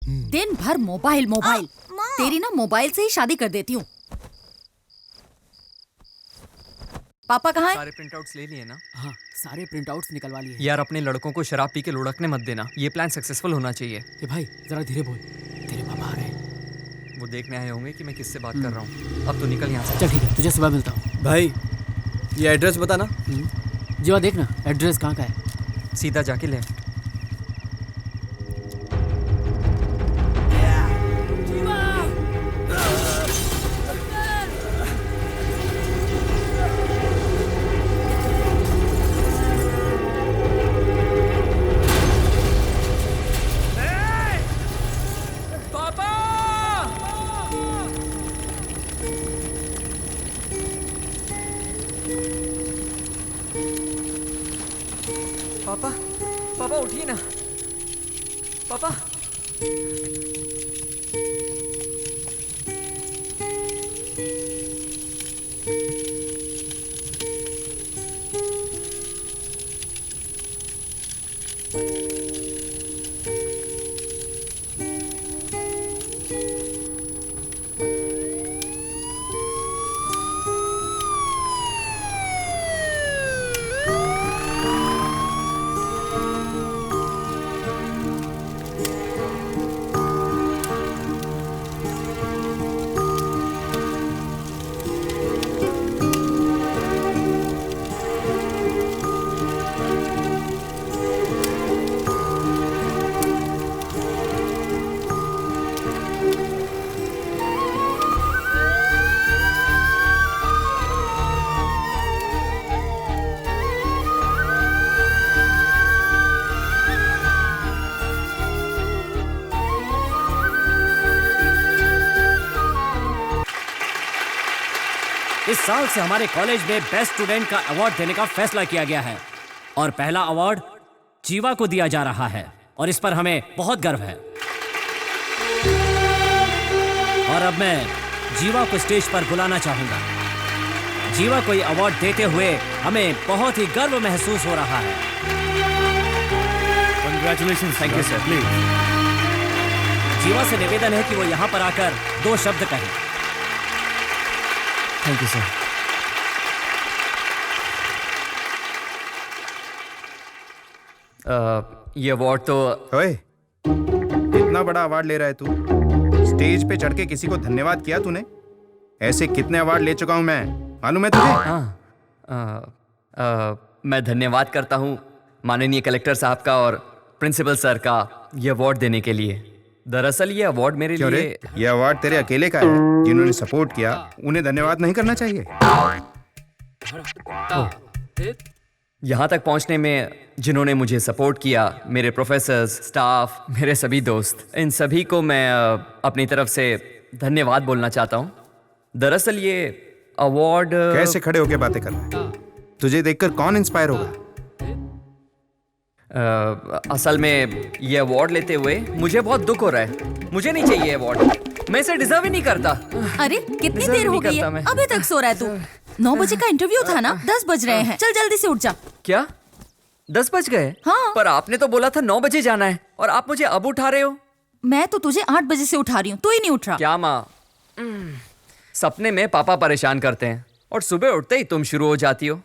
दिन भर mobile mobile. तेरी ना मोबाइल से ही शादी कर देती हूँ। पापा कहाँ हैं? सारे प्रिंटआउट्स ले लिए ना? हाँ, सारे प्रिंटआउट्स निकलवा लिए हैं। यार अपने लड़कों को शराब पी के लुढ़कने मत देना, ये प्लान सक्सेसफुल होना चाहिए। ये भाई जरा धीरे बोल, तेरे पापा आ रहे हैं। वो देखने आए होंगे कि मैं किससे बात कर रहा हूँ। अब तो निकल यहाँ से। चल ठीक है, तुझे सुबह मिलता हूँ। भाई ये एड्रेस बता ना। जीवा देखना एड्रेस कहाँ का है। सीधा जाके लेफ्ट। पापा, पापा उठिए ना। पापा। इस साल से हमारे कॉलेज में बेस्ट स्टूडेंट का अवार्ड देने का फैसला किया गया है और पहला अवार्ड जीवा को दिया जा रहा है और इस पर हमें बहुत गर्व है। और अब मैं जीवा को स्टेज पर बुलाना चाहूंगा। जीवा को ये अवार्ड देते हुए हमें बहुत ही गर्व महसूस हो रहा है। Congratulations, thank you sir. Please. जीवा से निवेदन है कि वो यहाँ पर आकर 2 शब्द कहें। Thank you sir. ये अवार्ड तो ओए, इतना बड़ा अवार्ड ले रहा है तू? स्टेज पे चढ़ के किसी को धन्यवाद किया तूने? ऐसे कितने अवार्ड ले चुका हूं मैं, मालूम है तुझे? मैं धन्यवाद करता हूँ माननीय कलेक्टर साहब का और प्रिंसिपल सर का ये अवार्ड देने के लिए। दरअसल ये अवार्ड मेरे क्यों रे? लिए ये अवार्ड तेरे अकेले का है। जिन्होंने सपोर्ट किया उन्हें धन्यवाद नहीं करना चाहिए? यहाँ तक पहुँचने में जिन्होंने मुझे सपोर्ट किया, मेरे प्रोफेसर्स, स्टाफ, मेरे सभी दोस्त, इन सभी को मैं अपनी तरफ से धन्यवाद बोलना चाहता हूँ। दरअसल ये अवार्ड कैसे खड़े होके बातें कर रहा है? तुझे देखकर कौन इंस्पायर होगा? असल में ये अवार्ड लेते हुए मुझे बहुत दुख हो रहा है। मुझे नहीं चाहिए अवार्ड, मैं इसे डिजर्व ही नहीं करता। अरे कितनी Deserve देर हो नहीं गई है, करता मैं। अभी तक सो रहा है तू? 9 बजे का इंटरव्यू था ना, 10 बज रहे हैं। चल जल्दी से उठ जा। क्या 10 बज गए? हाँ। पर आपने तो बोला था 9 बजे जाना है और आप मुझे अब उठा रहे हो। मैं तो तुझे 8 बजे से उठा रही हूँ, तू ही नहीं उठ रहा। क्या माँ? सपने में पापा परेशान करते हैं और सुबह उठते ही तुम शुरू हो जाती हो।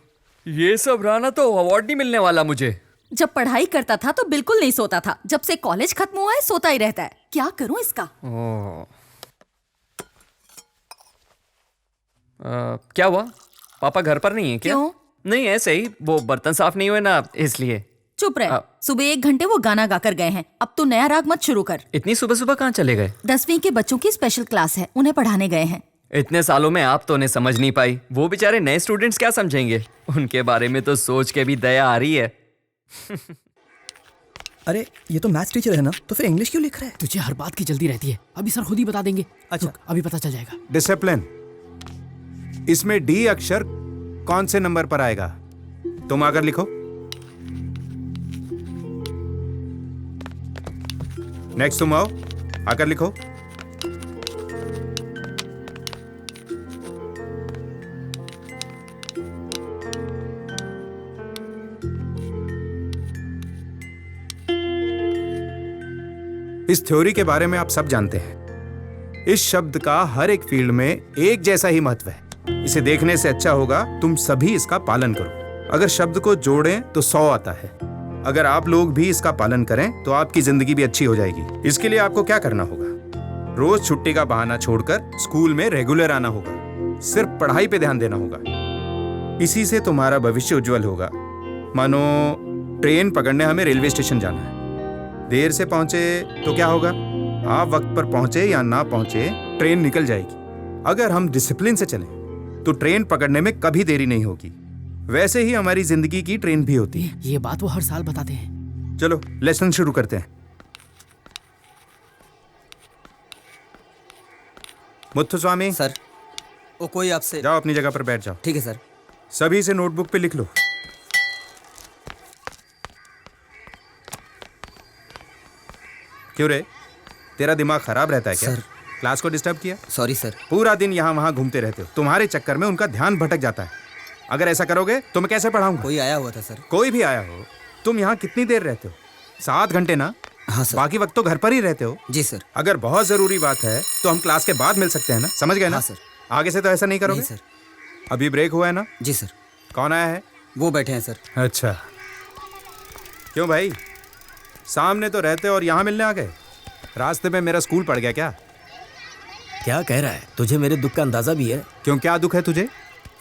ये सब रहा ना तो अवार्ड नहीं मिलने वाला मुझे। जब पढ़ाई करता था तो बिल्कुल नहीं सोता था, जब से कॉलेज खत्म हुआ है सोता ही रहता है। क्या करूं इसका? क्या हुआ? पापा घर पर नहीं है क्या? क्यों? नहीं, ऐसे ही वो बर्तन साफ नहीं हुए ना, इसलिए। चुप रह। सुबह 1 घंटे वो गाना गाकर गए हैं। अब तू नया राग मत शुरू कर। इतनी सुबह सुबह कहाँ चले गए? 10वीं के बच्चों की स्पेशल क्लास है, उन्हें पढ़ाने गए हैं। इतने सालों में आप तो उन्हें समझ नहीं पाई, वो बेचारे नए स्टूडेंट्स क्या समझेंगे? उनके बारे में तो सोच के भी दया आ रही है। अरे ये तो मैथ्स टीचर है ना, तो फिर इंग्लिश क्यों लिख रहा है? तुझे हर बात की जल्दी रहती है, अभी सर खुद ही बता देंगे। अच्छा। रुक, अभी पता चल जाएगा। डिसिप्लिन। इसमें डी अक्षर कौन से नंबर पर आएगा? तुम आकर लिखो। नेक्स्ट तुम आओ, आकर लिखो। इस थ्योरी के बारे में आप सब जानते हैं। इस शब्द का हर एक फील्ड में एक जैसा ही महत्व है। इसे देखने से अच्छा होगा तुम सभी इसका पालन करो। अगर शब्द को जोड़ें तो 100 आता है। अगर आप लोग भी इसका पालन करें तो आपकी जिंदगी भी अच्छी हो जाएगी। इसके लिए आपको क्या करना होगा? रोज छुट्टी का बहाना छोड़कर स्कूल में रेगुलर आना होगा। सिर्फ पढ़ाई पे ध्यान देना होगा। इसी से तुम्हारा भविष्य उज्जवल होगा। मानो ट्रेन पकड़ने हमें रेलवे स्टेशन जाना है। देर से पहुंचे तो क्या होगा? आप वक्त पर पहुंचे या ना पहुंचे, ट्रेन निकल जाएगी। अगर हम डिसिप्लिन से चलें तो ट्रेन पकड़ने में कभी देरी नहीं होगी। वैसे ही हमारी जिंदगी की ट्रेन भी होती है। ये बात वो हर साल बताते हैं। चलो लेसन शुरू करते हैं। मुत्थुस्वामी सर, वो कोई आपसे। जाओ अपनी जगह पर बैठ जाओ। ठीक है सर। सभी से नोटबुक पे लिख लो। क्यों रे, तेरा दिमाग खराब रहता है क्या? सर। क्लास को डिस्टर्ब किया? Sorry sir. पूरा दिन यहाँ वहाँ घूमते रहते हो। तुम्हारे चक्कर में उनका ध्यान भटक जाता है। अगर ऐसा करोगे तो मैं कैसे पढ़ाऊंगा? कोई आया हुआ था सर। कोई भी आया हो। तुम यहाँ कितनी देर रहते हो? 7 घंटे ना? हाँ सर। बाकी वक्त तो घर पर ही रहते हो। जी सर। अगर बहुत जरूरी बात है तो हम क्लास के बाद मिल सकते हैं ना? समझ गए ना? हाँ सर। आगे से तो ऐसा नहीं करोगे? नहीं सर। अभी ब्रेक हुआ है ना? जी सर। कौन आया है? वो बैठे हैं सर। अच्छा, क्यों भाई, सामने तो रहते और यहाँ मिलने आ गए? रास्ते में मेरा स्कूल पड़ गया क्या? क्या कह रहा है? तुझे मेरे दुख का अंदाजा भी है? क्यों, क्या दुख है तुझे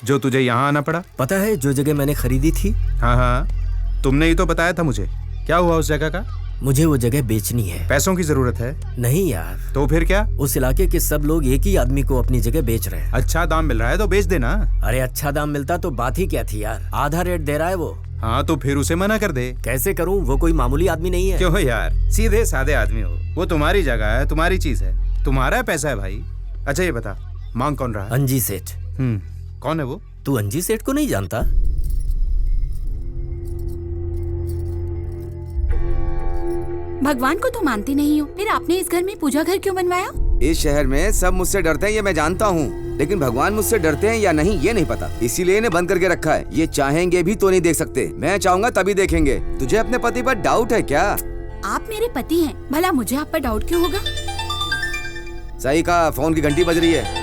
जो तुझे यहाँ आना पड़ा? पता है जो जगह मैंने खरीदी थी, हाँ हाँ, तुमने ही तो बताया था मुझे। क्या हुआ उस जगह का? मुझे वो जगह बेचनी है। पैसों की जरूरत है? नहीं यार, तो फिर क्या? उस इलाके के सब लोग एक ही आदमी को अपनी जगह बेच रहे हैं। अच्छा दाम मिल रहा है तो बेच देना। अरे अच्छा दाम मिलता तो बात ही क्या थी यार। आधा रेट दे रहा है वो। हाँ तो फिर उसे मना कर दे। कैसे करूं? वो कोई मामूली आदमी नहीं है। क्यों यार, सीधे साधे आदमी हो। वो तुम्हारी जगह है, तुम्हारी चीज है, तुम्हारा पैसा है भाई। अच्छा ये बता, मांग कौन रहा है? अंजी सेठ। कौन है वो? तू अंजी सेठ को नहीं जानता? भगवान को तो मानती नहीं हो, फिर आपने इस घर में पूजा घर क्यों बनवाया? इस शहर में सब मुझसे डरते हैं ये मैं जानता हूँ, लेकिन भगवान मुझसे डरते हैं या नहीं ये नहीं पता, इसीलिए इन्हें बंद करके रखा है। ये चाहेंगे भी तो नहीं देख सकते, मैं चाहूँगा तभी देखेंगे। तुझे अपने पति पर डाउट है क्या? आप मेरे पति हैं, भला मुझे आप पर डाउट क्यों होगा? सही कहा, फोन की घंटी बज रही है।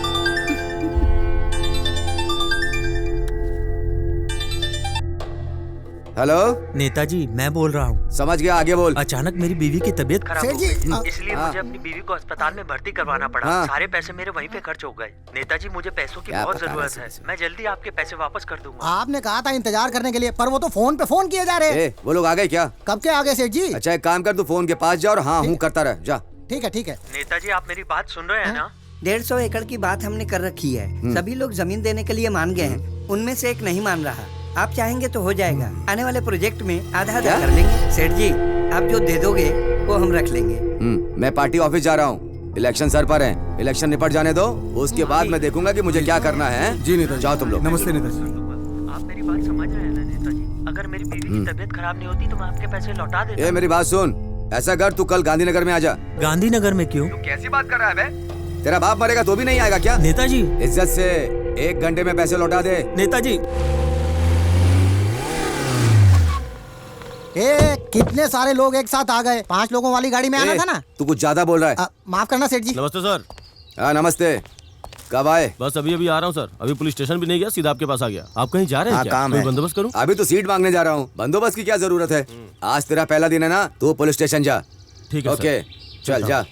हेलो नेताजी, मैं बोल रहा हूँ। समझ गया, आगे बोल। अचानक मेरी बीवी की तबीयत खराब हो गई, इसलिए हाँ। मुझे अपनी बीवी को अस्पताल में भर्ती करवाना पड़ा। हाँ। सारे पैसे मेरे वहीं पे खर्च हो गए। नेताजी मुझे पैसों की क्या बहुत पता जरूरत है है, मैं जल्दी आपके पैसे वापस कर दूंगा। आपने कहा था इंतजार करने के लिए, पर वो तो फोन पे फोन किए जा रहे हैं। वो लोग आ गए क्या? कब के आगे सेठ जी? अच्छा एक काम कर, तू फोन के पास जा और हाँ हूँ करता रह, जा। ठीक है ठीक है। नेताजी आप मेरी बात सुन रहे हैं ना? 150 एकड़ की बात हमने कर रखी है। सभी लोग जमीन देने के लिए मान गए हैं, उनमें से एक नहीं मान रहा। आप चाहेंगे तो हो जाएगा। आने वाले प्रोजेक्ट में आधा आधा कर लेंगे। सेठ जी आप जो दे दोगे वो हम रख लेंगे। मैं पार्टी ऑफिस जा रहा हूँ, इलेक्शन सर पर है, इलेक्शन निपट जाने दो, उसके बाद मैं देखूंगा कि मुझे क्या करना है। जी नेताजी। जाओ तुम लोग। नमस्ते नेताजी। आप मेरी बात समझ रहे हैं ना नेताजी? अगर मेरी बीवी की तबीयत खराब नहीं होती तो मैं आपके पैसे लौटा देता। ए मेरी बात सुन, ऐसा कर तू कल गांधीनगर में आ जा। गांधीनगर में क्यों? कैसी बात कर रहा है बे? तेरा बाप मरेगा तो भी नहीं आएगा क्या? नेताजी। इज्जत से 1 घंटे में पैसे लौटा दे। नेताजी। कितने सारे लोग एक साथ आ गए। 5 लोगों वाली गाड़ी में आना था ना? तू कुछ ज्यादा बोल रहा है। माफ करना सेठ जी। नमस्ते सर। हाँ नमस्ते, कब आए? बस अभी अभी आ रहा हूँ सर, अभी पुलिस स्टेशन भी नहीं गया, सीधा आपके पास आ गया। आप कहीं जा रहे हैं क्या? काम कोई है, बंदोबस्त करूँ? अभी तो सीट मांगने जा रहा हूँ, बंदोबस्त की क्या जरूरत है? आज तेरा पहला दिन है ना, तू पुलिस स्टेशन जा। ठीक है ओके चल जा।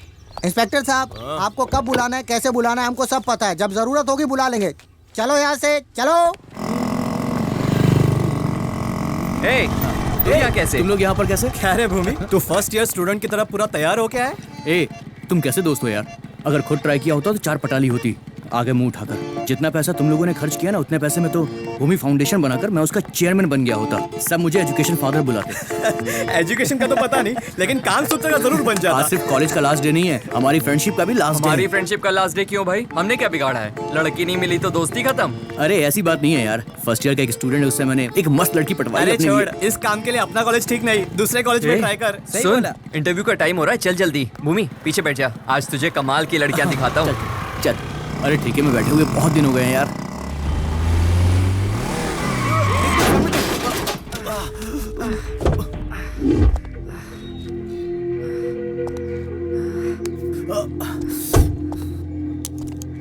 इंस्पेक्टर साहब आपको कब बुलाना है, कैसे बुलाना है, हमको सब पता है। जब जरूरत होगी बुला लेंगे। चलो यहाँ से चलो। तुम यहाँ कैसे? तुम लोग यहाँ पर कैसे? क्या रे भूमि, तू फर्स्ट ईयर स्टूडेंट की तरह पूरा तैयार हो क्या है? ए, तुम कैसे दोस्त हो यार? अगर खुद ट्राई किया होता तो 4 पटाली होती। आगे मुंह उठाकर। जितना पैसा तुम लोगों ने खर्च किया ना, उतने पैसे में तो भूमि फाउंडेशन बनाकर मैं उसका चेयरमैन बन गया होता। सब मुझे एजुकेशन फादर बुलाते। एजुकेशन का तो पता नहीं, लेकिन काम सूत्र का जरूर बन जाता। आज सिर्फ कॉलेज का लास्ट डे नहीं है, हमारी फ्रेंडशिप का भी लास्ट डे। हमारी फ्रेंडशिप का लास्ट डे क्यों भाई? हमने क्या बिगाड़ा है? लड़की नहीं मिली तो दोस्ती खत्म? अरे ऐसी बात नहीं है यार। फर्स्ट ईयर का एक स्टूडेंट है, उससे मैंने एक मस्त लड़की पटवाई। अरे छोड़, इस काम के लिए अपना कॉलेज ठीक नहीं, दूसरे कॉलेज में ट्राई कर। सुन, इंटरव्यू का टाइम हो रहा है, चल जल्दी। भूमि पीछे बैठ जा, आज तुझे कमाल की लड़कियां दिखाता हूँ। चल। अरे ठीक है, मैं बैठे हुए बहुत दिन हो गए हैं यार।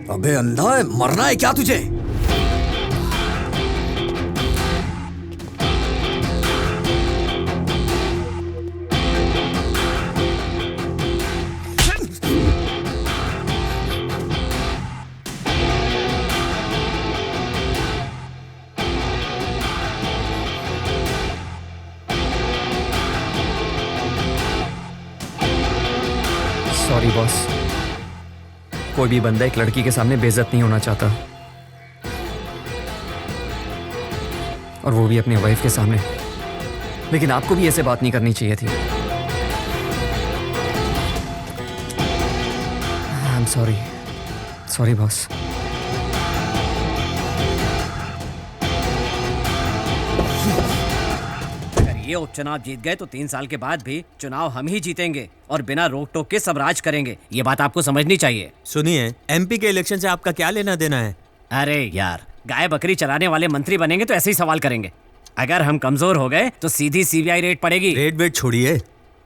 अबे अंधा है, मरना है क्या तुझे? सॉरी बॉस, कोई भी बंदा एक लड़की के सामने बेइज्जत नहीं होना चाहता, और वो भी अपनी वाइफ के सामने। लेकिन आपको भी ऐसे बात नहीं करनी चाहिए थी। I am sorry, sorry boss. ये उपचुनाव जीत गए तो 3 साल के बाद भी चुनाव हम ही जीतेंगे और बिना रोक टोक के सब राज करेंगे। ये बात आपको समझनी चाहिए। सुनिए, एमपी के इलेक्शन से आपका क्या लेना देना है? अरे यार, गाय बकरी चलाने वाले मंत्री बनेंगे तो ऐसे ही सवाल करेंगे। अगर हम कमजोर हो गए तो सीधी सीबीआई रेड पड़ेगी। रेड वेट छोड़िए,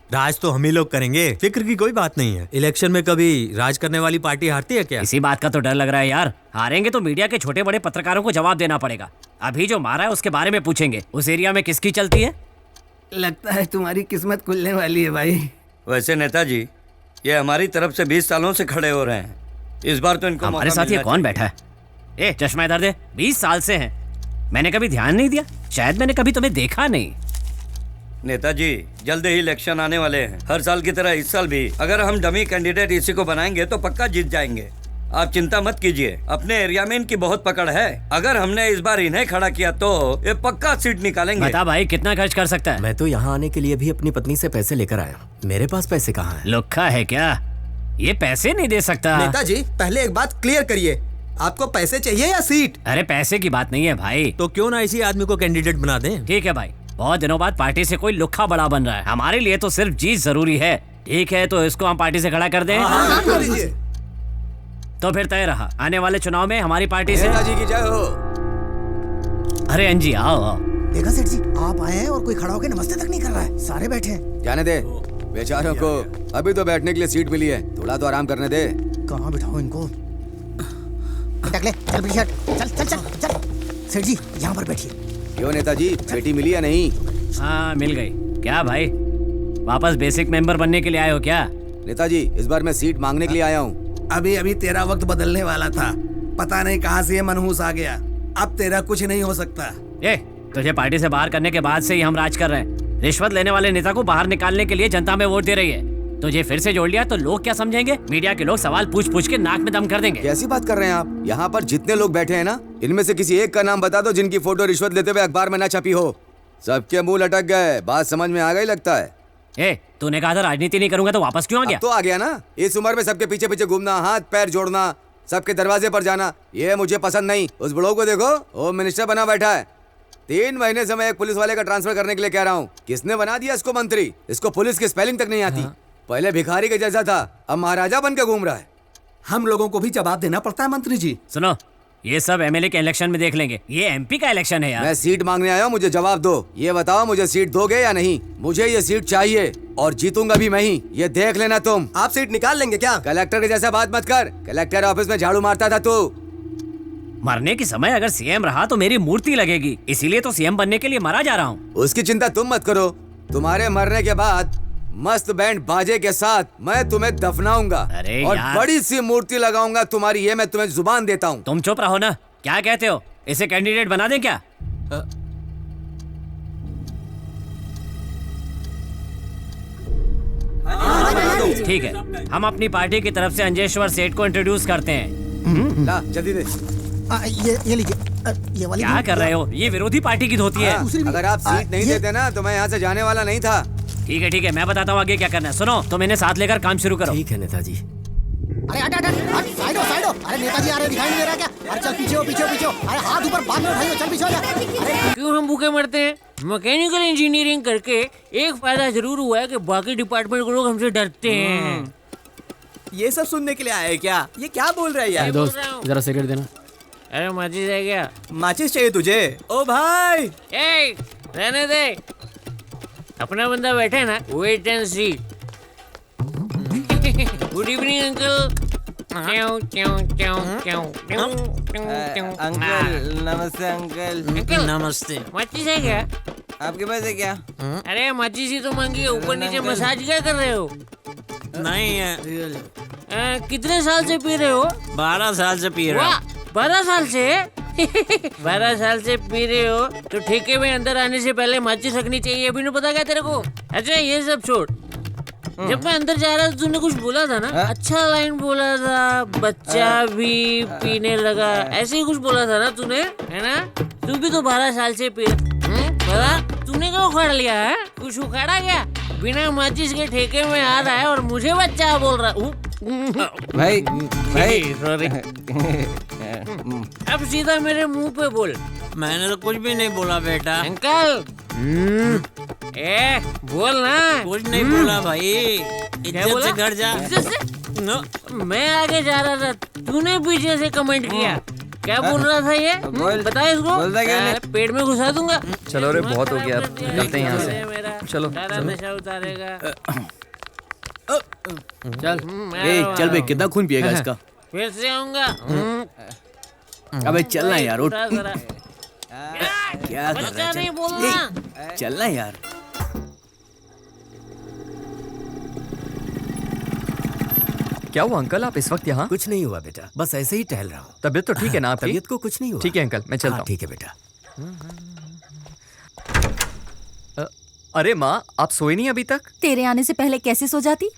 राज तो हम ही लोग करेंगे, फिक्र की कोई बात नहीं है। इलेक्शन में कभी राज करने वाली पार्टी हारती है क्या? इसी बात का तो डर लग रहा है यार। हारेंगे तो मीडिया के छोटे बड़े पत्रकारों को जवाब देना पड़ेगा। अभी जो मारा है उसके बारे में पूछेंगे। उस एरिया में किसकी चलती है? लगता है तुम्हारी किस्मत खुलने वाली है भाई। वैसे नेताजी, ये हमारी तरफ से 20 सालों से खड़े हो रहे हैं। इस बार तो इनको हमारे साथ ये कौन बैठा है? ए, चश्मा इधर दे। 20 साल से हैं। मैंने कभी ध्यान नहीं दिया, शायद मैंने कभी तुम्हें देखा नहीं। नेताजी, जल्द ही इलेक्शन आने वाले हैं। हर साल की तरह इस साल भी अगर हम डमी कैंडिडेट इसी को बनाएंगे तो पक्का जीत जाएंगे। आप चिंता मत कीजिए, अपने एरिया में इनकी बहुत पकड़ है। अगर हमने इस बार इन्हें खड़ा किया तो ये पक्का सीट निकालेंगे। बता भाई, कितना खर्च कर सकता है? मैं तो यहाँ आने के लिए भी अपनी पत्नी से पैसे लेकर आया। मेरे पास पैसे कहाँ हैं? लुक्खा है क्या? ये पैसे नहीं दे सकता। नेताजी, पहले एक बात क्लियर करिए, आपको पैसे चाहिए या सीट? अरे पैसे की बात नहीं है भाई। तो क्यों ना इसी आदमी को कैंडिडेट बना दें? ठीक है भाई, बहुत दिनों बाद पार्टी से कोई लुक्खा बड़ा बन रहा है। हमारे लिए तो सिर्फ जीत जरूरी है। ठीक है, तो इसको हम पार्टी से खड़ा कर दें। कर दीजिए। तो फिर तय रहा, आने वाले चुनाव में हमारी पार्टी से। नेताजी की जय हो। अरे अंजी, आओ आओ। देखा सेठ जी, आप आए हैं और कोई खड़ा होकर नमस्ते तक नहीं कर रहा है। सारे बैठे हैं। जाने दे, बेचारों को अभी तो बैठने के लिए सीट मिली है, थोड़ा तो आराम करने दे। कहाँ बिठाओ इनको? टकले, चल पीछे हट। चल चल चल चल। सेठ जी, यहाँ पर बैठिए। क्यों नेताजी, बेटी मिली या नहीं? हाँ, मिल गई। क्या भाई, वापस बेसिक मेंबर बनने के लिए आए हो क्या? नेताजी, इस बार मैं सीट मांगने के लिए आया हूँ। अभी अभी तेरा वक्त बदलने वाला था, पता नहीं कहाँ से ये मनहूस आ गया। अब तेरा कुछ नहीं हो सकता। ए, तुझे पार्टी से बाहर करने के बाद से ही हम राज कर रहे हैं। रिश्वत लेने वाले नेता को बाहर निकालने के लिए जनता में वोट दे रही है। तुझे फिर से जोड़ लिया तो लोग क्या समझेंगे? मीडिया के लोग सवाल पूछ पूछ के नाक में दम कर देंगे। कैसी बात कर रहे हैं आप? यहाँ पर जितने लोग बैठे हैं ना, इनमें से किसी एक का नाम बता दो जिनकी फोटो रिश्वत लेते हुए अखबार में न छपी हो। सबके मुंह लटक गए। बात समझ में आ गई लगता है। ए, तूने कहा था राजनीति नहीं करूंगा, तो वापस क्यों आ गया? अब तो आ गया ना। इस उम्र में सबके पीछे पीछे घूमना, हाथ पैर जोड़ना, सबके दरवाजे पर जाना, ये मुझे पसंद नहीं। उस बुढ़ो को देखो, होम मिनिस्टर बना बैठा है। 3 महीने से मैं एक पुलिस वाले का ट्रांसफर करने के लिए कह रहा हूँ। किसने बना दिया इसको मंत्री? इसको पुलिस की स्पेलिंग तक नहीं आती। पहले भिखारी के जैसा था, अब महाराजा बन के घूम रहा है। हम लोगों को भी जवाब देना पड़ता है मंत्री जी। सुनो, ये सब एमएलए के इलेक्शन में देख लेंगे, ये एमपी का इलेक्शन है यार। मैं सीट मांगने आया हूँ, मुझे जवाब दो। ये बताओ, मुझे सीट दोगे या नहीं? मुझे ये सीट चाहिए और जीतूंगा भी मैं ही, ये देख लेना तुम। आप सीट निकाल लेंगे क्या? कलेक्टर के जैसा बात मत कर। कलेक्टर ऑफिस में झाड़ू मारता था तू। मरने के समय अगर सीएम रहा तो मेरी मूर्ति लगेगी, इसीलिए तो सीएम बनने के लिए मरा जा रहा हूँ। उसकी चिंता तुम मत करो। तुम्हारे मरने के बाद मस्त बैंड बाजे के साथ मैं तुम्हें दफनाऊंगा और यार। बड़ी सी मूर्ति लगाऊंगा तुम्हारी, ये मैं तुम्हें जुबान देता हूँ। तुम चुप रहो ना। क्या कहते हो, इसे कैंडिडेट बना दें क्या? ठीक है, हम अपनी पार्टी की तरफ से अंजेश्वर सेठ को इंट्रोड्यूस करते हैं। ला, जल्दी दे। ये लीजिए। ये वाली क्या कर रहे हो? ये विरोधी पार्टी की धोती है। अगर आप सीट नहीं देते ना तो मैं यहाँ से जाने वाला नहीं था। ठीक है, मैं बताता हूँ आगे क्या करना है। सुनो, तुम इन्हें साथ लेकर काम शुरू करो। ठीक है नेताजी। अरे हट हट हट, साइड हो साइड हो। अरे नेताजी आ रहे, दिखाई नहीं दे रहा क्या? अरे चल पीछे हो पीछे हो पीछे हो। अरे हाथ ऊपर, बाद में उठाइए, चल पीछे हो जा। अरे क्यों हम भूखे मरते हैं? मैकेनिकल इंजीनियरिंग करके एक फायदा जरूर हुआ है कि बाकी डिपार्टमेंट के लोग हमसे डरते हैं। ये सब सुनने के लिए आए क्या? ये क्या बोल रहा है यार? दोस्त, जरा सिगरेट देना। अरे माचिस है क्या? माचिस चाहिए तुझे? ओ भाई, ए, रहने दे। अपना बंदा बैठे ना, wait and see. Good evening uncle. Uncle नमस्ते अंकल। अंकल नमस्ते। माचिस है क्या? आपके पास है क्या? अरे माचिस ही तो मांगी है, ऊपर नीचे मसाज क्या कर रहे हो? नहीं है। कितने साल से पी रहे हो? 12 साल से पी रहा हूँ। वाह, 12 साल से 12 साल से पी रहे हो तो ठेके में अंदर आने से पहले माचिस रखनी चाहिए, अभी नहीं पता क्या तेरे को? अच्छा ये सब छोड़, जब मैं अंदर जा रहा था तूने कुछ बोला था ना, अच्छा लाइन बोला था, बच्चा भी पीने लगा, ऐसे ही कुछ बोला था ना तूने, है ना? तू भी तो 12 साल से पी बता, तूने क्या उखाड़ लिया है? कुछ उखाड़ा क्या? बिना माचिस के ठेके में आ रहा है और मुझे बच्चा बोल रहा। भाई सॉरी। अब सीधा मेरे मुंह पे बोल। मैंने तो कुछ भी नहीं बोला बेटा। अंकल बोल ना। कुछ नहीं बोला भाई। इज्जत से घर जा। इज्जत से? मैं आगे जा रहा था, तूने पीछे से कमेंट किया। क्या बोल रहा था ये? बता इसको। पेट में घुसा दूंगा। चलो रे, बहुत हो गया, निकलते हैं यहाँ से। चलो नशा उतारेगा। चल चल बे, कितना खून पिएगा इसका? फिर से आऊंगा। अबे चलना यार, उठ। क्या कर बच्चा रहा नहीं है? बोलना। चलना यार। क्या हुआ अंकल, आप इस वक्त यहाँ? कुछ नहीं हुआ बेटा, बस ऐसे ही टहल रहा हूँ। तबीयत तो ठीक है ना आपकी? तबीयत को कुछ नहीं हुआ। ठीक है अंकल, मैं चलता हूँ। ठीक है बेटा। अरे माँ, आप सोए नहीं अभी तक? तेरे आने से पहले कैसे सो जाती?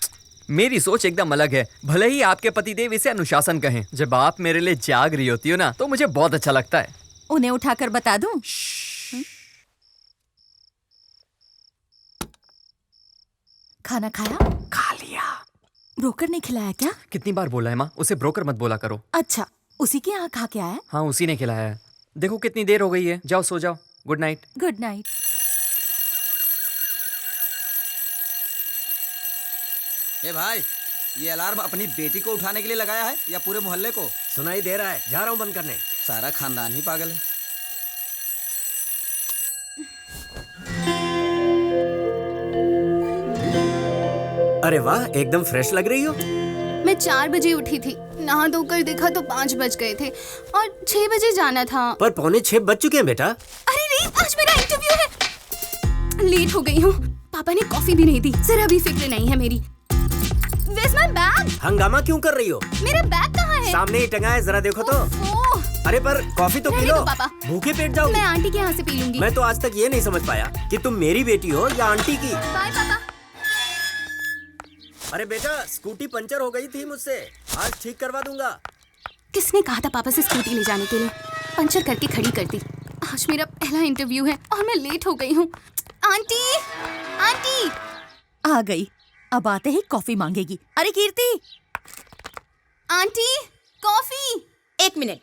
मेरी सोच एकदम अलग है। भले ही आपके पतिदेव इसे अनुशासन कहें, जब आप मेरे लिए जाग रही होती हो ना, तो मुझे बहुत अच्छा लगता है। उन्हें उठाकर बता दूं? खाना खाया? खा लिया। ब्रोकर ने खिलाया क्या? कितनी बार बोला है माँ, उसे ब्रोकर मत बोला करो। अच्छा, उसी के यहाँ खा के आया? हाँ, उसी ने खिलाया है। देखो कितनी देर हो गई है, जाओ सो जाओ। Good night. Good night. ए भाई, ये अलार्म अपनी बेटी को उठाने के लिए लगाया है या पूरे मोहल्ले को? सुनाई दे रहा है, जा रहा हूँ बंद करने। सारा खानदान ही पागल है। अरे वाह, एकदम फ्रेश लग रही हो। मैं 4 बजे उठी थी, नहा धोकर देखा तो 5 बज गए थे और 6 बजे जाना था। पर 5:45 बज चुके हैं बेटा। अरे नहीं, आज मेरा इंटरव्यू है। लेट हो गई हूँ। पापा ने कॉफी भी नहीं दी, जरा भी फिक्र नहीं है मेरी। Where's my bag? हंगामा क्यों कर रही हो? मेरा बैग कहाँ है? सामने ही टंगा है, जरा देखो तो। अरे पर कॉफी तो पी लो, पापा। भूखे पेट जाओगी। मैं आंटी के यहाँ से पी लूंगी। मैं तो आज तक ये नहीं समझ पाया कि तुम मेरी बेटी हो या आंटी की। बाय पापा। अरे बेटा, स्कूटी पंचर हो गई थी मुझसे, आज ठीक करवा दूंगा। किसने कहा था पापा से स्कूटी ले जाने के लिए? पंचर करके खड़ी कर दी। आज मेरा पहला इंटरव्यू है और मैं लेट हो गई हूँ। Aunty, aunty. आ गई, अब आते ही कॉफी मांगेगी। अरे कीर्ति, आंटी कॉफी। 1 मिनट।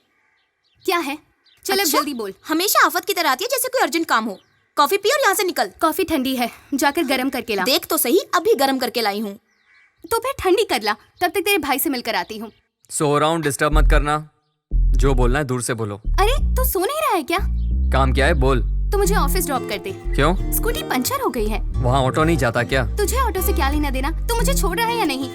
क्या है? चल अब जल्दी बोल। हमेशा आफत की तरह आती है जैसे कोई अर्जेंट काम हो। कॉफी पी और यहाँ से निकल। कॉफी ठंडी है, जाकर गरम करके ला। देख तो सही, अभी गरम करके लाई हूँ। तो फिर ठंडी कर ला, तब तक तेरे भाई से मिलकर आती हूँ। सो रहा हूँ, डिस्टर्ब मत करना। जो बोलना है दूर से बोलो। अरे तू सो नहीं रहा है क्या? काम क्या है, बोल। तो मुझे ऑफिस ड्रॉप कर दे। क्यों? स्कूटी पंचर हो गई है। वहाँ ऑटो नहीं जाता क्या? तुझे ऑटो से क्या लेना देना? तू मुझे छोड़ रहा है या नहीं?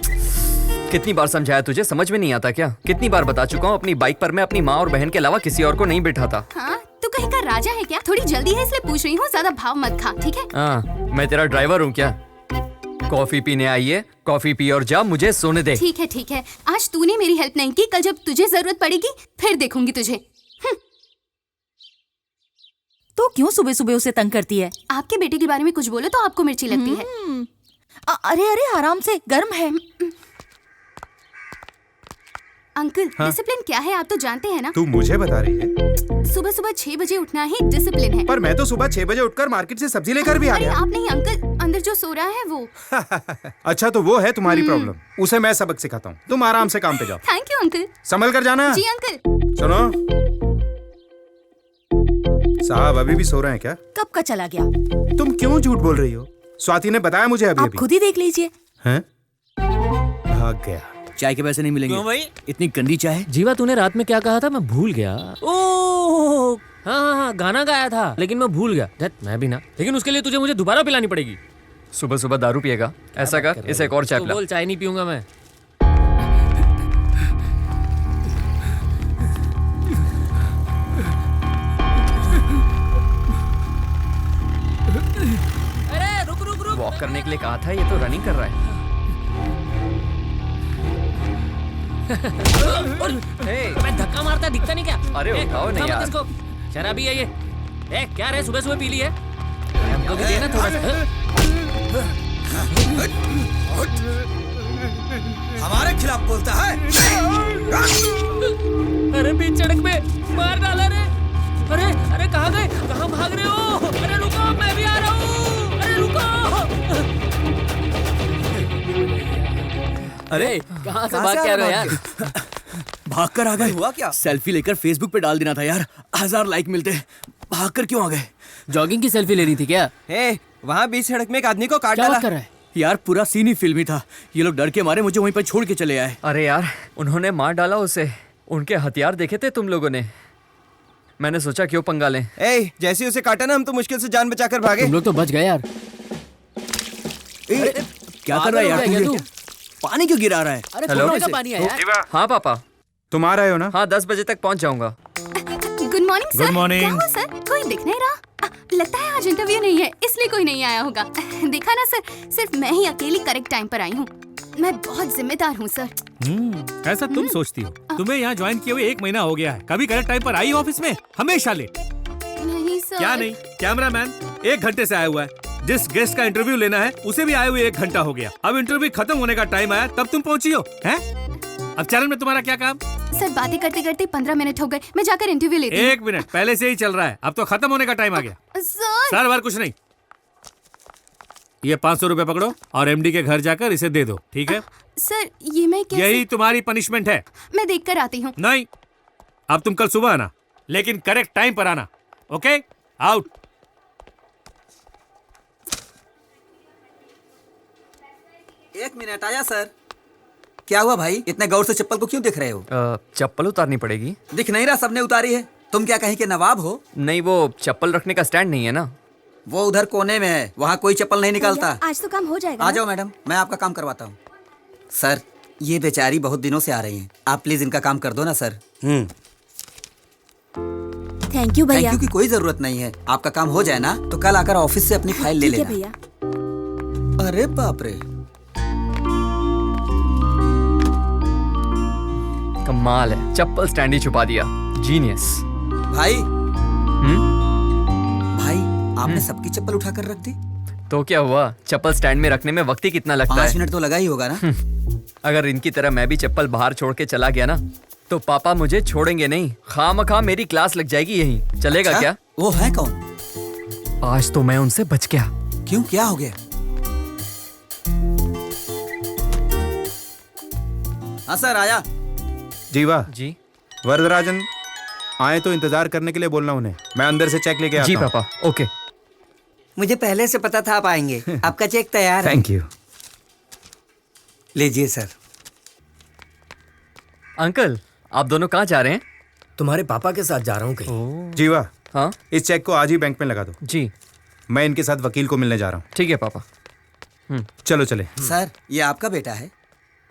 कितनी बार समझाया तुझे, समझ में नहीं आता क्या? कितनी बार बता चुका हूँ, अपनी बाइक पर मैं अपनी माँ और बहन के अलावा किसी और को नहीं बिठाता। हाँ, तू कहीं का राजा है क्या? थोड़ी जल्दी है इसलिए पूछ रही हूँ, ज्यादा भाव मत खा, ठीक है? हाँ, मैं तेरा ड्राइवर हूँ क्या? कॉफी पीने आई है, कॉफी पी और जा, मुझे सोने दे। ठीक है ठीक है, आज तूने मेरी हेल्प नहीं की, कल जब तुझे जरूरत पड़ेगी फिर देखूंगी तुझे। तो क्यों सुबह सुबह उसे तंग करती है? आपके बेटे के बारे में कुछ बोलो तो आपको मिर्ची लगती है। अरे अरे आराम से, गर्म है। अंकल, डिसिप्लिन क्या है आप तो जानते हैं ना? तू मुझे बता रही है? सुबह सुबह 6 बजे उठना ही डिसिप्लिन है। पर मैं तो सुबह 6 बजे उठकर मार्केट से सब्जी लेकर भी आ गया। आप नहीं अंकल, अंदर जो सो रहा है वो। अच्छा तो वो है तुम्हारी प्रॉब्लम, उसे मैं सबक सिखाता हूँ। तुम आराम से काम पे जाओ। Thank you uncle. संभल कर जाना। जी अंकल। सुनो, साहब अभी भी सो रहे हैं क्या? कब का चला गया? तुम क्यों झूठ बोल रही हो? स्वाति ने बताया मुझे अभी। आप खुद ही देख लीजिए। हैं? भाग गया। चाय के पैसे नहीं मिलेंगे। क्यों भाई? इतनी गंदी चाय। जीवा, तूने रात में क्या कहा था? मैं भूल गया। ओह हाँ, गाना गाया था लेकिन मैं भूल गया। मैं भी ना, लेकिन उसके लिए तुझे मुझे दोबारा पिलानी पड़ेगी। सुबह सुबह दारू पिएगा? ऐसा कर, इसे एक और चाय पिला। बोल, चाय नहीं पीऊंगा मैं। वॉक करने के लिए कहा था, ये तो रनिंग कर रहा है। मैं धक्का मारता दिखता नहीं क्या? अरे उठाओ नहीं यार। इसको शराबी है ये। क्या रे सुबह सुबह पी ली है? हमको भी देना थोड़ा सा। हमारे खिलाफ बोलता है? अरे बीच सड़क पे मार डाला रे। अरे अरे कहाँ गए? कहाँ भाग रहे हो? अरे रुको, मैं भी आ रहा हूँ। अरे रुको। अरे कहाँ से भाग के आ रहे हो यार? भाग कर आ गए। हुआ क्या? सेल्फी लेकर फेसबुक पे डाल देना था यार, 1000 लाइक मिलते। भाग कर क्यों आ गए? जॉगिंग की सेल्फी लेनी थी क्या? वहाँ बीच सड़क में एक आदमी को काट क्या डाला। बात कर रहा है? यार पूरा सीन ही फिल्मी था। ये लोग डर के मारे मुझे वहीं पर छोड़ के चले आए। अरे यार, उन्होंने मार डाला उसे। उनके हथियार देखे थे तुम लोगों ने? मैंने सोचा क्यों पंगा लें। जैसे उसे काटा ना, हम तो मुश्किल से जान बचाकर भागे। तुम लोग तो बच गए यार। क्या कर रहा है यार तू? पानी क्यों गिरा रहा है? अरे हेलो? का पानी है यार। हाँ पापा, तुम आ रहे हो ना? हाँ 10 बजे तक पहुंच जाऊंगा। Good morning sir. Good morning. क्या हुआ सर? कोई दिख नहीं रहा। लगता है आज इंटरव्यू नहीं है, इसलिए कोई नहीं आया होगा। देखा ना सर, सिर्फ मैं ही अकेली करेक्ट टाइम पर आई हूँ। मैं बहुत जिम्मेदार हूँ सर। ऐसा तुम सोचती हो? तुम्हें यहाँ ज्वाइन किए हुए 1 महीना हो गया है, कभी करेक्ट टाइम पर आई हो ऑफिस में? हमेशा लेट। नहीं सर। क्या नहीं? कैमरामैन 1 घंटे से आया हुआ है। जिस गेस्ट का इंटरव्यू लेना है उसे भी आए हुए 1 घंटा हो गया। अब इंटरव्यू खत्म होने का टाइम आया तब तुम पहुंची हो हैं? अब चैनल में तुम्हारा क्या काम? सर बातें करते करते 15 मिनट हो गए, मैं जाकर इंटरव्यू लेती हूँ। 1 मिनट पहले से ही चल रहा है, अब तो खत्म होने का टाइम आ गया। सर बार कुछ नहीं, ये 500 रुपए पकड़ो और एमडी के घर जाकर इसे दे दो, ठीक है? सर ये मैं कैसे? यही तुम्हारी पनिशमेंट है। मैं देख कर आती हूँ। नहीं, अब तुम कल सुबह आना, लेकिन करेक्ट टाइम पर आना। Okay, out. एक मिनट, आया सर। क्या हुआ भाई, इतने गौर से चप्पल को क्यों देख रहे हो? चप्पल उतारनी पड़ेगी। दिख नहीं रहा, सबने उतारी है। तुम क्या कहीं के नवाब हो? नहीं, वो चप्पल रखने का स्टैंड नहीं है ना। वो उधर कोने में है, वहाँ कोई चप्पल नहीं निकालता। आज तो काम हो जाएगा। आ जाओ मैडम, मैं आपका काम करवाता हूँ। सर ये बेचारी बहुत दिनों से आ रही हैं, आप प्लीज इनका काम कर दो ना सर। थैंक यू भैया। थैंक यू की कोई जरूरत नहीं है। आपका काम हो जाए ना तो कल आकर ऑफिस से अपनी फाइल ले ठीक है लेना। भैया। अरे बाप रे, कमाल है, चप्पल स्टैंड ही छुपा दिया। जीनियस। भाई भाई आपने सबकी चप्पल उठाकर रख दी। तो क्या हुआ, चप्पल स्टैंड में रखने में वक्त ही कितना लगता है? 5 मिनट तो लगा ही होगा ना। अगर इनकी तरह मैं भी चप्पल बाहर छोड़ के चला गया ना तो पापा मुझे छोड़ेंगे नहीं। खामखा मेरी क्लास लग जाएगी यहीं। चलेगा अच्छा? क्या? वो है कौन? आज तो मैं उनसे बच गया। क्यों, क्या हो गया? हाँ सर आया। जीवा जी। वरदराजन आए तो इंतजार करने के लिए बोलना उन्हें। मैं अंदर से चेक लेके आता जी हूं। पापा। ओके। मुझे पहले से पता था आप आएंगे। आपका चेक तैयार है। Thank you. लीजिए सर। अंकल, आप दोनों कहाँ जा रहे हैं? तुम्हारे पापा के साथ जा रहा हूँ कहीं। जीवा, हाँ इस चेक को आज ही बैंक में लगा दो। जी। मैं इनके साथ वकील को मिलने जा रहा हूँ। ठीक है पापा। चलो चले। सर ये आपका बेटा है?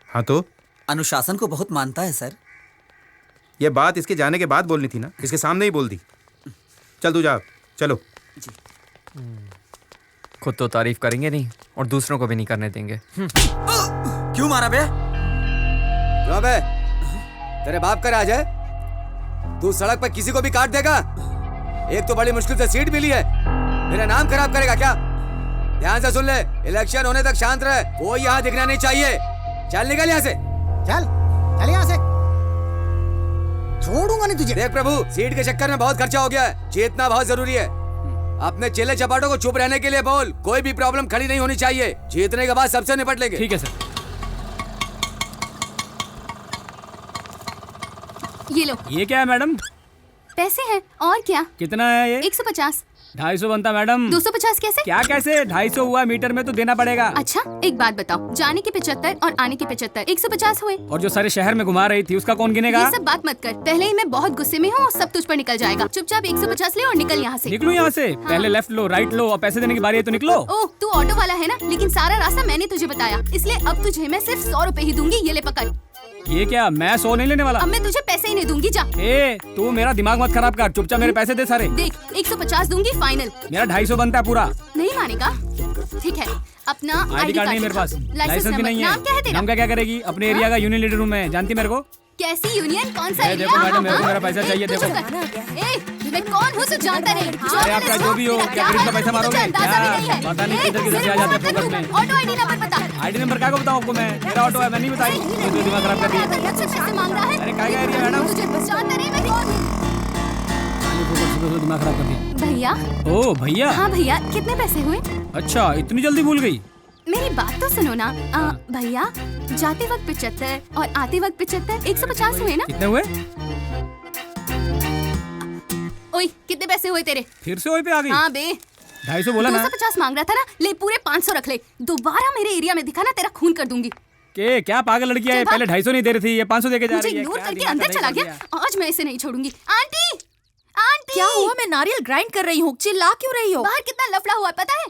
हाँ तो अनुशासन को बहुत मानता है सर। ये बात इसके जाने के बाद बोलनी थी ना, इसके सामने ही बोल दी। चल तू जा, चलो। खुद तो तारीफ करेंगे नहीं और दूसरों को भी नहीं करने देंगे। क्यों मारा बे? क्यों बे? तेरे बाप का राज है? तू सड़क पर किसी को भी काट देगा? एक तो बड़ी मुश्किल से सीट मिली है, मेरा नाम खराब करेगा क्या? ध्यान से सुन ले, इलेक्शन होने तक शांत रहे, कोई यहाँ दिखना नहीं चाहिए। चल निकल यहाँ से। चल चल यहाँ से, छोड़ूंगा नहीं तुझे। देख प्रभु, सीट के चक्कर में बहुत खर्चा हो गया है, जीतना बहुत जरूरी है। अपने चेले चपाटों को चुप रहने के लिए बोल, कोई भी प्रॉब्लम खड़ी नहीं होनी चाहिए। जीतने के बाद सबसे निपट लेंगे। ठीक है सर। ये लो। ये क्या है मैडम? पैसे हैं और क्या। कितना है ये? 150। 250 बनता मैडम। 250 कैसे? क्या कैसे? 250 हुआ, मीटर में तो देना पड़ेगा। अच्छा एक बात बताओ, जाने के 75 और आने के 75, 150 हुए। और जो सारे शहर में घुमा रही थी उसका कौन गिनेगा? ये सब बात मत कर, पहले ही मैं बहुत गुस्से में हूँ, सब तुझ पर निकल जाएगा। चुपचाप 150 ले और निकल यहाँ से। निकलूं यहाँ से? पहले लेफ्ट लो, राइट लो, और पैसे देने की बारी है तो निकलो। ओह तू ऑटो वाला है ना, लेकिन सारा रास्ता मैंने तुझे बताया, इसलिए अब तुझे मैं सिर्फ 100 रुपए ही दूंगी। ये ले पकड़। ये क्या, मैं 100 नहीं लेने वाला। अब मैं तुझे पैसे ही नहीं दूंगी, जा। ए, तू मेरा दिमाग मत खराब कर, चुपचाप मेरे पैसे दे सारे। देख 150 दूंगी फाइनल। मेरा 250 बनता है पूरा। नहीं मानेगा? ठीक है, अपना आईडी कार्ड नहीं मेरे पास, लाइसेंस भी नहीं है। नाम क्या है तेरा? नाम क्या करेगी? अपने एरिया का यूनियन लीडर हूँ मैं, जानती मेरे को? कैसी यूनियन? कौन सा ये एरिया? देखो मैडम, मेरे को मेरा पैसा चाहिए, तू देखो। चुप कर। ए, मैं कौन हूँ? जानता नहीं। अरे आपका जो भी हो, क्या गरीब का पैसा मारोगे? क्या पता नहीं किधर किधर से आ जाते हैं फोकस में। ऑटो आईडी नंबर बता। आईडी नंबर क्या को बताऊँ आपको मैं? मेरा ऑटो है, मैं नहीं बताई। ये तो दिमाग खराब कर दिया। पैसे मांग रहा है? अरे क्या एरिया मैडम? तुझे जानता नहीं मैं कौन हूँ? दिमाग खराब कर दिया। भैया। ओ भैया। हाँ भैया, कितने पैसे हुए? अच्छा, इतनी जल्दी भूल गई? मेरी बात तो सुनो ना। भैया, जाते वक्त 75 और आते वक्त 75, 150 हुए ना? कितने हुए? ओए, कितने पैसे हुए तेरे? फिर से वही पे आ गई? हाँ बे, 250 बोला ना। 250 मांग रहा था ना, ले पूरे 500 रख ले। दोबारा मेरे एरिया में दिखा ना, तेरा खून कर दूंगी। के क्या पागल लड़की है? पहले 250 नहीं दे रही थी, ये 500 देके जा मुझे रही है। इग्नोर करके अंदर चला गया। आज मैं इसे नहीं छोड़ूंगी। आंटी, आंटी, क्या हुआ? मैं नारियल ग्राइंड कर रही हूँ, चिल्ला क्यों रही हो? बाहर कितना लफड़ा हुआ है पता है?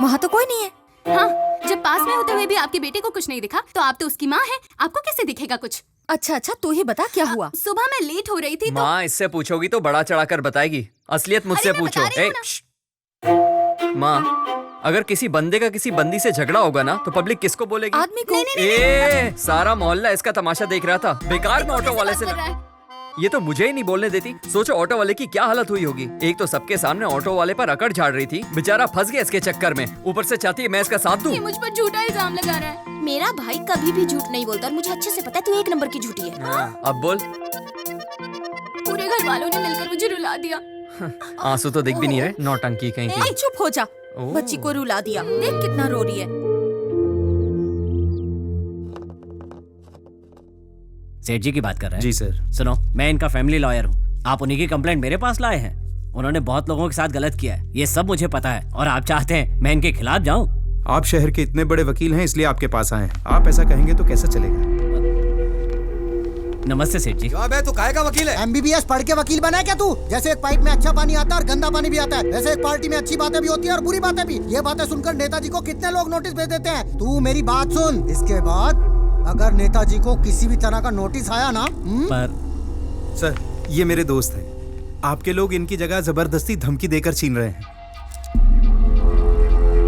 वहाँ तो कोई नहीं है। हाँ, जब पास में होते हुए भी आपके बेटे को कुछ नहीं दिखा, तो आप तो उसकी माँ हैं, आपको कैसे दिखेगा कुछ? अच्छा, तू ही बता क्या हुआ? सुबह मैं लेट हो रही थी तो माँ इससे पूछोगी तो बड़ा चढ़ाकर बताएगी, असलियत मुझसे पूछो। माँ, अगर किसी बंदे का किसी बंदी से झगड़ा होगा ना तो पब्लिक किसको बोलेगी? आदमी को। सारा मोहल्ला इसका तमाशा देख रहा था। बेकार में ऑटो वाले से ये तो मुझे ही नहीं बोलने देती। सोचो ऑटो वाले की क्या हालत हुई होगी। एक तो सबके सामने ऑटो वाले पर अकड़ झाड़ रही थी, बेचारा फंस गया इसके चक्कर में। ऊपर से चाहती है मैं इसका साथ दूं। ये मुझ पर झूठा इल्जाम लगा रहा है। मेरा भाई कभी भी झूठ नहीं बोलता और मुझे अच्छे से पता है तू एक नंबर की झूठी है। अब बोल। पूरे घर वालों ने मिलकर मुझे रुला दिया। आंसू तो दिख भी नहीं रहे, नौटंकी कहीं की। चुप हो जा, बच्ची को रुला दिया। देख कितना रो रही है। सेठ जी की बात कर रहे हैं? जी सर। सुनो, मैं इनका फैमिली लॉयर हूँ। आप उन्हीं की कंप्लेंट मेरे पास लाए हैं। उन्होंने बहुत लोगों के साथ गलत किया है, ये सब मुझे पता है। और आप चाहते हैं मैं इनके खिलाफ जाऊँ? आप शहर के इतने बड़े वकील हैं, इसलिए आपके पास आए हैं। आप ऐसा कहेंगे तो कैसे चलेगा? नमस्ते सेठ जी। तू काहे का वकील है? MBBS पढ़ के वकील बना है क्या तू? जैसे एक पाइप में अच्छा पानी आता है और गंदा पानी भी आता है, वैसे एक पार्टी में अच्छी बातें भी होती है और बुरी बातें भी। ये बातें सुनकर नेताजी को कितने लोग नोटिस भेज देते हैं। तू मेरी बात सुन, इसके बाद अगर नेताजी को किसी भी तरह का नोटिस आया ना पर सर, ये मेरे दोस्त हैं। आपके लोग इनकी जगह जबरदस्ती धमकी देकर छीन रहे हैं।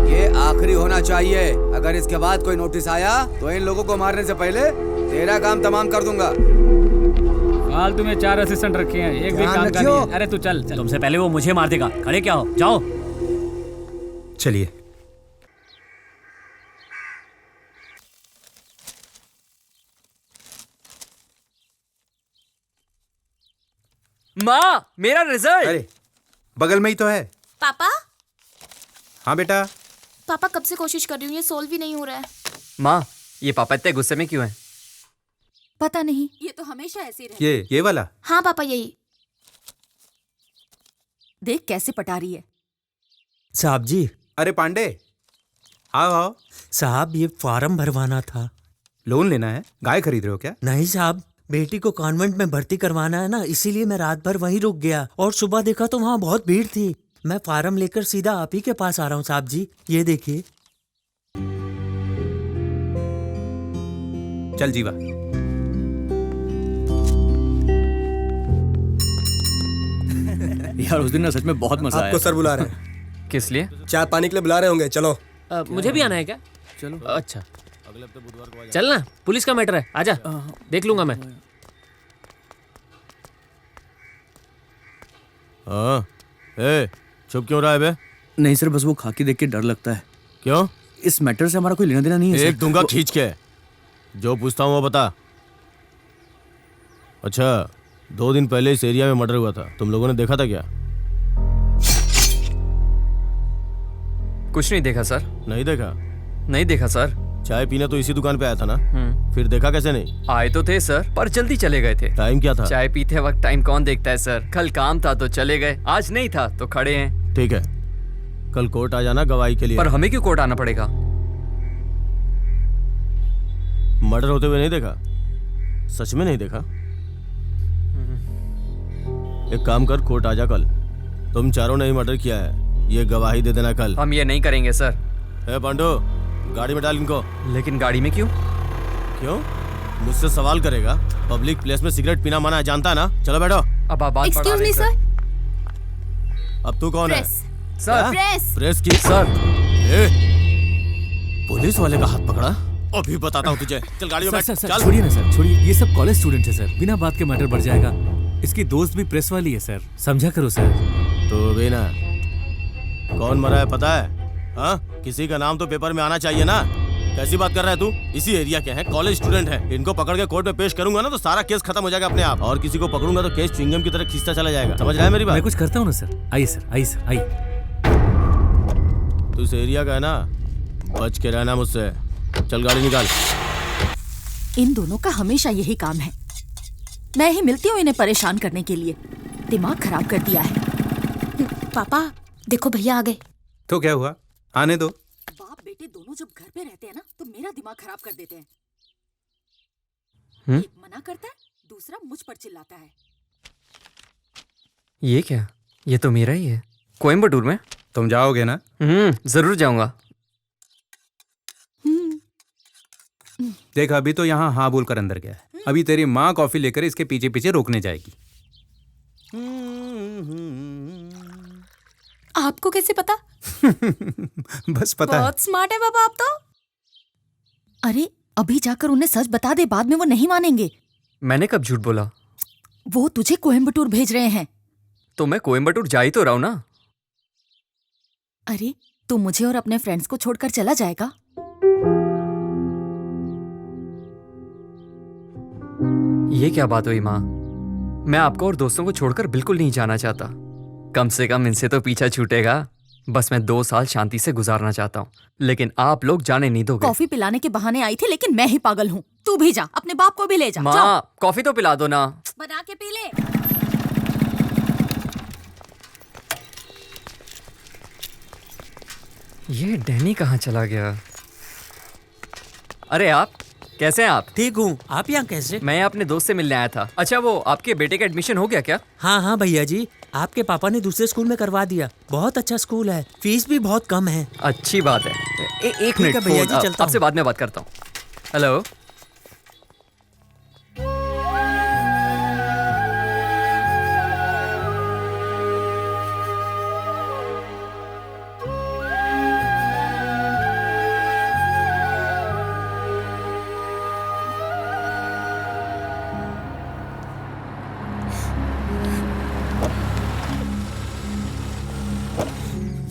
ये आखिरी होना चाहिए। अगर इसके बाद कोई नोटिस आया तो इन लोगों को मारने से पहले तेरा काम तमाम कर दूंगा। फालतू में 4 असिस्टेंट रखे हैं, एक भी काम का नहीं है। अरे तू चल, तुमसे पहले वो मुझे मार देगा। खड़े क्या हो, जाओ। चलिए। माँ, मेरा रिजल्ट। अरे बगल में ही तो है। पापा, हाँ बेटा। पापा कब से कोशिश कर रही हूँ, ये सोल्व ही नहीं हो रहा है। माँ, ये पापा इतने गुस्से में क्यों हैं? पता नहीं, ये तो हमेशा ऐसे रहती। ये वाला? हाँ पापा, यही। देख कैसे पटा रही है। साहब जी। अरे पांडे, आओ आओ। साहब, ये फॉर्म भरवाना था। लोन लेना है? गाय खरीद रहे हो क्या? नहीं साहब, बेटी को कॉन्वेंट में भर्ती करवाना है ना, इसीलिए मैं रात भर वहीं रुक गया और सुबह देखा तो वहाँ बहुत भीड़ थी। मैं फार्म लेकर सीधा आप ही के पास आ रहा हूँ साहब जी। ये देखिए। चल जीवा। यार उस दिन ना सच में बहुत मजा आया। आपको सर बुला रहे हैं। किस लिए? चाय पानी के लिए बुला रहे होंगे, चलो। मुझे भी आना है क्या? चलो। अच्छा, चल ना, पुलिस का मैटर है, आजा, देख लूंगा मैं। हाँ, चुप क्यों रहा है बे? नहीं सर, बस वो खाकी देख के डर लगता है। क्यों? इस मैटर से हमारा कोई लेना देना नहीं है। एक दूंगा खींच के। जो पूछता हूँ वो बता। अच्छा, 2 दिन पहले इस एरिया में मर्डर हुआ था, तुम लोगों ने देखा था क्या? कुछ नहीं देखा सर। नहीं देखा? नहीं देखा सर। चाय पीने तो इसी दुकान पे आया था ना? फिर देखा कैसे नहीं? आए तो थे सर, पर जल्दी चले गए थे। टाइम क्या था? चाय पीते वक्त टाइम कौन देखता है सर? कल काम था तो चले गए, आज नहीं था तो खड़े हैं। ठीक है, कल कोर्ट आ जाना गवाही के लिए। पर हमें क्यों कोर्ट आना पड़ेगा? मर्डर होते हुए नहीं देखा? सच में नहीं देखा? एक काम कर, कोर्ट आ जा कल। तुम चारों ने ही मर्डर किया है, ये गवाही दे देना कल। हम ये नहीं करेंगे सर। पांडु, गाड़ी में डाल इनको। लेकिन गाड़ी में क्यों? क्यों? मुझसे सवाल करेगा? पब्लिक प्लेस में सिगरेट पीना मना है, जानता है ना? चलो बैठो। अब आप बात एक्सक्यूज मी सर। अब तू कौन है? Sir press. प्रेस की सर ए, पुलिस वाले का हाथ पकड़ा। अभी बताता हूँ तुझे। चल गाड़ी में बैठ। सर चल छोड़िए ना सर, छोड़िए। ये सब कॉलेज स्टूडेंट है सर, बिना बात के मैटर बढ़ जाएगा। इसकी दोस्त भी प्रेस वाली है सर, समझा करो सर। तो भी ना, कौन मरा है पता है? हाँ, किसी का नाम तो पेपर में आना चाहिए ना। कैसी बात कर रहा है तू? इसी एरिया के हैं, कॉलेज स्टूडेंट हैं। इनको पकड़ के कोर्ट में पेश करूंगा ना तो सारा केस खत्म हो जाएगा अपने आप, और किसी को पकड़ूंगा तो केस च्युइंगम की तरह खींचता चला जाएगा। समझ रहा है मेरी बात? मैं कुछ करता हूँ ना सर। आइए सर, आइए सर, आइए। तू इस एरिया का है ना, बच के रहना मुझसे। चल गाड़ी निकाल। इन दोनों का हमेशा यही काम है। मैं ही मिलती हूँ इन्हें परेशान करने के लिए। दिमाग खराब कर दिया है। पापा देखो भैया आ गए। तो क्या हुआ, आने दो। बाप बेटे दोनों जब घर पे रहते हैं ना तो मेरा दिमाग खराब कर देते हैं। एक मना करता है, दूसरा मुझ पर चिल्लाता है। ये क्या? ये तो मेरा ही है। कोयम्बटूर में? तुम जाओगे ना? जरूर जाऊंगा। देख अभी तो यहाँ हाँ बोल कर अंदर गया है, अभी तेरी माँ कॉफी लेकर इसके पीछे पीछे रोकने जाएगी। आपको कैसे पता? बस पता है। बहुत स्मार्ट है बाबा आप तो। अरे अभी जाकर उन्हें सच बता दे, बाद में वो नहीं मानेंगे। मैंने कब झूठ बोला? वो तुझे कोयम्बटूर भेज रहे हैं। तो मैं कोयम्बटूर जा ही तो रहा हूं ना। अरे तू मुझे और अपने फ्रेंड्स को छोड़कर चला जाएगा? ये क्या बात हुई माँ? मैं आपको और दोस्तों को छोड़कर बिल्कुल नहीं जाना चाहता। कम से कम इनसे तो पीछा छूटेगा। बस मैं 2 साल शांति से गुजारना चाहता हूँ, लेकिन आप लोग जाने नहीं दोगे। कॉफी पिलाने के बहाने आई थी, लेकिन मैं ही पागल हूँ। तू भी जा, अपने बाप को भी ले जा। माँ कॉफी तो पिला दो ना। बना के पी ले। ये डैनी कहाँ चला गया? अरे आप कैसे हैं आप? ठीक हूँ, आप यहाँ कैसे? मैं अपने दोस्त से मिलने आया था। अच्छा वो आपके बेटे का एडमिशन हो गया क्या? हाँ हाँ भैया जी, आपके पापा ने दूसरे स्कूल में करवा दिया। बहुत अच्छा स्कूल है, फीस भी बहुत कम है। अच्छी बात है। एक ठीक है मिनट भैया जी, चलता आपसे हूँ। बाद में बात करता हूँ। हेलो।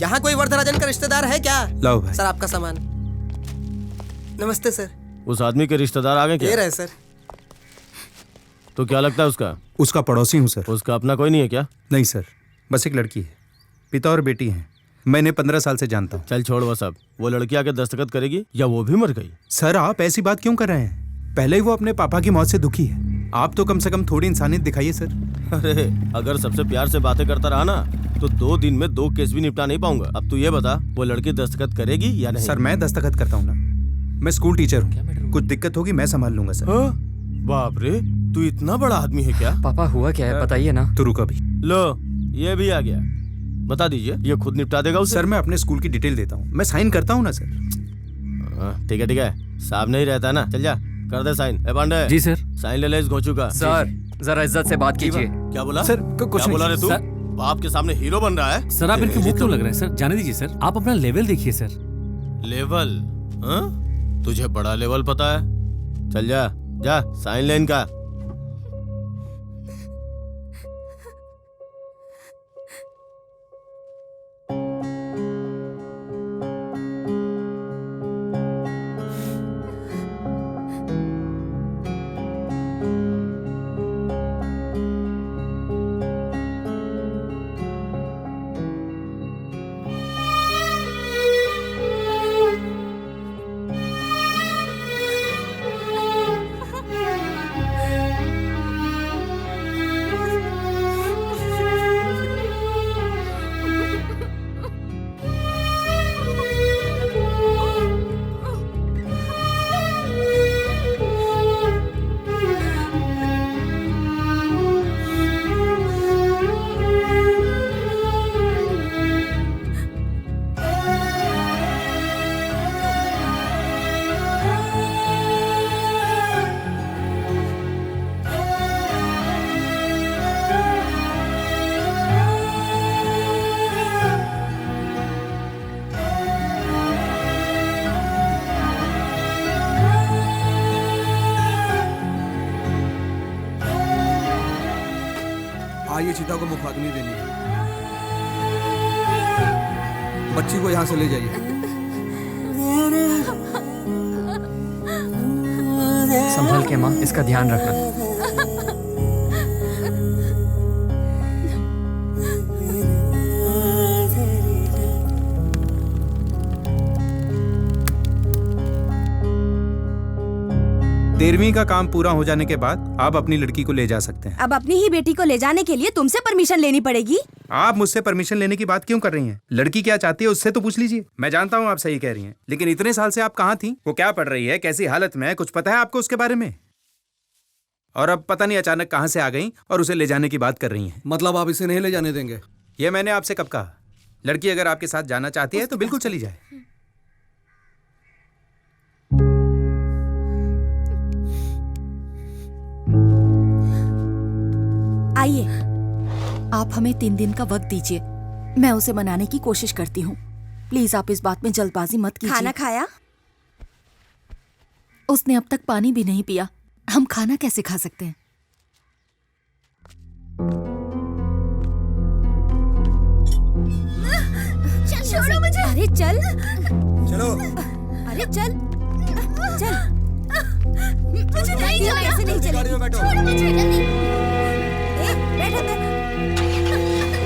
यहाँ कोई वरदराजन का रिश्तेदार है क्या? लाओ भाई। सर आपका सामान। नमस्ते सर। उस आदमी के रिश्तेदार आ गए क्या? ये रहे सर। तो क्या लगता है उसका? उसका पड़ोसी हूँ सर। उसका अपना कोई नहीं है क्या? नहीं सर, बस एक लड़की है, पिता और बेटी हैं। मैंने 15 साल से जानता हूँ। चल छोड़ वो सब। वो लड़की आके दस्तखत करेगी या वो भी मर गई? सर आप ऐसी बात क्यों कर रहे हैं? पहले ही वो अपने पापा की मौत से दुखी है। आप तो कम से कम थोड़ी इंसानियत दिखाइए सर। अरे अगर सबसे प्यार से बातें करता रहा ना तो 2 दिन में 2 केस भी निपटा नहीं पाऊंगा। अब तू ये बता, वो लड़की दस्तखत करेगी या नहीं? सर मैं दस्तखत करता हूँ ना, मैं स्कूल टीचर हूँ। कुछ दिक्कत होगी मैं संभाल लूंगा सर। बाप रे, तू इतना बड़ा आदमी है क्या? पापा हुआ क्या है बताइए ना। तो रुको अभी। लो ये भी आ गया, बता दीजिए। ये खुद निपटा देगा उसे? सर मैं अपने स्कूल की डिटेल देता हूँ, मैं साइन करता हूँ ना सर। ठीक है, साहब नहीं रहता ना। चल जा कर दे साइन। ए पांडे। जी सर। साइन ले ले इस घोंचू का। सर जरा इज्जत से बात कीजिए। क्या बोला सर? कुछ क्या बोला रे तू? बाप के सामने हीरो बन रहा है? सर आप इनके मुंह क्यों लग रहे हैं सर? जाने दीजिए सर, आप अपना लेवल देखिए सर। लेवल? हाँ? तुझे बड़ा लेवल पता है? चल जा जा साइन ले इनका। की चिता को मुखाग्नि देनी है। बच्ची को यहाँ से ले जाइए। संभल के माँ, इसका ध्यान रखना। तेरहवीं का काम पूरा हो जाने के बाद आप अपनी लड़की को ले जा सकते हैं। अब अपनी ही बेटी को ले जाने के लिए तुमसे परमिशन लेनी पड़ेगी। आप मुझसे परमिशन लेने की बात क्यों कर रही हैं? लड़की क्या चाहती है उससे तो पूछ लीजिए। मैं जानता हूँ आप सही कह रही हैं, लेकिन इतने साल से आप कहाँ थी? वो क्या पढ़ रही है, कैसी हालत में है, कुछ पता है आपको उसके बारे में? और अब पता नहीं अचानक कहाँ से आ गई और उसे ले जाने की बात कर रही हैं। मतलब आप इसे नहीं ले जाने देंगे? ये मैंने आपसे कब कहा? लड़की अगर आपके साथ जाना चाहती है तो बिल्कुल चली जाए। आइए, आप हमें 3 दिन का वक्त दीजिए, मैं उसे मनाने की कोशिश करती हूँ। प्लीज आप इस बात में जल्दबाजी मत कीजिए। खाना खाया? उसने अब तक पानी भी नहीं पिया, हम खाना कैसे खा सकते हैं? छोड़ो मुझे। अरे चल। चलो। अरे चल चल। मुझे नहीं जाना। ऐसे नहीं चलेगी। छोड़ो मुझे जल्दी।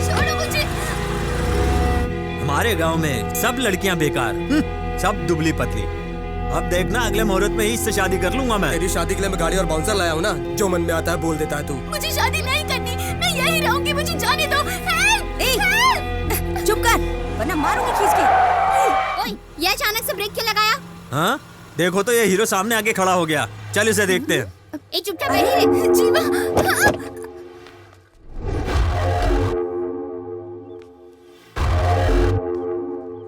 छोड़ो मुझे। हमारे गांव में सब लड़कियां बेकार, सब दुबली पतली। अब देखना अगले मुहूर्त में ही इससे शादी कर लूंगा मैं। तेरी शादी के लिए मैं गाड़ी और बाउंसर लाया हूँ ना, जो मन में आता है बोल देता है तू। मुझे शादी नहीं करनी, मैं यही रहूंगी, मुझे जाने दो। चुप कर, वरना मारूंगी खींच के। ओए, ये अचानक से ब्रेक क्यों लगाया? हाँ, देखो तो ये हीरो सामने आके खड़ा हो गया। चल इसे देखते हैं। ए चुपचाप बैठी रह, जीवा।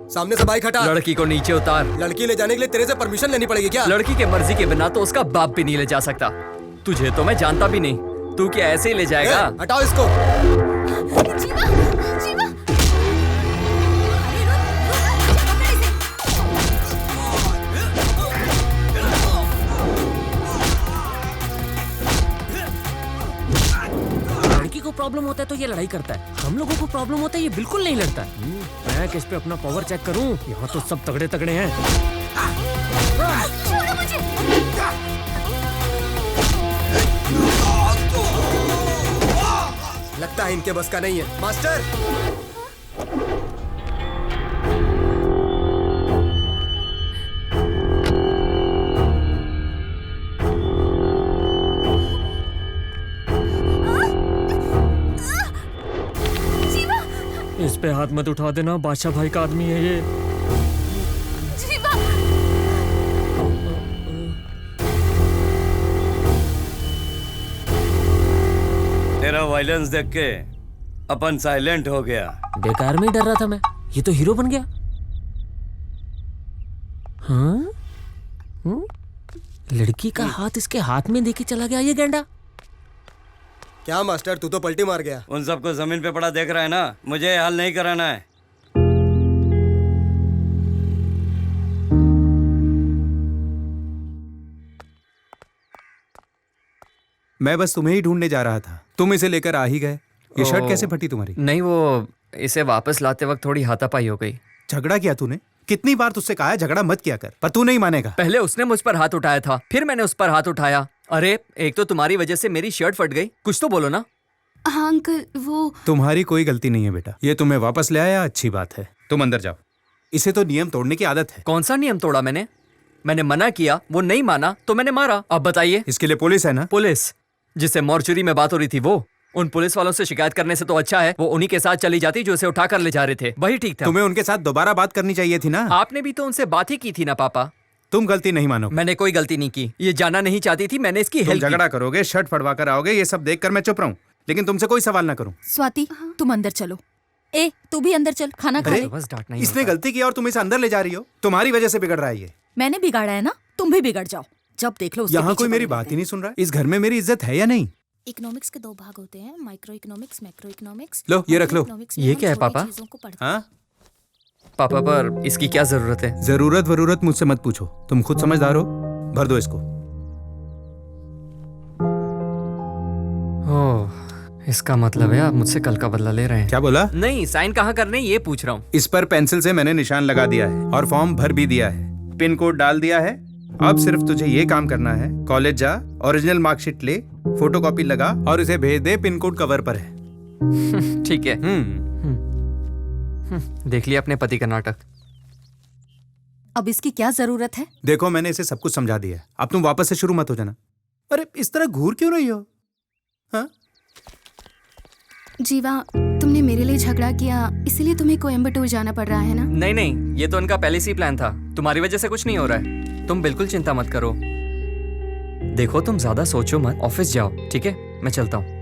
सामने से बाइक हटा। लड़की को नीचे उतार। लड़की ले जाने के लिए तेरे से परमिशन लेनी पड़ेगी क्या? लड़की के मर्जी के बिना तो उसका बाप भी नहीं ले जा सकता। तुझे तो मैं जानता भी नहीं, तू क्या ऐसे ही ले जाएगा? हटाओ इसको। जीवा, जीवा। लड़की को प्रॉब्लम होता है तो ये लड़ाई करता है, हम लोगों को प्रॉब्लम होता है ये बिल्कुल नहीं लड़ता है। मैं किस पे अपना पावर चेक करूं? यहाँ तो सब तगड़े तगड़े हैं। छोड़ो मुझे। लगता है इनके बस का नहीं है। मास्टर, इस पे हाथ मत उठा देना, बादशाह भाई का आदमी है ये। जीवा। तेरा वायलेंस देख के अपन साइलेंट हो गया। बेकार में ही डर रहा था मैं, ये तो हीरो बन गया। हाँ? लड़की का हाथ इसके हाथ में देके चला गया ये गेंडा। क्या मास्टर, तू तो पलटी मार गया। उन सबको जमीन पे पड़ा देख रहा है ना, मुझे हल नहीं कराना है। मैं बस तुम्हें ही ढूंढने जा रहा था, तुम इसे लेकर आ ही गए। ये शर्ट कैसे फटी तुम्हारी? नहीं, वो इसे वापस लाते वक्त थोड़ी हाथापाई हो गई। झगड़ा किया तूने? कितनी बार तुझसे कहा है झगड़ा मत किया कर, पर तू नहीं मानेगा। पहले उसने मुझ पर हाथ उठाया था, फिर मैंने उस पर हाथ उठाया। अरे एक तो तुम्हारी वजह से मेरी शर्ट फट गई, कुछ तो बोलो ना। हाँ अंकल, वो तुम्हारी कोई गलती नहीं है बेटा, ये तुम्हें वापस ले आया, अच्छी बात है। तुम अंदर जाओ, इसे तो नियम तोड़ने की आदत है। कौन सा नियम तोड़ा मैंने? मैंने मना किया, वो नहीं माना तो मैंने मारा। अब बताइए। इसके लिए पुलिस है ना? पुलिस? जिससे मॉर्चुरी में बात हो रही थी वो? उन पुलिस वालों से शिकायत करने से तो अच्छा है वो उन्हीं के साथ चली जाती जो उसे उठाकर ले जा रहे थे, वही ठीक था। तुम्हें उनके साथ दोबारा बात करनी चाहिए थी ना। आपने भी तो उनसे बात ही की थी ना पापा। तुम गलती नहीं मानो। मैंने कोई गलती नहीं की, ये जाना नहीं चाहती थी, मैंने इसकी हेल्प की। झगड़ा करोगे, शर्ट फड़वा कर आओगे, ये सब देखकर मैं चुप रहूं, लेकिन तुमसे कोई सवाल ना करूं। स्वाति, तुम अंदर चलो। ए, तू भी अंदर चल, खाना खा ले। इसने गलती की और तुम इसे अंदर ले जा रही हो, तुम्हारी वजह से बिगड़ रहा है ये। मैंने बिगाड़ा है ना, तुम भी बिगड़ जाओ। जब देख लो उसके यहाँ पीछे कोई मेरी पड़े बात ही नहीं सुन रहा। इस घर में मेरी इज्जत है या नहीं? इकोनॉमिक्स के 2 भाग होते हैं, माइक्रो इकोनॉमिक्स, मैक्रो इकोनॉमिक्स। लो ये रख लो। ये क्या है पापा? हाँ पापा, पर इसकी क्या जरूरत है? जरूरत मुझसे मत पूछो, तुम खुद समझदार हो। भर दो इसको। ओह, इसका मतलब है आप मुझसे कल का बदला ले रहे हैं। क्या बोला? नहीं, साइन कहाँ करने ये पूछ रहा हूँ। इस पर पेंसिल से मैंने निशान लगा दिया है और फॉर्म भर भी दिया है, पिन कोड डाल दिया है। अब सिर्फ तुझे ये काम करना है, कॉलेज जा, ओरिजिनल मार्कशीट ले, फोटोकॉपी लगा और उसे भेज दे। पिन कोड कवर पर है। ठीक है। देख लिया अपने पति का नाटक। अब इसकी क्या जरूरत है? देखो मैंने इसे सब कुछ समझा दिया है, अब तुम वापस से शुरू मत हो जाना। अरे इस तरह घूर क्यों रही हो? हाँ? जीवा, तुमने मेरे लिए झगड़ा किया, इसीलिए तुम्हें कोयम्बटूर जाना पड़ रहा है ना? नहीं नहीं, ये तो उनका पहले से ही प्लान था। तुम्हारी वजह से कुछ नहीं हो रहा है, तुम बिल्कुल चिंता मत करो। देखो तुम ज्यादा सोचो मत, ऑफिस जाओ, ठीक है? मैं चलता हूँ।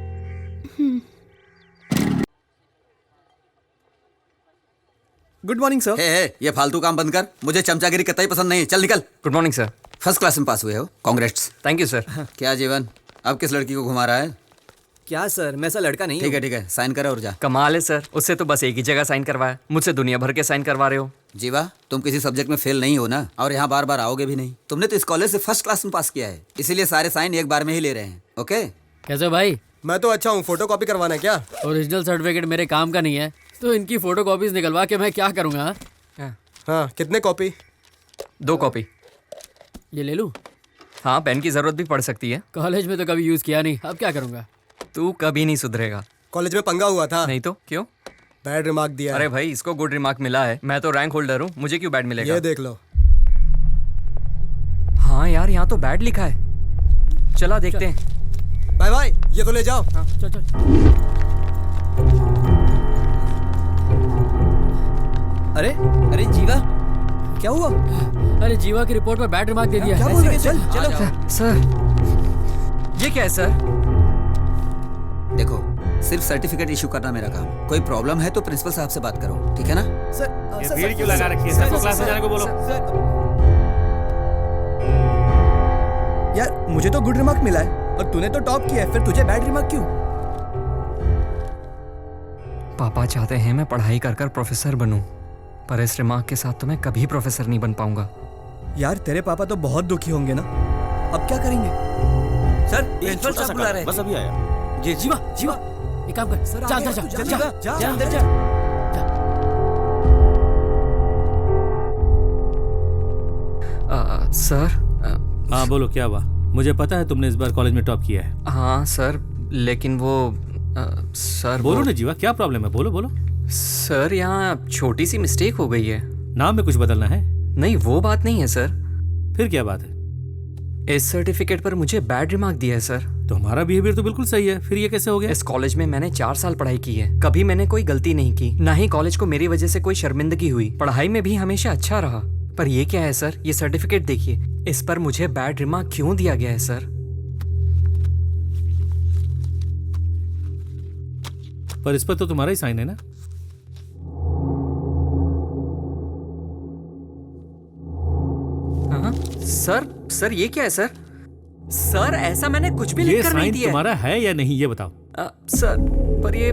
Good morning sir. ये फालतू काम बंद कर, मुझे चमचागिरी कतई पसंद नहीं है। चल निकल। Good morning sir. First class में पास हुए हो, कांग्रेट्स। Thank you sir. क्या जीवन, अब किस लड़की को घुमा रहा है? क्या सर, मैं ऐसा लड़का नहीं ठीक है, साइन करो और जा। कमाल है सर, उससे तो बस एक ही जगह साइन करवाया, मुझसे दुनिया भर के साइन करवा रहे हो। जीवा, तुम किसी सब्जेक्ट में फेल नहीं हो ना, और यहाँ बार बार आओगे भी नहीं। तुमने तो इस कॉलेज से फर्स्ट क्लास में पास किया है, इसीलिए सारे साइन एक बार में ही ले रहे हैं। ओके? कैसे भाई? मैं तो अच्छा हूँ, फोटो कॉपी करवाना है क्या? ओरिजिनल सर्टिफिकेट मेरे काम का नहीं है, तो इनकी फोटो कॉपीज निकलवा के मैं क्या करूँगा? हाँ, कितने कॉपी? 2 कॉपी। ये ले लूँ? हाँ, पेन की जरूरत भी पड़ सकती है। कॉलेज में तो कभी यूज किया नहीं, अब क्या करूँगा? तू कभी नहीं सुधरेगा। कॉलेज में पंगा हुआ था। नहीं तो क्यों? बैड रिमार्क दिया। अरे भाई, इसको गुड रिमार्क मिला है, मैं तो रैंक होल्डर हूँ, मुझे क्यों बैड मिलेगा? ये देख लो। हाँ यार, यहाँ तो बैड लिखा है। चला देखते हैं। बाय बाय, ये तो ले जाओ। हाँ, चल। अरे जीवा, क्या हुआ? अरे जीवा की रिपोर्ट पर बैड रिमार्क दे दिया। क्या बोल रहे हैं? चलो। सर, ये क्या है सर? देखो, सिर्फ सर्टिफिकेट इशू करना मेरा काम, कोई प्रॉब्लम है तो प्रिंसिपल साहब से बात करो, ठीक है ना? ये भीड़ क्यों लगा रखी है? सबको क्लास में जाने को बोलो। यार मुझे तो गुड रिमार्क मिला है और तूने तो टॉप किया है, फिर तुझे बैड रिमार्क क्यों? पापा चाहते हैं मैं पढ़ाई कर कर प्रोफेसर बनूं, पर इस रिमार्क के साथ तो मैं कभी प्रोफेसर नहीं बन पाऊंगा। यार तेरे पापा तो बहुत दुखी होंगे ना, अब क्या करेंगे? सर, प्रिंसिपल साहब बुला रहे हैं। बस अभी आया। जी जीवा, एक काम कर, जा अंदर जा अंदर जा। सर। हाँ बोलो, क्या हुआ? मुझे पता है तुमने इस बार कॉलेज में टॉप किया है। हाँ सर, लेकिन वो सर बोलो ना जीवा, क्या प्रॉब्लम है? बोलो। सर, यहाँ छोटी सी मिस्टेक हो गई है। नाम में कुछ बदलना है? नहीं, वो बात नहीं है सर। फिर क्या बात है? इस सर्टिफिकेट पर मुझे बैड रिमार्क दिया है सर। तो हमारा बिहेवियर तो बिल्कुल सही है, फिर ये कैसे हो गया? इस कॉलेज में मैंने 4 साल पढ़ाई की है, कभी मैंने कोई गलती नहीं की, ना ही कॉलेज को मेरी वजह से कोई शर्मिंदगी हुई। पढ़ाई में भी हमेशा अच्छा रहा। पर ये क्या है सर? ये सर्टिफिकेट देखिए, इस पर मुझे बैड रिमार्क क्यों दिया गया है सर? पर इस पर तो तुम्हारा ही साइन है ना? हाँ सर, ये क्या है सर? सर, ऐसा मैंने कुछ भी ये लिखकर नहीं साइन दिया। तुम्हारा है या नहीं, ये बताओ। सर, पर ये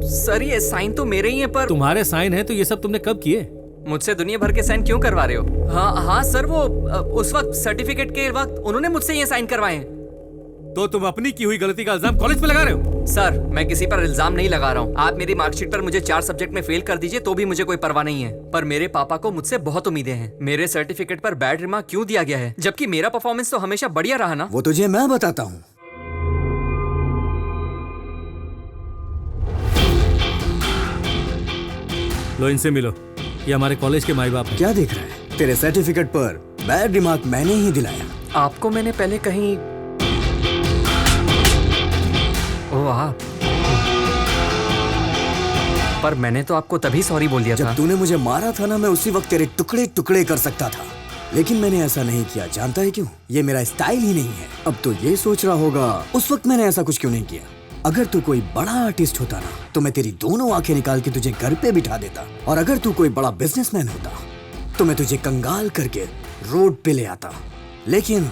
सर, ये साइन तो मेरे ही है, पर तुम्हारे साइन है तो ये सब तुमने कब किए? मुझसे दुनिया भर के साइन क्यों करवा रहे हो? हाँ सर, वो उस वक्त सर्टिफिकेट के वक्त उन्होंने मुझसे ये साइन करवाए हैं। तो तुम अपनी की हुई गलती का इल्जाम कॉलेज पे लगा रहे हो? सर, मैं किसी पर इल्जाम नहीं लगा रहा हूँ। आप मेरी मार्कशीट पर मुझे 4 सब्जेक्ट में फेल कर दीजिए तो भी मुझे कोई परवाह नहीं है, पर मेरे पापा को मुझसे बहुत उम्मीदें हैं। मेरे सर्टिफिकेट पर बैड रिमार्क क्यों दिया गया है, जबकि मेरा परफॉर्मेंस तो हमेशा बढ़िया रहा ना? वो तुझे मैं बताता हूँ। लो, इनसे मिलो, ये हमारे कॉलेज के माई बाप हैं। क्या देख रहा है? तेरे सर्टिफिकेट पर बैड रिमार्क मैंने ही दिलाया। आपको मैंने पहले कहीं आप, पर मैंने तो आपको तभी सॉरी बोल दिया था। जब तूने मुझे मारा था ना, मैं उसी वक्त तेरे टुकड़े टुकड़े कर सकता था, लेकिन मैंने ऐसा नहीं किया। जानता है क्यों? ये मेरा स्टाइल ही नहीं है। अब तो ये सोच रहा होगा उस वक्त मैंने ऐसा कुछ क्यों नहीं किया। अगर तू कोई बड़ा आर्टिस्ट होता ना, तो मैं तेरी दोनों आंखें निकाल के तुझे घर पे बिठा देता, और अगर तू कोई बड़ा बिजनेसमैन होता तो मैं तुझे कंगाल करके रोड पे ले आता। लेकिन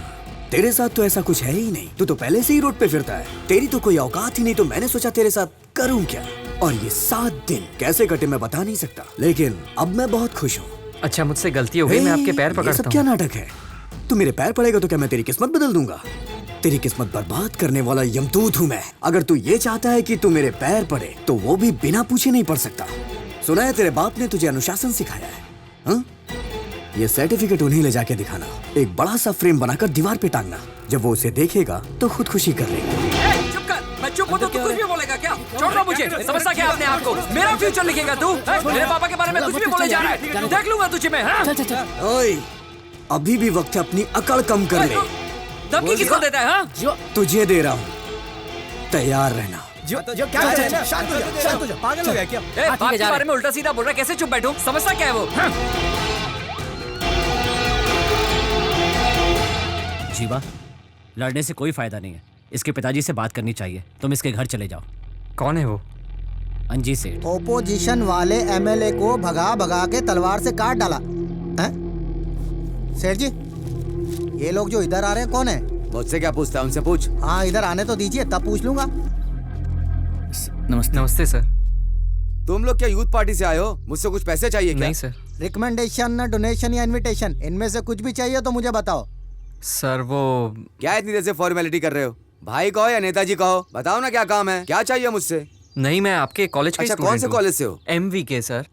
तेरे साथ तो ऐसा कुछ है ही नहीं, तू तो पहले से ही रोड पे फिरता है, तेरी तो कोई औकात ही नहीं, तो मैंने सोचा तेरे साथ करूं क्या। और ये 7 दिन कैसे कटे मैं बता नहीं सकता, लेकिन अब मैं बहुत खुश हूँ। अच्छा, मुझसे गलती हो गई, मैं आपके पैर पकड़ता हूँ। सब क्या नाटक है? तू मेरे पैर पड़ेगा तो क्या मैं तेरी किस्मत बदल दूंगा? तेरी किस्मत बर्बाद करने वाला यमदूत हूँ मैं। अगर तू ये चाहता है कि तू मेरे पैर पड़े तो वो भी बिना पूछे नहीं पड़ सकता। सुना है तेरे बाप ने तुझे अनुशासन सिखाया है, हाँ? ये सर्टिफिकेट उन्हें ले जाके दिखाना, एक बड़ा सा फ्रेम बनाकर दीवार पे टांगना। जब वो उसे देखेगा तो खुदकुशी कर लेगा। चुप कर, मैं चुप हूँ तो तू कुछ भी बोलेगा क्या? छोड़ दो मुझे, समझता क्या अपने आप को? मेरा फ्यूचर लिखेगा तू? मेरे पापा के बारे में कुछ भी बोले जा रहा है, देख लूंगा तुझे मैं। ओए, अभी भी वक्त है अपनी अकड़ कम कर ले। धमकी किसको देता है? हाँ? तुझे दे रहा हूँ, तैयार रहना। क्या शांत हो जा, पागल हो गया क्या? बाप के बारे में उल्टा सीधा बोल रहा है, कैसे चुप बैठूं? समझता क्या है वो? जीवा, लड़ने से कोई फायदा नहीं है। इसके पिताजी से बात करनी चाहिए। तुम इसके घर चले जाओ। कौन है वो? अंजी सेठ। ओपोजिशन वाले एमएलए को भगा भगा के तलवार से काट डाला हैं? सेठ जी, ये लोग जो इधर आ रहे हैं कौन है? मुझसे क्या पूछता है, उनसे पूछ। हाँ, इधर आने तो दीजिए, तब पूछ लूंगा। नमस्ते। नमस्ते सर। तुम लोग क्या यूथ पार्टी से आए हो? मुझसे कुछ पैसे चाहिए क्या? नहीं सर। रिकमेंडेशन, डोनेशन या इनविटेशन, इनमें से कुछ भी चाहिए तो मुझे बताओ। सर वो क्या इतनी देर से फॉर्मेलिटी कर रहे हो? भाई कहो या नेताजी कहो, बताओ ना क्या काम है, क्या चाहिए मुझसे? नहीं, मैं आपके कॉलेज का अच्छा, स्टूडेंट कौन से हूँ। कॉलेज से हो? MV के सर।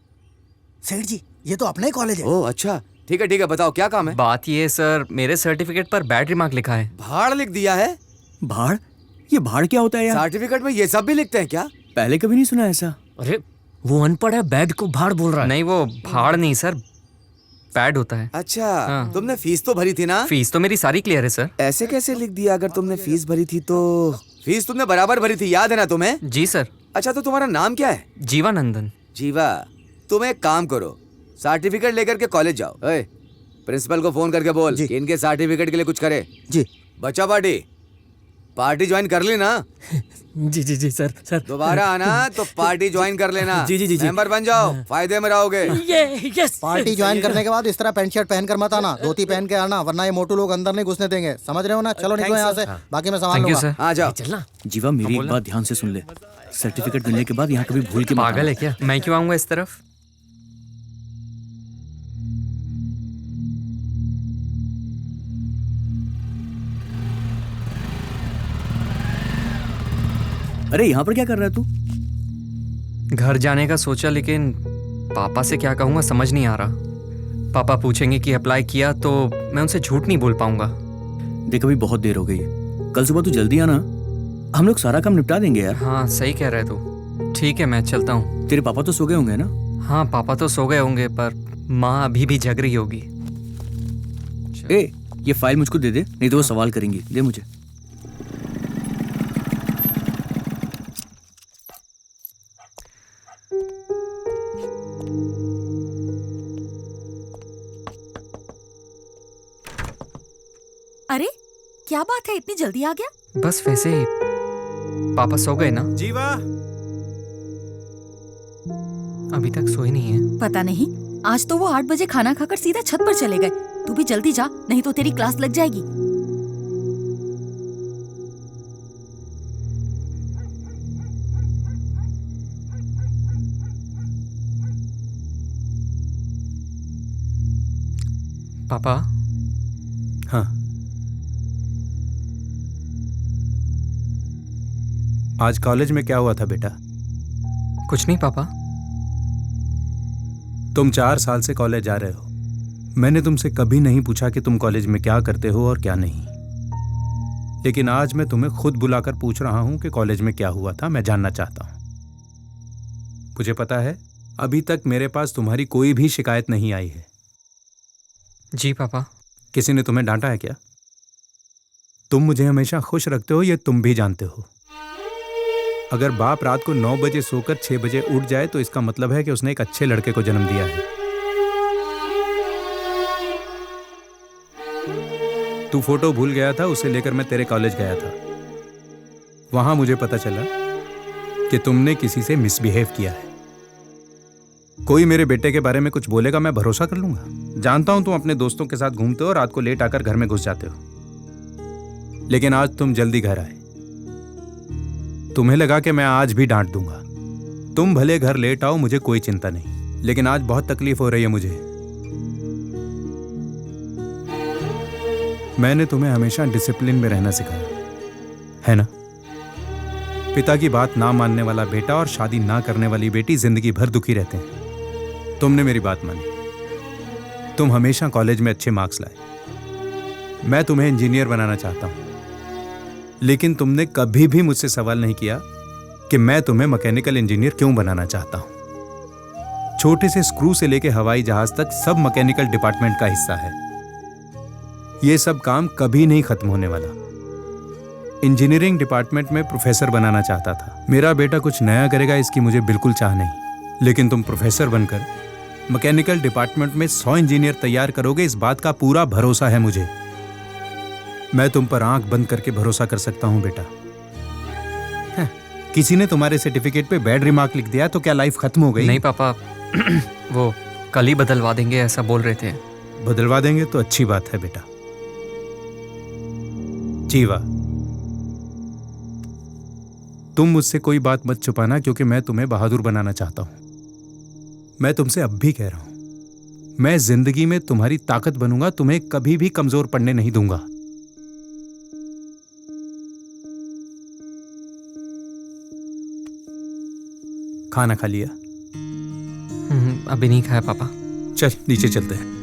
सेठ जी, ये तो अपना ही कॉलेज है। ओह अच्छा, ठीक है बताओ क्या काम है? बात ये सर, मेरे सर्टिफिकेट पर बैड रिमार्क लिखा है। भाड़ लिख दिया है? भाड़? ये भाड़ क्या होता है यार? सर्टिफिकेट में ये सब भी लिखते हैं क्या? पहले कभी नहीं सुना ऐसा। अरे वो अनपढ़ है, बैड को भाड़ बोल रहा है। नहीं, वो भाड़ नहीं सर, बैड होता है। अच्छा, हाँ। तुमने फीस तो भरी थी ना? फीस तो मेरी सारी क्लियर है सर। ऐसे कैसे लिख दिया? अगर तुमने फीस भरी थी तो फीस तुमने बराबर भरी थी, याद है ना तुम्हें? जी सर। अच्छा, तो तुम्हारा नाम क्या है? जीवानंदन। जीवा, तुम एक काम करो, सर्टिफिकेट लेकर के कॉलेज जाओ। ओए, प्रिंसिपल को फोन करके बोल कि इनके सर्टिफिकेट के लिए कुछ करे। जी। बच्चा पार्टी ज्वाइन कर ली ना? जी सर। दोबारा आना तो पार्टी ज्वाइन कर लेना। जी। मेंबर बन जाओ, फायदे में रहोगे। यस। पार्टी ज्वाइन करने के बाद इस तरह पैंट शर्ट पहनकर मत आना, धोती पहन के आना, वरना ये मोटू लोग अंदर नहीं घुसने देंगे। समझ रहे हो ना? चलो निकलो यहाँ से, बाकी मैं संभाल लूंगा। आ जाओ। चलना। जीवा, मेरी एक बात ध्यान से सुन ले। सर्टिफिकेट मिलने के बाद यहाँ कभी भूल के मत आना। पागल है क्या? मैं क्यों आऊंगा इस तरफ? अरे यहाँ पर क्या कर रहा है तू? घर जाने का सोचा, लेकिन पापा से क्या कहूँगा समझ नहीं आ रहा। पापा पूछेंगे कि अप्लाई किया तो मैं उनसे झूठ नहीं बोल पाऊंगा। देख, अभी बहुत देर हो गई है, कल सुबह तू जल्दी आना, हम लोग सारा काम निपटा देंगे यार। हाँ सही कह रहे तू। ठीक है, मैं चलता हूँ। तेरे पापा तो सो गए होंगे ना? हाँ, पापा तो सो गए होंगे, पर माँ अभी भी जग रही होगी। ए, ये फाइल मुझको दे दे, नहीं तो वो सवाल करेंगी। दे मुझे। अरे क्या बात है, इतनी जल्दी आ गया? बस वैसे ही। पापा सो गए ना? जीवा, अभी तक सोए नहीं है। पता नहीं, आज तो वो 8 बजे खाना खाकर सीधा छत पर चले गए। तू भी जल्दी जा, नहीं तो तेरी क्लास लग जाएगी। पापा। हाँ, आज कॉलेज में क्या हुआ था बेटा? कुछ नहीं पापा। तुम 4 साल से कॉलेज जा रहे हो। मैंने तुमसे कभी नहीं पूछा कि तुम कॉलेज में क्या करते हो और क्या नहीं, लेकिन आज मैं तुम्हें खुद बुलाकर पूछ रहा हूं कि कॉलेज में क्या हुआ था। मैं जानना चाहता हूं। मुझे पता है अभी तक मेरे पास तुम्हारी कोई भी शिकायत नहीं आई है। जी पापा। किसी ने तुम्हें डांटा है क्या? तुम मुझे हमेशा खुश रखते हो, ये तुम भी जानते हो। अगर बाप रात को 9 बजे सोकर 6 बजे उठ जाए तो इसका मतलब है कि उसने एक अच्छे लड़के को जन्म दिया है। तू फोटो भूल गया था, उसे लेकर मैं तेरे कॉलेज गया था। वहां मुझे पता चला कि तुमने किसी से मिसबिहेव किया है। कोई मेरे बेटे के बारे में कुछ बोलेगा, मैं भरोसा कर लूंगा। जानता हूं तुम अपने दोस्तों के साथ घूमते हो, रात को लेट आकर घर में घुस जाते हो, लेकिन आज तुम जल्दी घर आए। तुम्हें लगा कि मैं आज भी डांट दूंगा। तुम भले घर लेट आओ, मुझे कोई चिंता नहीं, लेकिन आज बहुत तकलीफ हो रही है मुझे। मैंने तुम्हें हमेशा डिसिप्लिन में रहना सिखाया। है ना? पिता की बात ना मानने वाला बेटा और शादी ना करने वाली बेटी जिंदगी भर दुखी रहते हैं। तुमने मेरी बात मानी, तुम हमेशा कॉलेज में अच्छे मार्क्स लाए। मैं तुम्हें इंजीनियर बनाना चाहता हूं, लेकिन तुमने कभी भी मुझसे सवाल नहीं किया कि मैं तुम्हें मैकेनिकल इंजीनियर क्यों बनाना चाहता हूं। छोटे से स्क्रू से लेके हवाई जहाज तक सब मैकेनिकल डिपार्टमेंट का हिस्सा है। यह सब काम कभी नहीं खत्म होने वाला। इंजीनियरिंग डिपार्टमेंट में प्रोफेसर बनाना चाहता था। मेरा बेटा कुछ नया करेगा इसकी मुझे बिल्कुल चाह नहीं, लेकिन तुम प्रोफेसर बनकर मैकेनिकल डिपार्टमेंट में 100 इंजीनियर तैयार करोगे, इस बात का पूरा भरोसा है मुझे। मैं तुम पर आंख बंद करके भरोसा कर सकता हूं बेटा। किसी ने तुम्हारे सर्टिफिकेट पे बैड रिमार्क लिख दिया तो क्या लाइफ खत्म हो गई? नहीं पापा, वो कल ही बदलवा देंगे ऐसा बोल रहे थे। बदलवा देंगे तो अच्छी बात है बेटा। जीवा, तुम मुझसे कोई बात मत छुपाना, क्योंकि मैं तुम्हें बहादुर बनाना चाहता हूं। मैं तुमसे अब भी कह रहा हूं, मैं जिंदगी में तुम्हारी ताकत बनूंगा, तुम्हें कभी भी कमजोर पड़ने नहीं दूंगा। खाना खा लिया? अभी नहीं खाया पापा। चल नीचे चलते हैं।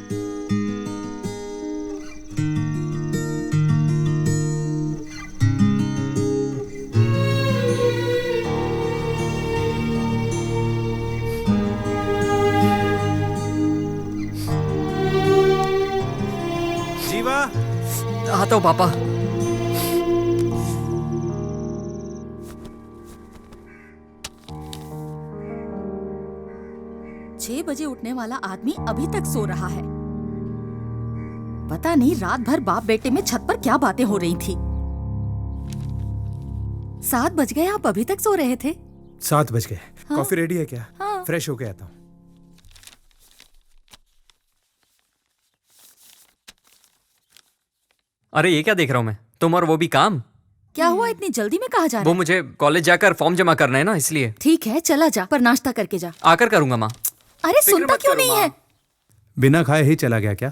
जीवा, आता हूँ पापा। 6 बजे उठने वाला आदमी अभी तक सो रहा है। पता नहीं रात भर बाप बेटे में छत पर क्या बातें हो रही थी। 7 बज गए, आप अभी तक सो रहे थे? 7 बज गए। हाँ? कॉफी रेडी है क्या? हाँ। फ्रेश होके आता हूँ। अरे ये क्या देख रहा हूँ मैं? तुम और वो भी काम? क्या हुआ, इतनी जल्दी में कहाँ जा रहे? वो मुझे कॉलेज जाकर फॉर्म जमा करना है ना, इसलिए। ठीक है चला जा, पर नाश्ता करके जा। आकर करूंगा माँ। अरे सुनता क्यों नहीं है? बिना खाए ही चला गया क्या?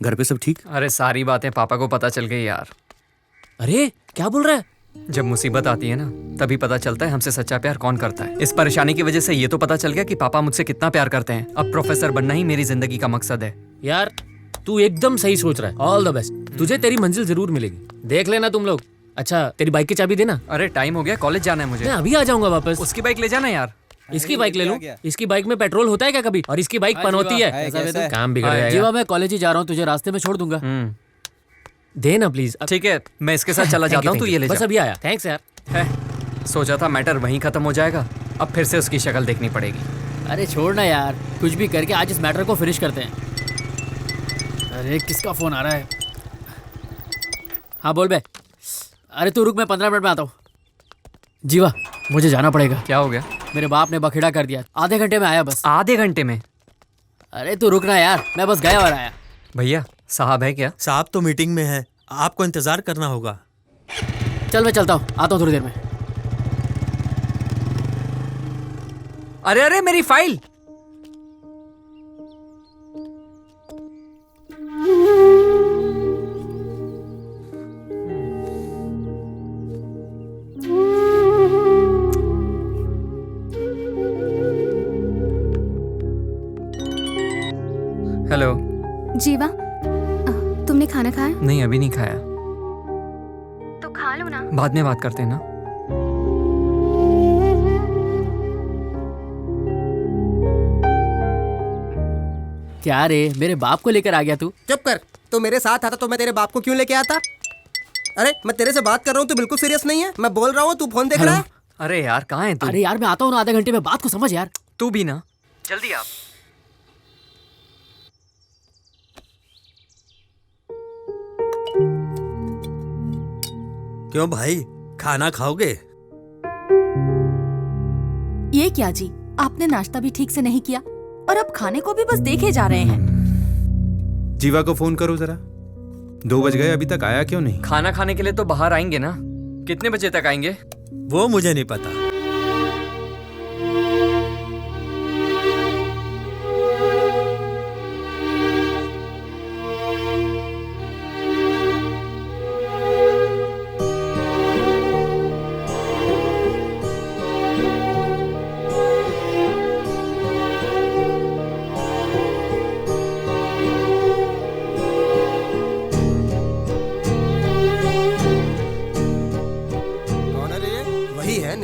घर पे सब ठीक? अरे सारी बातें पापा को पता चल गई यार। अरे क्या बोल रहा है? जब मुसीबत आती है ना, तभी पता चलता है हमसे सच्चा प्यार कौन करता है। इस परेशानी की वजह से ये तो पता चल गया कि पापा मुझसे कितना प्यार करते हैं। अब प्रोफेसर बनना ही मेरी जिंदगी का मकसद है। यार तू एकदम सही सोच रहा है। All the best. तुझे तेरी मंजिल जरूर मिलेगी, देख लेना तुम लोग। अच्छा तेरी बाइक की चाबी देना। अरे टाइम हो गया, कॉलेज जाना है मुझे। मैं अभी आ जाऊंगा वापस। उसकी बाइक ले जाना यार। इसकी बाइक ले लूं? इसकी बाइक में पेट्रोल होता है क्या कभी? और इसकी बाइक पनौती है, काम बिगड़ जाएगा। जीवा मैं कॉलेज ही जा रहा हूँ, तुझे रास्ते में छोड़ दूंगा। देना प्लीज। ठीक है, मैं इसके साथ चला जाता हूँ, तू ये ले जा। बस अभी आया। थैंक्स यार। सोचा था मैटर वहीं खत्म हो जाएगा, अब फिर से उसकी शक्ल देखनी पड़ेगी। अरे छोड़ना यार, कुछ भी करके आज इस मैटर को फिनिश करते हैं। अरे किसका फोन आ रहा है? हाँ बोल बे। अरे तू रुक, मैं 15 मिनट में आता हूँ। जीवा मुझे जाना पड़ेगा। क्या हो गया? मेरे बाप ने बखेड़ा कर दिया, आधे घंटे में आया बस। आधे घंटे में? अरे तू रुकना यार, मैं बस गया और आया। भैया साहब है क्या? साहब तो मीटिंग में है, आपको इंतजार करना होगा। चल मैं चलता हूँ, आता हूँ थोड़ी देर में। अरे अरे मेरी फाइल। हेलो जीवा, तुमने खाना खाया? नहीं अभी नहीं खाया। तो खा लो ना। बाद में बात करते हैं ना। क्या रे, मेरे बाप को लेकर आ गया तू? चुप कर, तो मेरे साथ आता तो मैं तेरे बाप को क्यों लेके आता? अरे मैं तेरे से बात कर रहा हूँ, तू बिल्कुल सीरियस नहीं है। मैं बोल रहा हूँ, तू फोन देख रहा है। अरे यार कहाँ है तू? अरे यार मैं आता हूँ ना आधे घंटे में, बात को समझ यार। तू भी ना, जल्दी आप। क्यों भाई, खाना खाओगे? ये क्या जी, आपने नाश्ता भी ठीक से नहीं किया और अब खाने को भी बस देखे जा रहे हैं। जीवा को फोन करो जरा। 2 बज गए, अभी तक आया क्यों नहीं? खाना खाने के लिए तो बाहर आएंगे ना। कितने बजे तक आएंगे? वो मुझे नहीं पता।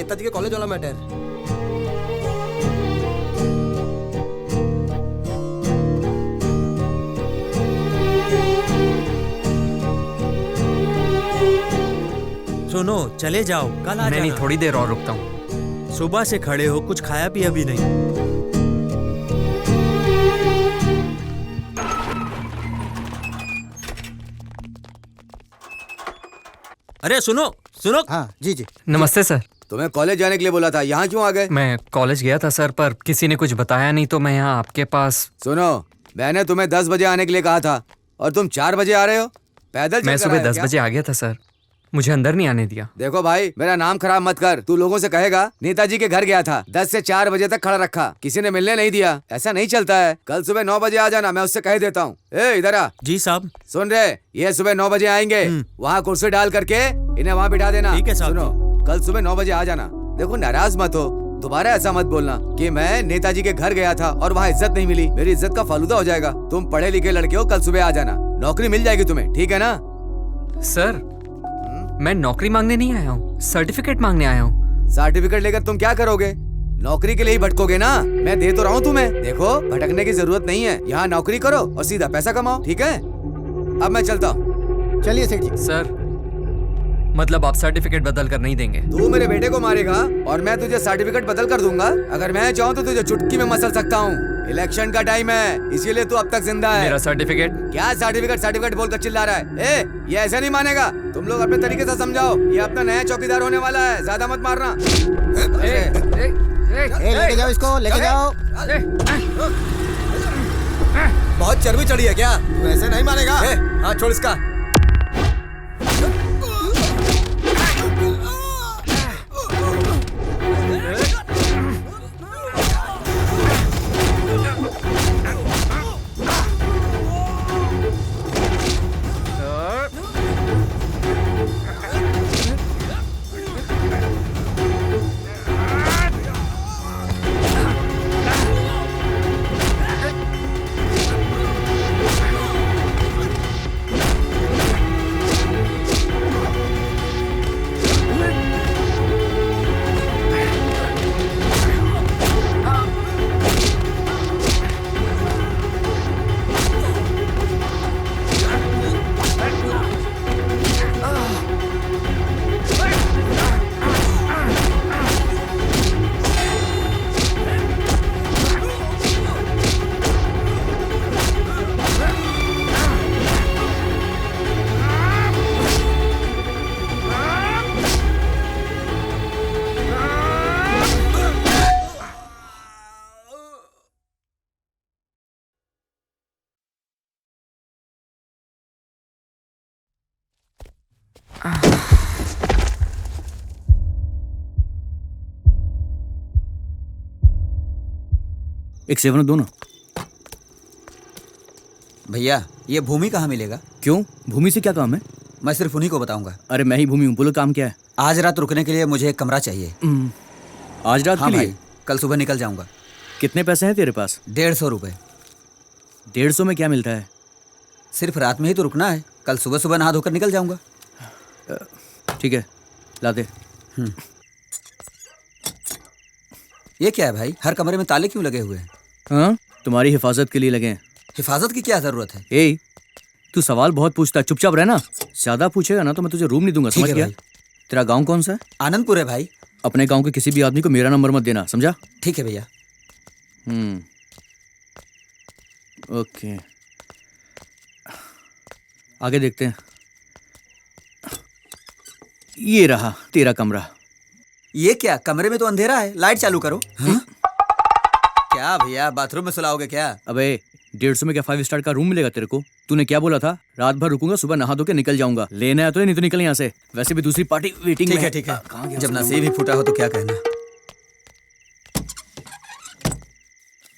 नेताजी के कॉलेज वाला मैटर। सुनो, चले जाओ, कल आ नहीं, जाना। थोड़ी देर और रुकता हूँ। सुबह से खड़े हो, कुछ खाया पिया भी नहीं। अरे सुनो सुनो। हाँ जी जी। नमस्ते सर। तुम्हें कॉलेज जाने के लिए बोला था, यहाँ क्यों आ गए? मैं कॉलेज गया था सर, पर किसी ने कुछ बताया नहीं तो मैं यहाँ आपके पास। सुनो, मैंने तुम्हें 10 बजे आने के लिए कहा था और तुम 4 बजे आ रहे हो। पैदल मैं चलकर सुबह आए 10 क्या? बजे आ गया था सर, मुझे अंदर नहीं आने दिया। देखो भाई, मेरा नाम खराब मत कर। तू लोगों से कहेगा नेताजी के घर गया था, 10 से 4 बजे तक खड़ा रखा, किसी ने मिलने नहीं दिया। ऐसा नहीं चलता है। कल सुबह 9 बजे आ जाना, मैं उससे कह देता हूँ। ए इधर आ। जी साहब। सुन रहे, ये सुबह 9 बजे आएंगे, वहाँ कुर्सी डाल करके इन्हें वहाँ बिठा देना। ठीक है साहब। सुनो, कल सुबह 9 बजे आ जाना। देखो, नाराज मत हो, दोबारा ऐसा मत बोलना कि मैं नेताजी के घर गया था और वहाँ इज्जत नहीं मिली। मेरी इज्जत का फालूदा हो जाएगा। तुम पढ़े लिखे लड़के हो, कल सुबह आ जाना, नौकरी मिल जाएगी तुम्हें, ठीक है ना? सर, मैं नौकरी मांगने नहीं आया हूँ, सर्टिफिकेट मांगने आया हूँ। सर्टिफिकेट लेकर तुम क्या करोगे? नौकरी के लिए ही भटकोगे ना? मैं दे तो रहा हूँ तुम्हें। देखो, भटकने की जरूरत नहीं है, यहाँ नौकरी करो और सीधा पैसा कमाओ, ठीक है? अब मैं चलता हूँ। चलिए सेठ जी। सर, मतलब आप सर्टिफिकेट बदल कर नहीं देंगे? तू मेरे बेटे को मारेगा और मैं तुझे सर्टिफिकेट बदल कर दूंगा। अगर मैं चाहूँ तो तुझे चुटकी में मसल सकता हूँ। इलेक्शन का टाइम है, इसीलिए तू अब तक जिंदा है। मेरा सर्टिफिकेट? क्या सर्टिफिकेट सर्टिफिकेट बोलकर चिल्ला रहा है? ये ऐसा नहीं मानेगा। तुम लोग अपने तरीके से समझाओ, ये अपना नया चौकीदार होने वाला है, ज्यादा मत मारना। लेके जाओ इसको, लेके जाओ। बहुत चर्बी चढ़ी है क्या? तू ऐसे नहीं मानेगा। हाँ, छोड़ इसका। एक 7 दो ना। भैया, ये भूमि कहाँ मिलेगा? क्यों, भूमि से क्या काम है? मैं सिर्फ उन्हीं को बताऊंगा। अरे मैं ही भूमि हूँ, बोलो काम क्या है? आज रात रुकने के लिए मुझे एक कमरा चाहिए। आज रात हाँ के लिए? भाई, कल सुबह निकल जाऊंगा। कितने पैसे हैं तेरे पास? 150 रुपए। 150 में क्या मिलता है? सिर्फ रात में ही तो रुकना है, कल सुबह सुबह नहा धोकर निकल जाऊंगा। ठीक है, ला दे। ये क्या है भाई, हर कमरे में ताले क्यों लगे हुए हैं? हाँ, तुम्हारी हिफाजत के लिए लगे हैं। हिफाजत की क्या जरूरत है? ए, तू सवाल बहुत पूछता है, चुपचाप रहना। ज्यादा पूछेगा ना तो मैं तुझे रूम नहीं दूंगा, ठीक समझ है गया? भाई। तेरा गांव कौन सा है? आनंदपुर है भाई। अपने गांव के किसी भी आदमी को मेरा नंबर मत देना, समझा? ठीक है भैया। ओके, आगे देखते हैं। ये रहा तेरा कमरा। ये क्या, कमरे में तो अंधेरा है, लाइट चालू करो। क्या भैया, बाथरूम में सुलाओगे क्या? अबे 150 में क्या 5 स्टार का रूम मिलेगा तेरे को? तूने क्या बोला था? रात भर रुकूंगा, सुबह नहा धो के निकल जाऊंगा। लेने आया तो नहीं तो निकल यहाँ से। वैसे भी दूसरी पार्टी वेटिंग में ठीक है, ठीक है। जब नसीब ही फूटा हो तो क्या कहना।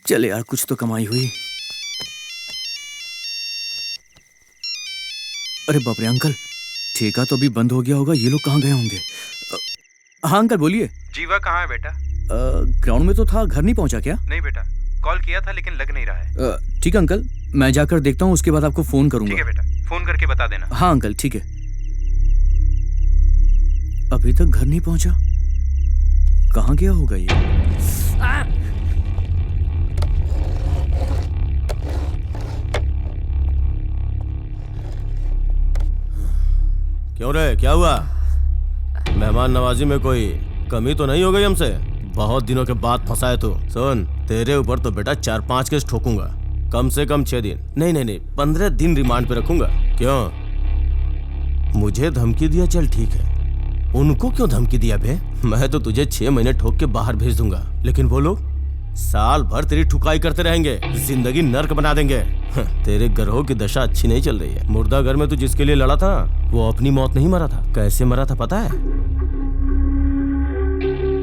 चले यार, कुछ तो कमाई हुई। अरे बाप रे अंकल, ठेका तो अभी बंद हो गया होगा, ये लोग कहाँ गए होंगे? हाँ अंकल बोलिए। जीवा कहाँ है बेटा? ग्राउंड में तो था, घर नहीं पहुंचा क्या? नहीं बेटा, कॉल किया था लेकिन लग नहीं रहा है। ठीक है अंकल, मैं जाकर देखता हूँ, उसके बाद आपको फोन करूंगा। ठीक है बेटा, फोन करके बता देना। हाँ अंकल ठीक है। अभी तक घर नहीं पहुंचा, कहाँ गया होगा ये? क्यों रे, क्या हुआ? मेहमान नवाजी में कोई कमी तो नहीं हो गई हमसे? बहुत दिनों के बाद फंसा है तू। सुन, तेरे ऊपर तो बेटा 4-5 केस ठोकूंगा, कम से कम 6 दिन, नहीं 15 दिन रिमांड पे रखूंगा। क्यों? मुझे धमकी दिया, चल ठीक है। उनको क्यों धमकी दिया बे? मैं तो तुझे 6 महीने ठोक के बाहर भेज दूंगा, लेकिन वो लोग साल भर तेरी ठुकाई करते रहेंगे, जिंदगी नर्क बना देंगे। तेरे ग्रहों की दशा अच्छी नहीं चल रही है। मुर्दा घर में तू जिसके लिए लड़ा था वो अपनी मौत नहीं मरा था। कैसे मरा था पता है?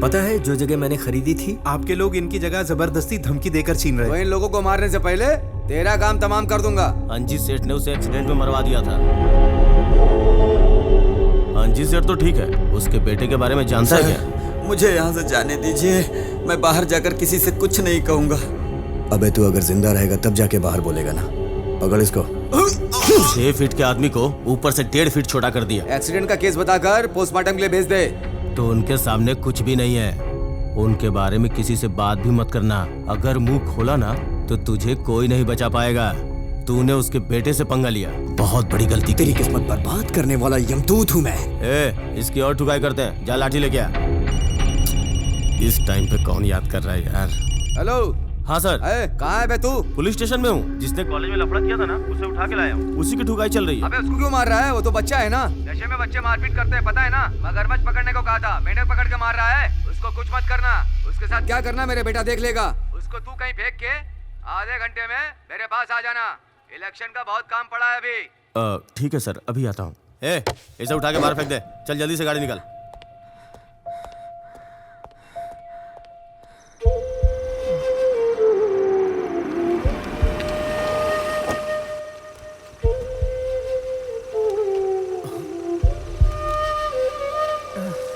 पता है, जो जगह मैंने खरीदी थी आपके लोग इनकी जगह जबरदस्ती धमकी देकर छीन रहे तो हैं। इन लोगों को मारने से पहले तेरा काम तमाम कर दूंगा। अंजी सेठ ने उसे एक्सीडेंट में मरवा दिया था। अंजी सेठ तो ठीक है, उसके बेटे के बारे में जानता है क्या? मुझे यहाँ से जाने दीजिए, मैं बाहर जाकर किसी से कुछ नहीं कहूँगा। अबे तू अगर जिंदा रहेगा तब जाके बाहर बोलेगा ना। पकड़ इसको। 6 फीट के आदमी को ऊपर से 1.5 फीट छोटा कर दिया। एक्सीडेंट का केस बताकर पोस्टमार्टम के लिए भेज दे। तो उनके सामने कुछ भी नहीं है, उनके बारे में किसी से बात भी मत करना। अगर मुंह खोला ना तो तुझे कोई नहीं बचा पाएगा। तूने उसके बेटे से पंगा लिया, बहुत बड़ी गलती। तेरी किस्मत बर्बाद करने वाला यमदूत हूँ मैं। इसकी और ठुकाई करते हैं, जा लाठी लेके आ। इस टाइम पे कौन याद कर रहा है यार? हेलो। हाँ सर। कहाँ है बे तू? पुलिस स्टेशन में हूँ। जिसने कॉलेज में लफड़ा किया था ना, उसे उठा के लाया हूँ। उसी की ठुकाई चल रही है। अबे उसको क्यों मार रहा है? वो तो बच्चा है ना। नशे में बच्चे मारपीट करते हैं, पता है ना। मगरमच्छ पकड़ने को कहा था, मेंढक पकड़ के मार रहा है। उसको कुछ मत करना। उसके साथ क्या करना मेरे बेटा देख लेगा। उसको तू कहीं फेंक के आधे घंटे में मेरे पास आ जाना। इलेक्शन का बहुत काम पड़ा है अभी। ठीक है सर, अभी आता हूँ। इसे उठा के बाहर फेंक दे। चल जल्दी से गाड़ी निकाल।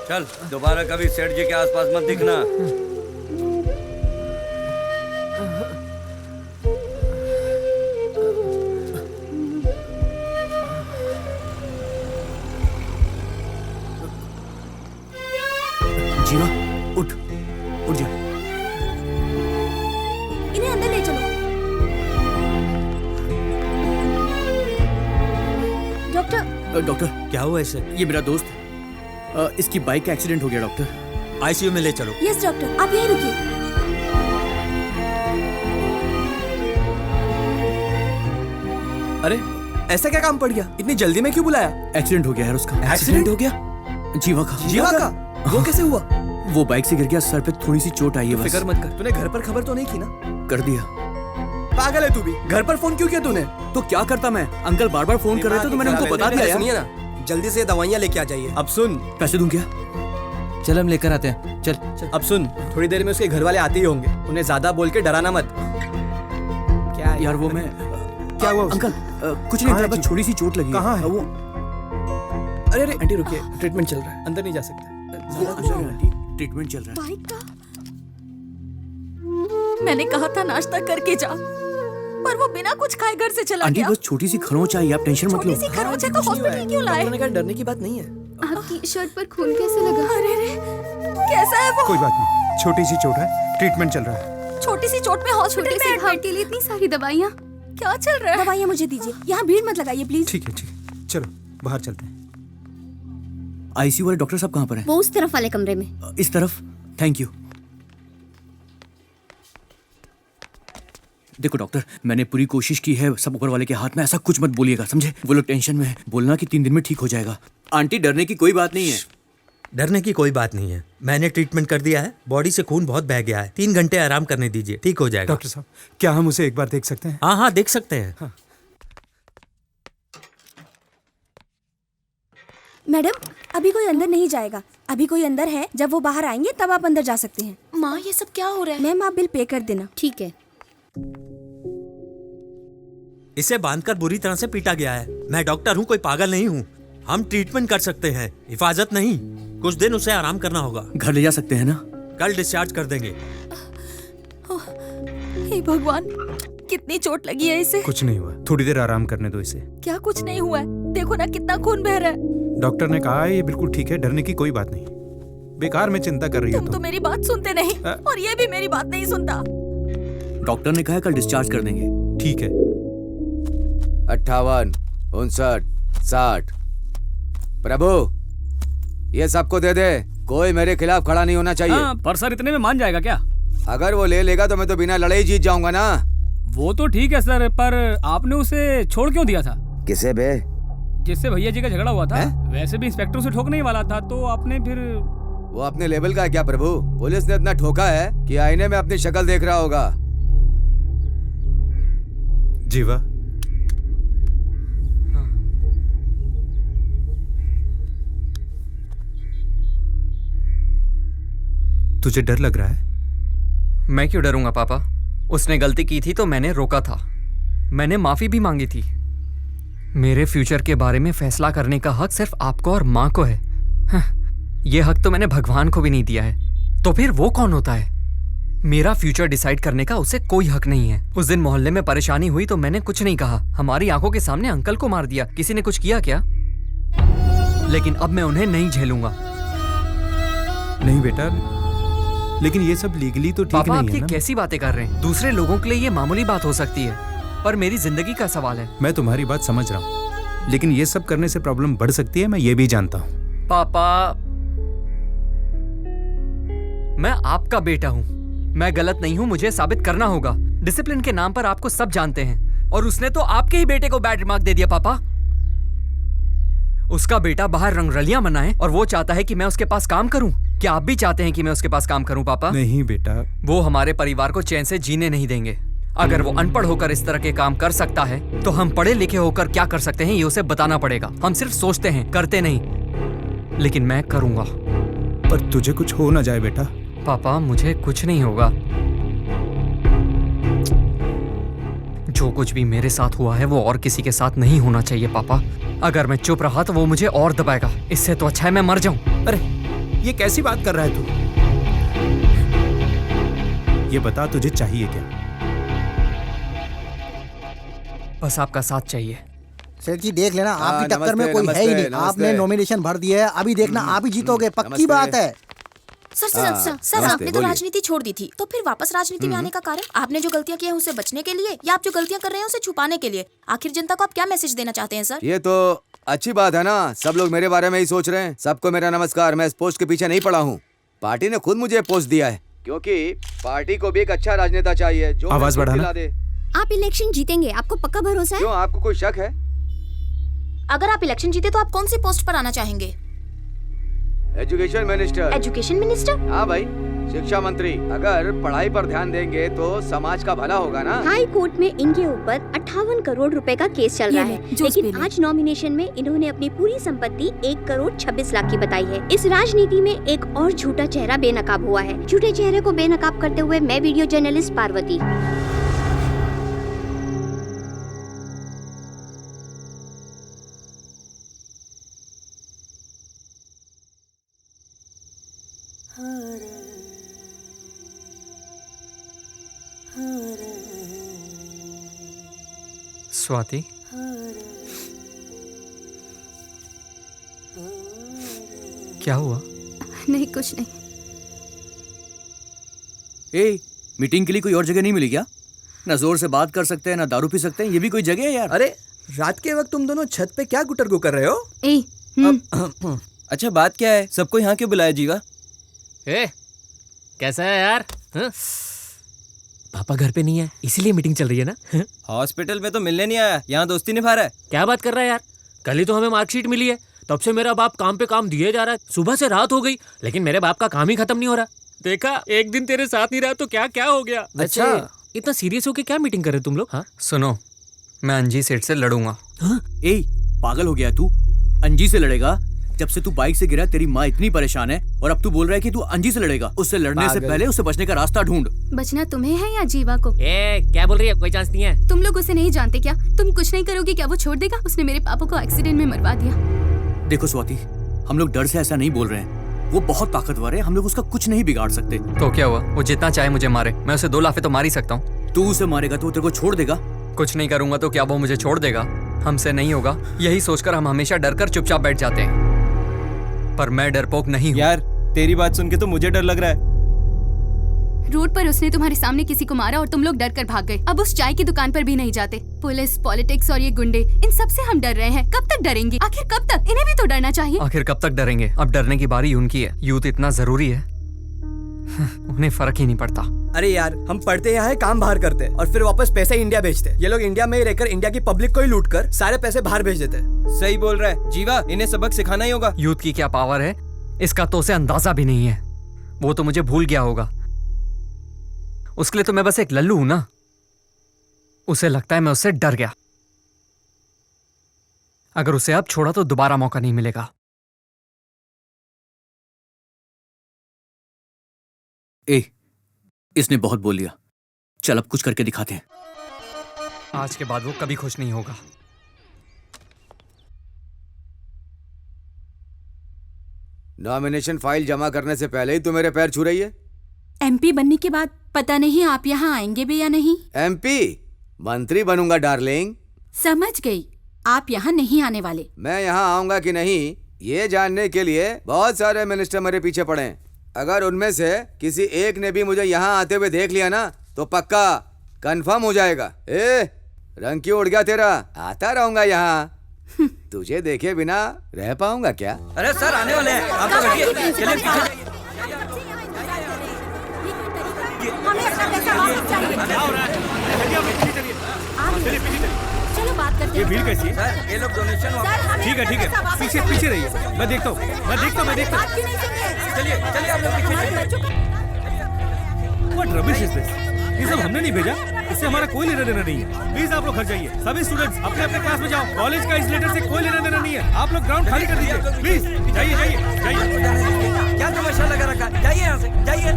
चल, दोबारा कभी सेठ जी के आसपास मत दिखना। जीवा, उठ जा। इन्हें अंदर ले चलो। डॉक्टर क्या हुआ इसे? ये मेरा दोस्त है। इसकी बाइक का एक्सीडेंट हो गया डॉक्टर। आईसीयू में ले चलो। यस डॉक्टर, आप यहीं रुकिए। अरे ऐसा क्या काम पड़ गया? इतनी जल्दी में क्यों बुलाया? एक्सीडेंट हो गया यार उसका। एक्सीडेंट हो गया? जीवा का? वो कैसे हुआ? वो बाइक से गिर गया, सर पे थोड़ी सी चोट आई है बस। फिक्र मत कर। तूने घर पर खबर तो नहीं की ना? कर दिया। पागल है तू भी। घर पर फोन क्यों किया तूने? तो क्या करता मैं? अंकल बार बार फोन कर रहे थे तो मैंने उनको बता दिया। सुनिए ना, जल्दी से दवाइयाँ लेके आ जाइए। अब सुन, पैसे दूं क्या? चल हम लेकर आते हैं। चल। अब सुन, थोड़ी देर में उसके घर वाले आते ही होंगे। उन्हें ज्यादा बोल के डराना मत। क्या यार वो मैं क्या हुआ अंकल? कुछ नहीं था, बस छोटी सी चोट लगी। कहाँ है वो? अरे आंटी रुकिए, ट्रीटमेंट चल रहा है, अंदर नहीं जा सकते। ट्रीटमेंट चल रहा है। बाइक का? मैंने कहा था नाश्ता करके जा, पर वो बिना कुछ खाए घर से चला आंटी गया। बस छोटी सी खरोंच आई, आप टेंशन मत लो। छोटी सी खरोंच है तो हॉस्पिटल क्यों लाए? डॉक्टर ने कहा डरने की बात नहीं है। आपकी शर्ट पर खून कैसे लगा? अरे रे, कैसा है वो? कोई बात नहीं, छोटी सी चोट है, ट्रीटमेंट चल रहा है। छोटी सी चोट में हॉस्पिटल में हार्ट के लिए इतनी सारी दवाइयाँ क्या चल रहा है? दवाइयाँ मुझे दीजिए, यहाँ भीड़ मत लगाइए प्लीज। ठीक है, चलो बाहर चलते हैं। आईसीयू वाले डॉक्टर साहब कहाँ पर हैं? वो उस तरफ वाले कमरे में। इस तरफ। Thank you. देखो डॉक्टर, मैंने पूरी कोशिश की है, सब ऊपर वाले के हाथ में। ऐसा कुछ मत बोलिएगा, समझे? वो लोग टेंशन में है। बोलना कि 3 दिन में ठीक हो जाएगा। आंटी डरने की कोई बात नहीं है। डरने की कोई बात नहीं है, मैंने ट्रीटमेंट कर दिया है। बॉडी से खून बहुत बह गया है, 3 घंटे आराम करने दीजिए, ठीक हो जाएगा। डॉक्टर साहब, क्या हम उसे एक बार देख सकते हैं? हाँ देख सकते हैं। हाँ। मैडम, अभी कोई अंदर नहीं जाएगा। अभी कोई अंदर है, जब वो बाहर आएंगे तब आप अंदर जा सकते हैं। माँ ये सब क्या हो रहा है? मैम आप बिल पे कर देना। ठीक है। इसे बांधकर बुरी तरह से पीटा गया है। मैं डॉक्टर हूँ, कोई पागल नहीं हूँ। हम ट्रीटमेंट कर सकते हैं, हिफाजत नहीं। कुछ दिन उसे आराम करना होगा। घर ले जा सकते हैं ना? कल डिस्चार्ज कर देंगे। हे भगवान, कितनी चोट लगी है इसे? कुछ नहीं हुआ, थोड़ी देर आराम करने दो इसे। क्या कुछ नहीं हुआ है? देखो ना कितना खून बह रहा है। डॉक्टर ने कहा है ये बिल्कुल ठीक है, डरने की कोई बात नहीं। बेकार में चिंता कर रही हो तुम तो मेरी बात सुनते नहीं और ये भी मेरी बात नहीं सुनता। डॉक्टर ने कहा है कल डिस्चार्ज कर देंगे। ठीक है। 58, 59, 60। प्रभु, ये सबको दे दे। कोई मेरे खिलाफ खड़ा नहीं होना चाहिए। हाँ, पर सर इतने में मान जाएगा क्या? अगर वो ले लेगा तो मैं तो बिना लड़े ही जीत जाऊंगा ना। वो तो ठीक है सर, पर आपने उसे छोड़ क्यों दिया था? किसे बे? जिससे भैया जी का झगड़ा हुआ था। वैसे भी इंस्पेक्टर उसे ठोकने ही वाला था, तो आपने फिर। वो अपने लेवल का है क्या प्रभु? पुलिस ने इतना ठोका है कि आईने में अपनी शक्ल देख रहा होगा। जीवा, तुझे डर लग रहा है? मैं क्यों डरूंगा पापा? उसने गलती की थी तो मैंने रोका था। मैंने माफी भी मांगी थी। मेरे फ्यूचर के बारे में फैसला करने का हक सिर्फ आपको और माँ को है। ये हक तो मैंने भगवान को भी नहीं दिया है। तो फिर वो कौन होता है? मेरा फ्यूचर डिसाइड करने का उसे कोई हक नहीं है। उस दिन मोहल्ले में परेशानी हुई तो मैंने कुछ नहीं कहा। हमारी आंखों के सामने अंकल को मार दिया। किसी ने कुछ किया क्या? लेकिन अब मैं उन्हें नहीं झेलूंगा। नहीं बेटा, लेकिन ये सब लीगली तो ठीक पापा, नहीं आप है ये ना? कैसी बातें कर रहे हैं? दूसरे लोगों के लिए ये मामूली बात हो सकती है, पर मेरी जिंदगी का सवाल है। मैं तुम्हारी बात समझ रहा हूँ, लेकिन ये सब करने से प्रॉब्लम बढ़ सकती है, मैं ये भी जानता हूँ। पापा, मैं आपका बेटा हूँ। मैं गलत नहीं हूँ, मुझे साबित करना होगा। डिसिप्लिन के नाम पर आपको सब जानते हैं, और उसने तो आपके ही बेटे को बैड रिमार्क दे दिया। पापा, उसका बेटा बाहर रंगरलियां मनाए और वो चाहता है कि मैं उसके पास काम करूं। क्या आप भी चाहते हैं कि मैं उसके पास काम करूं पापा? नहीं बेटा, वो हमारे परिवार को चैन से जीने नहीं देंगे। अगर वो अनपढ़ होकर इस तरह के काम कर सकता है, तो हम पढ़े लिखे होकर क्या कर सकते हैं ये उसे बताना पड़ेगा। हम सिर्फ सोचते हैं, करते नहीं। लेकिन मैं करूंगा। पर तुझे कुछ हो ना जाए बेटा। पापा, मुझे कुछ नहीं होगा। जो कुछ भी मेरे साथ हुआ है वो और किसी के साथ नहीं होना चाहिए पापा। अगर मैं चुप रहा तो वो मुझे और दबाएगा। इससे तो अच्छा है मैं मर जाऊं। अरे ये कैसी बात कर रहा है तू? ये बता, तुझे चाहिए क्या? बस आपका साथ चाहिए। सेठ जी देख लेना, आपकी टक्कर में नमस्ते, कोई है ही नमस्ते, नहीं। नमस्ते। आपने नॉमिनेशन भर दिया है, अभी देखना आप ही जीतोगे, पक्की बात है। सर सर हाँ, सर, सर नमस्ते, आपने तो बोलिए। राजनीति छोड़ दी थी, तो फिर वापस राजनीति में आने का कारण? आपने जो गलतियां की हैं उसे बचने के लिए, या आप जो गलतियां कर रहे हैं उसे छुपाने के लिए? आखिर जनता को आप क्या मैसेज देना चाहते हैं सर? ये तो अच्छी बात है ना, सब लोग मेरे बारे में ही सोच रहे हैं। सबको मेरा नमस्कार। मैं इस पोस्ट के पीछे नहीं पड़ा हूँ। पार्टी ने खुद मुझे पोस्ट दिया है, क्योंकि पार्टी को भी एक अच्छा राजनेता चाहिए जो आवाज हमें बढ़ाना। दिला दे। आप इलेक्शन जीतेंगे, आपको पक्का भरोसा है? क्यों, आपको कोई शक है? अगर आप इलेक्शन जीते तो आप कौन सी पोस्ट पर आना चाहेंगे? Education minister. Education minister? हाँ भाई, शिक्षा मंत्री। अगर पढ़ाई पर ध्यान देंगे तो समाज का भला होगा ना। हाई कोर्ट में इनके ऊपर 58 करोड़ रुपए का केस चल ये रहा ले, है, जूस लेकिन पी ले। आज नॉमिनेशन में इन्होंने अपनी पूरी संपत्ति 1 करोड़ 26 लाख की बताई है। इस राजनीति में एक और झूठा चेहरा बेनकाब हुआ है। झूठे चेहरे को बेनकाब करते हुए मैं वीडियो जर्नलिस्ट पार्वती। स्वाति, क्या हुआ? नहीं, कुछ नहीं। ए, मीटिंग के लिए कोई और जगह नहीं मिली क्या? ना जोर से बात कर सकते हैं, ना दारू पी सकते हैं। ये भी कोई जगह है यार? अरे रात के वक्त तुम दोनों छत पे क्या गुटरगु कर रहे हो? अच्छा बात क्या है? सबको यहाँ क्यों बुलाया जीवा? ए, कैसा है यार? हाँ? पापा घर पे नहीं है, इसीलिए मीटिंग चल रही है ना? हॉस्पिटल में तो मिलने नहीं आया, यहाँ दोस्ती निभा रहा है। क्या बात कर रहा है यार? कल ही तो हमें मार्कशीट मिली है, तब से मेरा बाप काम पे काम दिए जा रहा है। सुबह से रात हो गई, लेकिन मेरे बाप का काम ही खत्म नहीं हो रहा। देखा, एक दिन तेरे साथ नहीं रहा तो क्या क्या हो गया। अच्छा। इतना सीरियस होके क्या मीटिंग कर रहे तुम लोग? हाँ, सुनो, मैं अंजी सेठ से लड़ूंगा। ए, पागल हो गया तू? अंजी से लड़ेगा? जब से तू बाइक से गिरा तेरी माँ इतनी परेशान है, और अब तू बोल रहा है कि तू अंजी से लड़ेगा। उससे लड़ने से पहले उससे बचने का रास्ता ढूंढ। बचना तुम्हें है या जीवा को? क्या बोल रही है? कोई चांस नहीं है। तुम लोग उसे नहीं जानते क्या? तुम कुछ नहीं करोगे क्या वो छोड़ देगा? उसने मेरे पापा को एक्सीडेंट में मरवा दिया। देखो स्वाति, हम लोग डर से ऐसा नहीं बोल रहे हैं। वो बहुत ताकतवर है, हम लोग उसका कुछ नहीं बिगाड़ सकते। तो क्या हुआ? वो जितना चाहे मुझे मारे, मैं उसे 2 लाफे तो मार ही सकता हूँ। तू उसे मारेगा तो वो तेरे को छोड़ देगा? कुछ नहीं करूंगा तो क्या वो मुझे छोड़ देगा? हमसे नहीं होगा, यही सोचकर हम हमेशा डरकर चुपचाप बैठ जाते हैं। पर मैं डरपोक नहीं हूँ। यार तेरी बात सुन के तो मुझे डर लग रहा है। रोड पर उसने तुम्हारे सामने किसी को मारा और तुम लोग डर कर भाग गए। अब उस चाय की दुकान पर भी नहीं जाते। पुलिस, पॉलिटिक्स और ये गुंडे, इन सब से हम डर रहे हैं। कब तक डरेंगे? आखिर कब तक? इन्हें भी तो डरना चाहिए। आखिर कब तक डरेंगे? अब डरने की बारी उनकी है। यूथ इतना जरूरी है, उन्हें फर्क ही नहीं पड़ता। अरे यार, हम पढ़ते यहाँ है, काम बाहर करते और फिर वापस पैसे इंडिया भेजते। ये लोग इंडिया में ही रहकर इंडिया की पब्लिक को ही लूट कर सारे पैसे बाहर भेज देते। सही बोल रहा है जीवा, इन्हें सबक सिखाना ही होगा। यूथ की क्या पावर है इसका तो उसे अंदाजा भी नहीं है। वो तो मुझे भूल गया होगा। उसके लिए तो मैं बस एक लल्लू हूं ना। उसे लगता है मैं उससे डर गया। अगर उसे अब छोड़ा तो दोबारा मौका नहीं मिलेगा। इसने बहुत बोल लिया, चल अब कुछ करके दिखाते हैं। आज के बाद वो कभी खुश नहीं होगा। नॉमिनेशन फाइल जमा करने से पहले ही तू मेरे पैर छू रही है। एमपी बनने के बाद पता नहीं आप यहाँ आएंगे भी या नहीं। एमपी मंत्री बनूंगा डार्लिंग। समझ गई, आप यहाँ नहीं आने वाले। मैं यहाँ आऊंगा कि नहीं ये जानने के लिए बहुत सारे मिनिस्टर मेरे पीछे पड़े हैं। अगर उनमें से किसी एक ने भी मुझे यहाँ आते हुए देख लिया ना तो पक्का कंफर्म हो जाएगा। रंग क्यों उड़ गया तेरा? आता रहूंगा यहाँ। तुझे देखे बिना रह पाऊंगा क्या? अरे सर आने वाले हैं, आप लोग बैठिए। चलिए पीछे। हमें अपना पैसा वापस चाहिए। चलो बात करते हैं। ये भीड़ कैसी है? सर ये लोग डोनेशन ठीक है, पीछे रहिए। मैं देखता हूँ। चलिए आप लोग पीछे चलिए। What rubbish is this? ये सब हमने नहीं भेजा, इससे हमारा कोई लेना देना नहीं है। प्लीज आप लोग घर जाइए। सभी स्टूडेंट्स अपने अपने क्लास में जाओ। कॉलेज का इस लेटर से कोई लेना देना नहीं है। आप लोग ग्राउंड खाली कर दीजिए प्लीज। जाइए। क्या तमाशा लगा रखा है? जाइए यहाँ से, जाइए।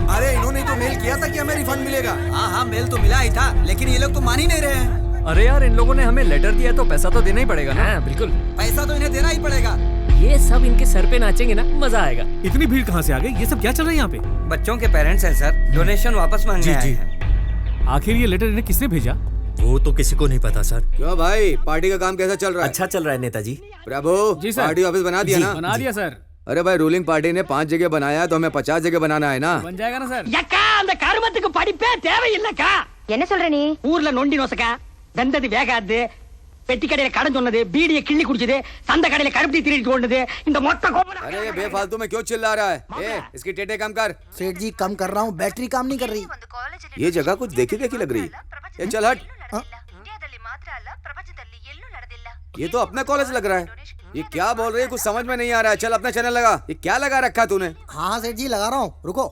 अरे इन्होंने तो मेल किया था कि हमें रिफंड मिलेगा। हाँ मेल तो मिला ही था, लेकिन ये लोग तो मान ही नहीं रहे हैं। अरे यार, इन लोगों ने हमें लेटर दिया तो पैसा तो देना ही पड़ेगा ना। हाँ बिल्कुल, पैसा तो इन्हें देना ही पड़ेगा। ये सब इनके सर पे नाचेंगे ना, मजा आएगा। इतनी भीड़ कहाँ से आ गई? ये सब क्या चल रहा है यहाँ पे? बच्चों के पेरेंट्स हैं सर, डोनेशन वापस मांगने आए हैं। आखिर ये लेटर इन्हें किसने भेजा? वो तो किसी को नहीं पता सर। क्यों भाई, पार्टी का काम कैसा चल रहा है? अच्छा चल रहा है नेताजी। प्रभु जी सर। पार्टी ऑफिस बना दिया ना? बना दिया सर। अरे भाई, रूलिंग पार्टी ने 5 जगह बनाया तो हमें 50 जगह बनाना है ना। बन जाएगा ना सर। யக்கா அந்த கருமத்துக்கு படிப்பே தேவையில்லைக்கா. என்ன சொல்ற நீ? ஊர்ல நொண்டி நோசக்கா, வெந்தது வேகாது, பெட்டி கடையில கடன் சொன்னது, பீடியை கிள்ளி குடிச்சது, சந்த கடையில கருப்பட்டி திருடிட்டு ஓடுனது, இந்த மொத்த கோபம்। अरे ये बेफालतू में क्यों चिल्ला रहा है? इसकी टेटे कम कर। सेठ जी कम कर रहा हूँ, बैटरी काम नहीं कर रही। ये जगह कुछ देखी लग रही है। चल हट। ये तो अपना कॉलेज लग रहा है। ये क्या बोल रही है, कुछ समझ में नहीं आ रहा है। चल अपना चैनल लगा। ये क्या लगा रखा तूने? हाँ सेठ जी लगा रहा हूँ, रुको।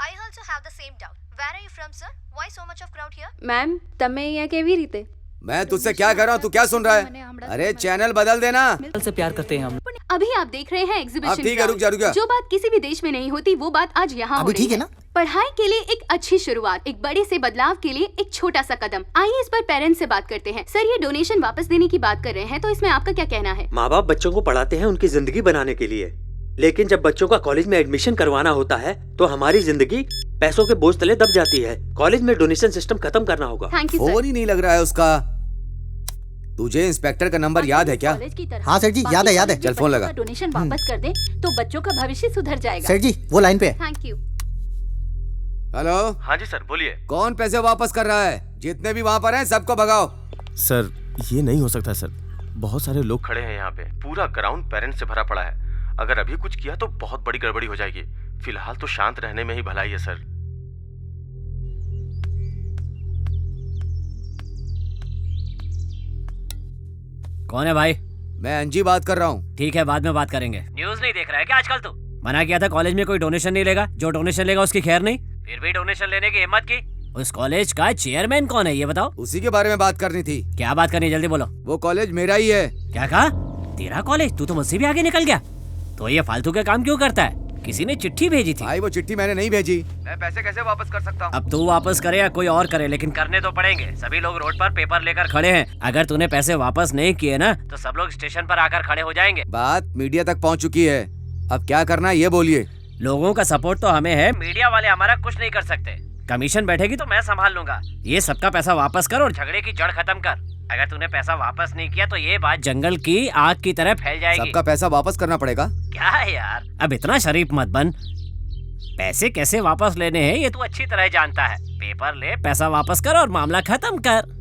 I also have the same doubt. Where are you from, sir? Why so much of crowd here? Ma'am, તમે અહીંયા કેવી રીતે? मैं तुझसे क्या कर रहा हूँ, तू क्या सुन रहा है? अरे चैनल बदल देना। से प्यार करते हैं हम। अभी आप देख रहे हैं एग्जीबिशन। ठीक है, रुक जा। जो बात किसी भी देश में नहीं होती, वो बात आज यहाँ हो रही है ना? पढ़ाई के लिए एक अच्छी शुरुआत, एक बड़े से बदलाव के लिए एक छोटा सा कदम। आइए इस पर पेरेंट्स से बात करते हैं। सर, ये डोनेशन वापस देने की बात कर रहे हैं, तो इसमें आपका क्या कहना है? माँ बाप बच्चों को पढ़ाते हैं उनकी जिंदगी बनाने के लिए, लेकिन जब बच्चों का कॉलेज में एडमिशन करवाना होता है तो हमारी जिंदगी पैसों के बोझ तले दब जाती है। कॉलेज में डोनेशन सिस्टम खत्म करना होगा। Thank you sir. फोन ही नहीं लग रहा है उसका। तुझे इंस्पेक्टर का नंबर याद है क्या? हाँ सेठ जी, याद है। चल फोन लगा। डोनेशन वापस कर दे तो बच्चों का भविष्य सुधर जाएगा। सेठ जी वो लाइन पे है। Thank you. हेलो। हाँ जी सर, बोलिए। कौन पैसे वापस कर रहा है? जितने भी वहाँ पर हैं सबको भगाओ। सर ये नहीं हो सकता सर, बहुत सारे लोग खड़े हैं यहाँ पे। पूरा ग्राउंड पेरेंट्स से भरा पड़ा है। अगर अभी कुछ किया तो बहुत बड़ी गड़बड़ी हो जाएगी। फिलहाल तो शांत रहने में ही भलाई है सर। कौन है भाई? मैं अंजी बात कर रहा हूँ। ठीक है, बाद में बात करेंगे। न्यूज़ नहीं देख रहा है क्या आजकल? तो मना किया था कॉलेज में कोई डोनेशन नहीं लेगा। जो डोनेशन लेगा उसकी खैर नहीं, फिर भी डोनेशन लेने की हिम्मत की। उस कॉलेज का चेयरमैन कौन है ये बताओ? उसी के बारे में बात करनी थी। क्या बात करनी, जल्दी बोलो। वो कॉलेज मेरा ही है। क्या कहा? तेरा कॉलेज? तू तो मुझसे भी आगे निकल गया। तो ये फालतू के काम क्यों करता है? किसी ने चिट्ठी भेजी थी। भाई वो चिट्ठी मैंने नहीं भेजी। मैं पैसे कैसे वापस कर सकता हूँ? अब तू वापस करे या कोई और करे, लेकिन करने तो पड़ेंगे। सभी लोग रोड पर पेपर लेकर खड़े हैं। अगर तूने पैसे वापस नहीं किए ना तो सब लोग स्टेशन पर आकर खड़े हो जाएंगे। बात मीडिया तक पहुँच चुकी है, अब क्या करना है ये बोलिए। लोगों का सपोर्ट तो हमें है, मीडिया वाले हमारा कुछ नहीं कर सकते। कमीशन बैठेगी तो मैं संभाल लूंगा। ये सबका पैसा वापस कर और झगड़े की जड़ खत्म कर। अगर तूने पैसा वापस नहीं किया तो ये बात जंगल की आग की तरह फैल जाएगी। सबका पैसा वापस करना पड़ेगा। क्या है यार, अब इतना शरीफ मत बन। पैसे कैसे वापस लेने हैं ये तू अच्छी तरह जानता है। पेपर ले, पैसा वापस कर और मामला खत्म कर।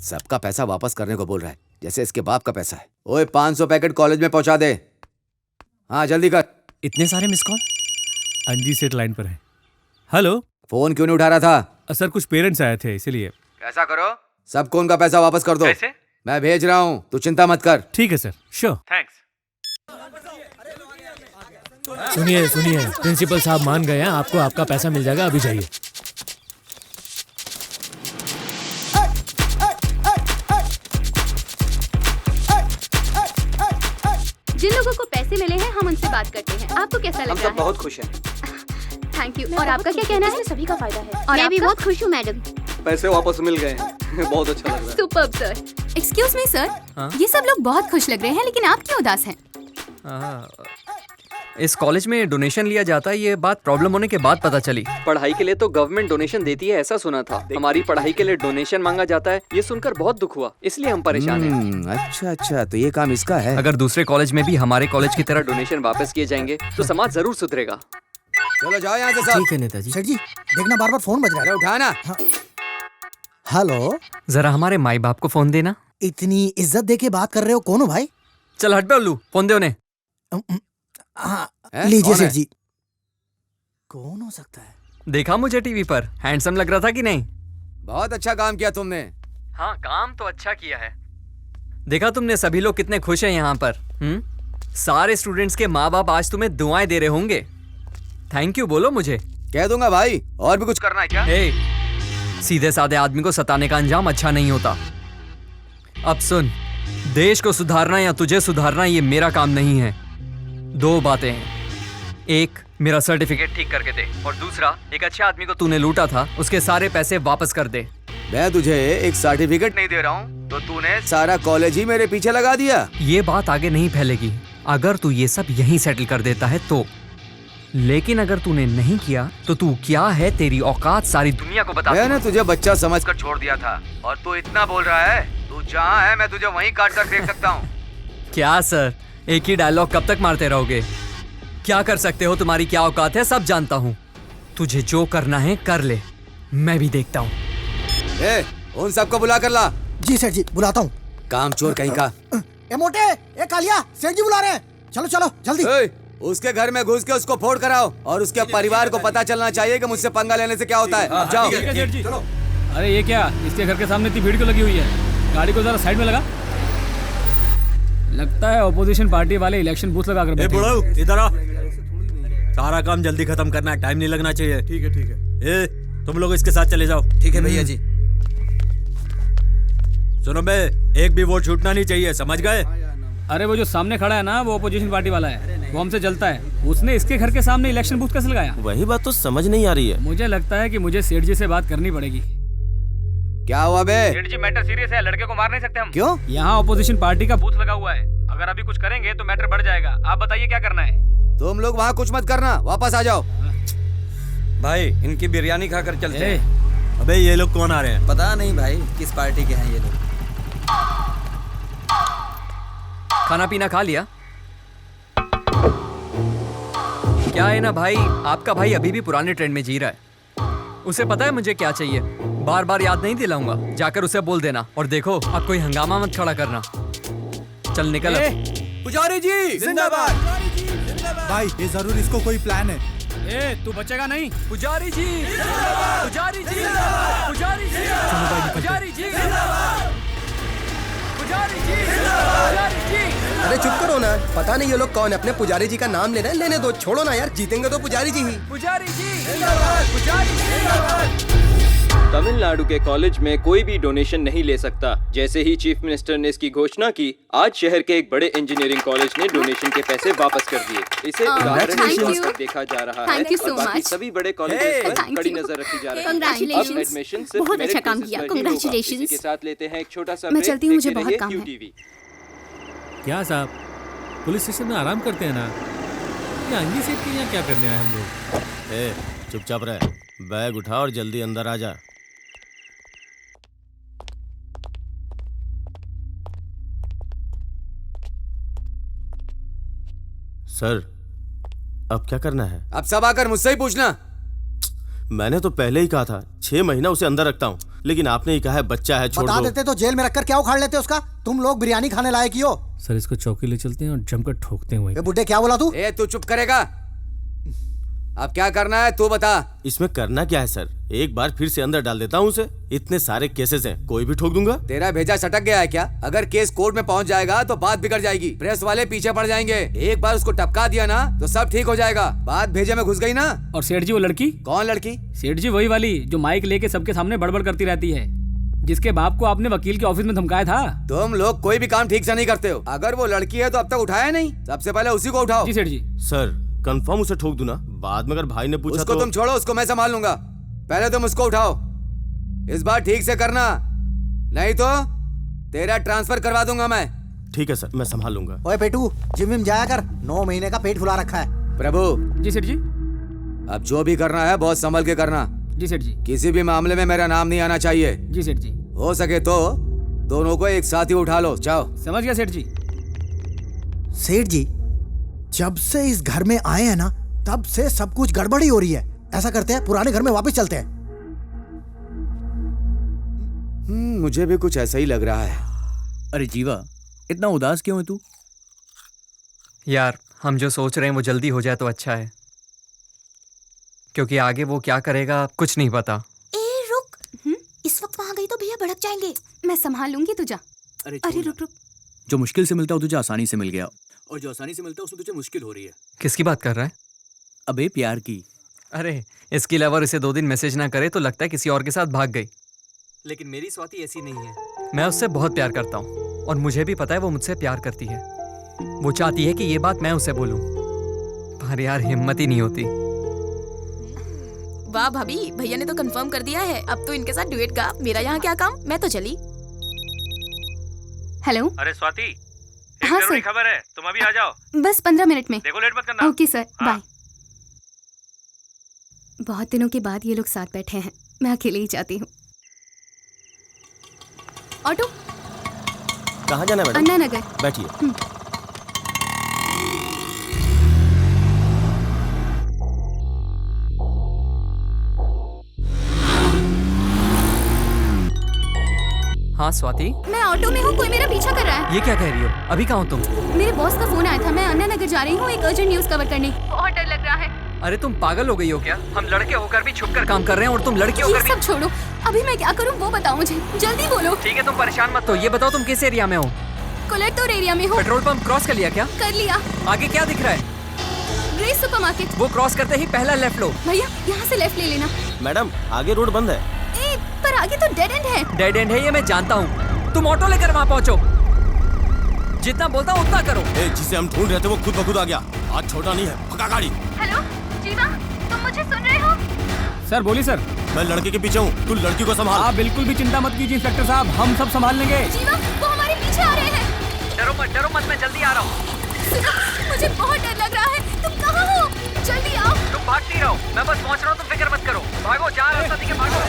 सबका पैसा वापस करने को बोल रहा है, जैसे इसके बाप का पैसा है। ओए 500 पैकेट कॉलेज में पहुंचा दे। हाँ जल्दी कर। इतने सारे मिस कॉल। अंजी सेठ लाइन पर है। हेलो। फोन क्यों नहीं उठा रहा था? सर कुछ पेरेंट्स आए थे इसीलिए। ऐसा करो, सबको उनका पैसा वापस कर दो। कैसे? मैं भेज रहा हूँ, तू चिंता मत कर। ठीक है सर, श्योर। थैंक्स। सुनिए सुनिए, प्रिंसिपल साहब मान गए हैं, आपको आपका पैसा मिल जाएगा, अभी जाइए। जिन लोगों को पैसे मिले हैं हम उनसे बात करते हैं। आपको कैसा लग रहा है? हम सब बहुत खुश हैं। Thank you. और आपका क्या कहना है? सभी का फायदा है। और मैं भी आपका? बहुत खुश हूँ मैडम। पैसे वापस मिल गए हैं। बहुत अच्छा लग रहा है। Superb sir. Excuse me sir, ये सब लोग बहुत खुश लग रहे हैं लेकिन आप क्यों उदास हैं? इस कॉलेज में डोनेशन लिया जाता है, ये बात प्रॉब्लम होने के बाद पता चली। पढ़ाई के लिए तो गवर्नमेंट डोनेशन देती है ऐसा सुना था, हमारी पढ़ाई के लिए डोनेशन मांगा जाता है ये सुनकर बहुत दुख हुआ, इसलिए हम परेशान हैं। अच्छा, तो ये काम इसका है। अगर दूसरे कॉलेज में भी हमारे कॉलेज की तरह डोनेशन वापस किए जाएंगे तो समाज जरूर सुधरेगा। चलो जाओ यहाँ से सब। ठीक है नेताजी। सेठ जी देखना बार बार फोन बज रहा है। उठाना। हेलो। जरा हमारे माई बाप को फोन देना। इतनी इज्जत दे के बात कर रहे हो, कौन हो भाई? चल हट बे उल्लू, फोन दे उन्हें। लीजिए सेठ जी। कौन हो सकता है? देखा मुझे टीवी पर, हैंडसम लग रहा था कि नहीं? बहुत अच्छा काम किया तुमने। हाँ काम तो अच्छा किया है। देखा तुमने सभी लोग कितने खुश हैं यहाँ पर। सारे स्टूडेंट्स के माँ बाप आज तुम्हें दुआएं दे रहे होंगे। थैंक यू बोलो मुझे। कह दूंगा भाई। और भी कुछ करना है क्या? सीधे साधे आदमी को सताने का अंजाम अच्छा नहीं होता। अब सुन, देश को सुधारना या तुझे सुधारना ये मेरा काम नहीं है। दो बातें हैं, एक मेरा सर्टिफिकेट ठीक करके दे और दूसरा एक अच्छे आदमी को तूने लूटा था उसके सारे पैसे वापस कर दे। मैं तुझे एक सर्टिफिकेट नहीं दे रहा हूँ तो तूने सारा कॉलेज ही मेरे पीछे लगा दिया। ये बात आगे नहीं फैलेगी अगर तू ये सब यहीं सेटल कर देता है तो, लेकिन अगर तूने नहीं किया तो तू क्या है, तेरी औकात सारी दुनिया को बता। मैंने तुझे बच्चा समझकर छोड़ दिया था और तू इतना बोल रहा है। तू जहाँ है मैं तुझे वहीं काट कर देख सकता हूँ। क्या सर, एक ही डायलॉग कब तक मारते रहोगे? क्या कर सकते हो, तुम्हारी क्या औकात है सब जानता हूँ। तुझे जो करना है कर ले, मैं भी देखता हूँ। उन सबको बुला कर ला। जी सेठ जी बुलाता हूँ। काम चोर कहीं का। ए मोटे, ए कालिया, सेठ जी बुला रहे हैं। चलो चलो जल्दी। उसके घर में घुस के उसको फोड़ कराओ और उसके परिवार को पता चलना चाहिए कि मुझसे पंगा लेने से क्या होता है। जाओ। चलो। अरे ये क्या, इसके घर के सामने इतनी भीड़ क्यों लगी हुई है? गाड़ी को जरा साइड में लगा। लगता है ऑपोजिशन पार्टी वाले इलेक्शन बूथ लगा कर बैठे हैं। इधर आ। सारा काम जल्दी खत्म करना है, टाइम नहीं लगना चाहिए। ठीक है। तुम लोग इसके साथ चले जाओ। ठीक है भैया जी। सुनो बे, एक भी वोट छूटना नहीं चाहिए, समझ गए? अरे वो जो सामने खड़ा है ना, वो अपोजिशन पार्टी वाला है, वो हमसे जलता है। उसने इसके घर के सामने इलेक्शन बूथ कैसे लगाया? वही बात तो समझ नहीं आ रही है। मुझे लगता है कि मुझे सेठ जी से बात करनी पड़ेगी। क्या हुआ बे? सेठ जी मैटर सीरियस है, लड़के को मार नहीं सकते हम। क्यों? यहाँ अपोजिशन पार्टी का बूथ लगा हुआ है, अगर अभी कुछ करेंगे तो मैटर बढ़ जाएगा। आप बताइए क्या करना है? तुम लोग वहाँ कुछ मत करना, वापस आ जाओ। भाई इनकी बिरयानी खाकर चलते हैं। अबे ये लोग कौन आ रहे हैं? पता नहीं भाई किस पार्टी के हैं ये लोग। खाना पीना खा लिया? क्या है ना भाई, आपका भाई अभी भी पुराने ट्रेंड में जी रहा है। उसे पता है मुझे क्या चाहिए, बार बार याद नहीं दिलाऊंगा, जाकर उसे बोल देना। और देखो अब कोई हंगामा मत खड़ा करना। चल निकल। पुजारी जी जिंदाबाद। भाई ये जरूर इसको कोई प्लान है। तू बचेगा नहीं। पुजारी जी, पुजारी जी, पुजारी जी, पुजारी जी, पुजारी जी, पुजारी जी। अरे चुप करो ना, पता नहीं ये लोग कौन है, अपने पुजारी जी का नाम ले रहे हैं। लेने दो, छोड़ो ना यार, जीतेंगे तो पुजारी जी ही। पुजारी जी, पुजारी जी। तमिलनाडु के कॉलेज में कोई भी डोनेशन नहीं ले सकता। जैसे ही चीफ मिनिस्टर ने इसकी घोषणा की, आज शहर के एक बड़े इंजीनियरिंग कॉलेज ने डोनेशन के पैसे वापस कर दिए। इसे उदाहरण के तौर पर देखा जा रहा है और बाकी सभी बड़े कॉलेजेस पर कड़ी नजर रखी जा रही है। अब एडमिशन सिर्फ बहुत अच्छा मेरिट काम बेसिस किया, पर ही होगा। कांग्रेचुलेशंस। इसी के साथ लेते हैं एक छोटा सा मैं ब्रेक। चलती हूँ, मुझे देखते बहुत रहिए काम है। QTV। क्या साहब, पुलिस स्टेशन में आराम करते हैं ना? ये अंगी सेठ के यहाँ क्या करने आए हम लोग? चुपचाप रह, बैग उठा और जल्दी अंदर आ जा। सर, अब क्या करना है? अब सब आकर मुझसे ही पूछना। मैंने तो पहले ही कहा था 6 महीना उसे अंदर रखता हूँ, लेकिन आपने ही कहा है बच्चा है, छोड़ बता दो। देते तो जेल में रखकर क्या उखाड़ लेते उसका। तुम लोग बिरयानी खाने लायक ही हो। सर इसको चौकी ले चलते हैं और जमकर ठोकते हैं वहीं पे। बुड्ढे क्या बोला तू? ए तू चुप करेगा? अब क्या करना है तू बता। इसमें करना क्या है सर? एक बार फिर से अंदर डाल देता हूँ उसे। इतने सारे केसेस हैं, कोई भी ठोक दूंगा। तेरा भेजा सटक गया है क्या? अगर केस कोर्ट में पहुंच जाएगा तो बात बिगड़ जाएगी, प्रेस वाले पीछे पड़ जाएंगे। एक बार उसको टपका दिया ना तो सब ठीक हो जाएगा। बात भेजे में घुस गई ना। और सेठ जी वो लड़की? कौन लड़की? सेठ जी वही वाली जो माइक लेके सबके सामने बड़बड़ करती रहती है, जिसके बाप को आपने वकील के ऑफिस में धमकाया था। तुम लोग कोई भी काम ठीक से नहीं करते हो। अगर वो लड़की है तो अब तक उठाया नहीं, सबसे पहले उसी को उठाओ। जी सेठ जी। सर कंफर्म उसे ठोक दूं ना? बाद में अगर भाई ने पूछा उसको तो... तुम छोड़ो, उसको मैं संभाल लूंगा। पहले तुम उसको उठाओ। इस बार ठीक से करना, नहीं तो तेरा ट्रांसफर करवा दूंगा मैं। ठीक है सर, मैं संभाल लूंगा। ओए पेटू, जिम विम जाया कर। 9 महीने का पेट फुला रखा है। प्रभु। जी सेठ जी। अब जो भी करना है बहुत संभल के करना। जी सेठ जी। किसी भी मामले में मेरा नाम नहीं आना चाहिए। जी सेठ जी। हो सके तो दोनों को एक साथ ही उठा लो। जाओ। समझ गया सेठ जी। सेठ जी, जब से इस घर में आए हैं ना, तब से सब कुछ गड़बड़ी हो रही है। ऐसा करते हैं, पुराने घर में वापस चलते हैं। मुझे भी कुछ ऐसा ही लग रहा है। अरे जीवा, इतना उदास क्यों है तू? यार हम जो सोच रहे हैं वो जल्दी हो जाए तो अच्छा है, क्योंकि आगे वो क्या करेगा कुछ नहीं पता। ए रुक, इस वक्त वहाँ गई तो भैया भड़क जाएंगे। मैं संभाल लूंगी, तू जा। अरे रुक रुक। जो मुश्किल से मिलता है तुझे आसानी से मिल गया, और जो आसानी से मिलता है उसमें तुझे मुश्किल हो रही है। किसकी बात कर रहा है? अबे प्यार की। अरे इसकी लवर इसे 2 दिन मैसेज ना करे तो लगता है किसी और के साथ भाग गई, लेकिन मेरी स्वाति ऐसी नहीं है। मैं उससे बहुत प्यार करता हूँ और मुझे भी पता है वो मुझसे प्यार करती है। वो चाहती है कि ये बात मैं उसे बोलूं, पर यार हिम्मत ही नहीं होती। वाह भाभी, भैया ने तो कंफर्म कर दिया है। अब तो इनके साथ ड्यूएट गा। मेरा यहाँ क्या काम, मैं तो चली। हेलो। अरे स्वाति, हाँ जरूरी सर। खबर है, तुम अभी आ जाओ। बस 15 मिनट में। देखो लेट मत करना। Okay sir, bye. बहुत दिनों के बाद ये लोग साथ बैठे हैं, मैं अकेले ही जाती हूँ। ऑटो। कहाँ जाना है मैडम? अन्ना नगर। बैठिए। हाँ स्वाति। मैं ऑटो में हूँ, कोई मेरा पीछा कर रहा है। ये क्या कह रही हो? अभी कहाँ हो तुम? मेरे बॉस का फोन आया था, मैं अन्ना नगर जा रही हूँ एक अर्जेंट न्यूज कवर करने। बहुत डर लग रहा है। अरे तुम पागल हो गई हो क्या? हम लड़के होकर भी छुपकर काम कर रहे हैं और तुम लड़की होकर ये सब छोड़ो, अभी मैं क्या करूँ वो बताओ मुझे, जल्दी बोलो। ठीक है तुम परेशान मत हो, ये बताओ तुम किस एरिया में हो? कोलेक्टोर एरिया में हूँ। पेट्रोल पंप क्रॉस कर लिया क्या? कर लिया। आगे क्या दिख रहा है? Grace supermarket. वो क्रॉस करते ही पहला लेफ्ट लो। भैया यहाँ से लेफ्ट ले लेना। मैडम आगे रोड बंद है। ए, पर आगे तो डेड एंड है। डेड एंड है ये मैं जानता हूँ, तुम ऑटो लेकर वहाँ पहुँचो। जितना बोलता हूँ उतना करो। जिसे हम ढूंढ रहे थे वो खुद ब खुद आ गया। आज छोटा नहीं है, पका गाड़ी। हेलो जीवा, तुम मुझे सुन रहे हो? सर बोलिए सर। मैं लड़के के पीछे हूँ, तू लड़की को संभाल। आप बिल्कुल भी चिंता मत कीजिए इंस्पेक्टर साहब, हम सब संभाल लेंगे। जीवा, वो हमारे पीछे आ रहे हैं। डरो मत, मैं जल्दी आ रहा हूँ। मुझे बहुत डर लग रहा है, तुम कहाँ हो? जल्दी आओ। तुम भागती रहो, मैं बस पहुँच रहा हूँ, तुम फिक्र मत करो। भागो, जहाँ रास्ता दिखे भागो।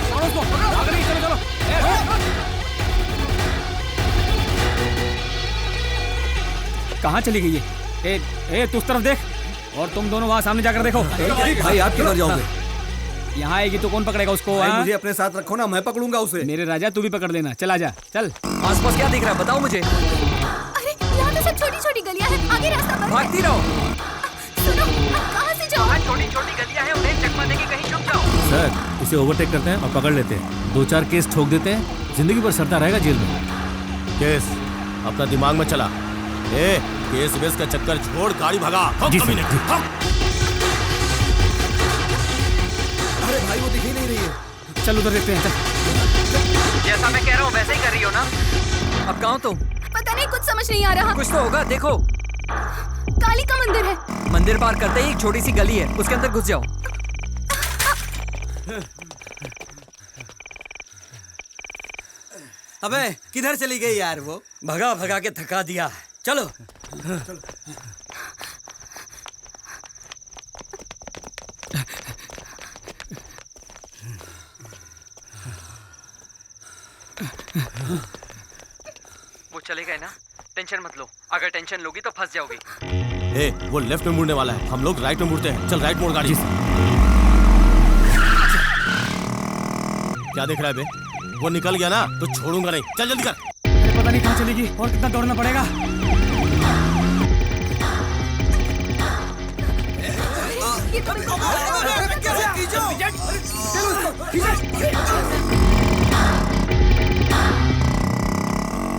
कहाँ चली गई है? ए तू उस तरफ देख, और तुम दोनों वहाँ सामने जाकर देखो। भाई आप किधर जाओगे? यहाँ आएगी तो कौन पकड़ेगा उसको? मुझे अपने साथ रखो ना, मैं पकड़ूंगा उसे। मेरे राजा तू भी पकड़ लेना। चल आजा, चल। आसपास क्या दिख रहा है बताओ मुझे। अरे यहाँ तो सब छोटी छोटी गलियाँ हैं, आगे रास्ता बंद है। भागती रहो। सुनो, अब कहाँ से जाओ? छोटी छोटी गलियाँ हैं, उन्हें चकमा देके कहीं छुप जाओ। सर इसे ओवरटेक करते हैं और पकड़ लेते हैं। 2-4 केस ठोक देते हैं, जिंदगी भर सड़ता रहेगा जेल में। केस अपना दिमाग में चला। केस वेस का चक्कर छोड़, गाड़ी भगा। जी कभी नहीं। अरे भाई वो दिख ही नहीं रही है। चल उधर देखते हैं। जैसा मैं कह रहा हूँ वैसे ही कर रही हो ना? अब कहाँ हो तुम? पता नहीं, कुछ समझ नहीं आ रहा। कुछ तो होगा, देखो। काली का मंदिर है। मंदिर पार करते ही एक छोटी सी गली है, उसके अंदर घुस जाओ। अबे किधर चली गई यार वो? भगा भगा के थका दिया। चलो। वो चले गए ना? टेंशन मत लो, अगर टेंशन लोगी तो फंस जाओगी। ए, वो लेफ्ट में मुड़ने वाला है, हम लोग राइट में मुड़ते हैं। चल राइट मोड़ गाड़ी। क्या देख रहा है बे? वो निकल गया ना तो छोड़ूंगा नहीं। चल जल्दी कर। पता नहीं कहाँ चलेगी और कितना दौड़ना पड़ेगा।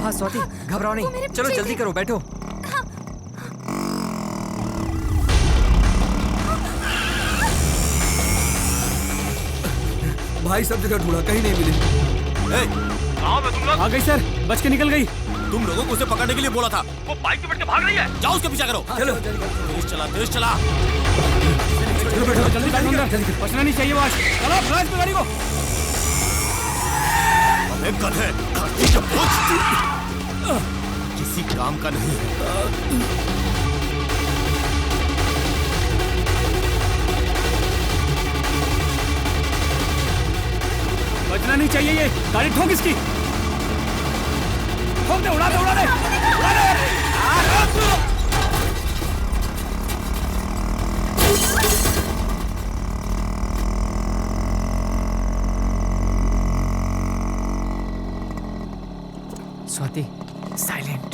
हाँ स्वाति, घबराओ नहीं, चलो जल्दी करो, बैठो। भाई सब जगह ढूंढा, कहीं नहीं मिली। आ गई सर, बच के निकल गई। तुम लोगों को उसे पकड़ने के लिए बोला था। वो बाइक पे बैठ के भाग रही है। जाओ उसके पीछे करो। चलो तेज चला, तेज चला। चलो बैठो, जल्दी बैठो, बचना नहीं चाहिए। आज चलो फ्लैश पे गाड़ी को। अबे गधे, गाड़ी का बोझ किसी काम का नहीं है। बचना नहीं चाहिए। ये गाड़ी ठोक इसकी, ठोक दे, उड़ा दे, उड़ा दे, उड़ा दे। स्वाति, साइलेंट।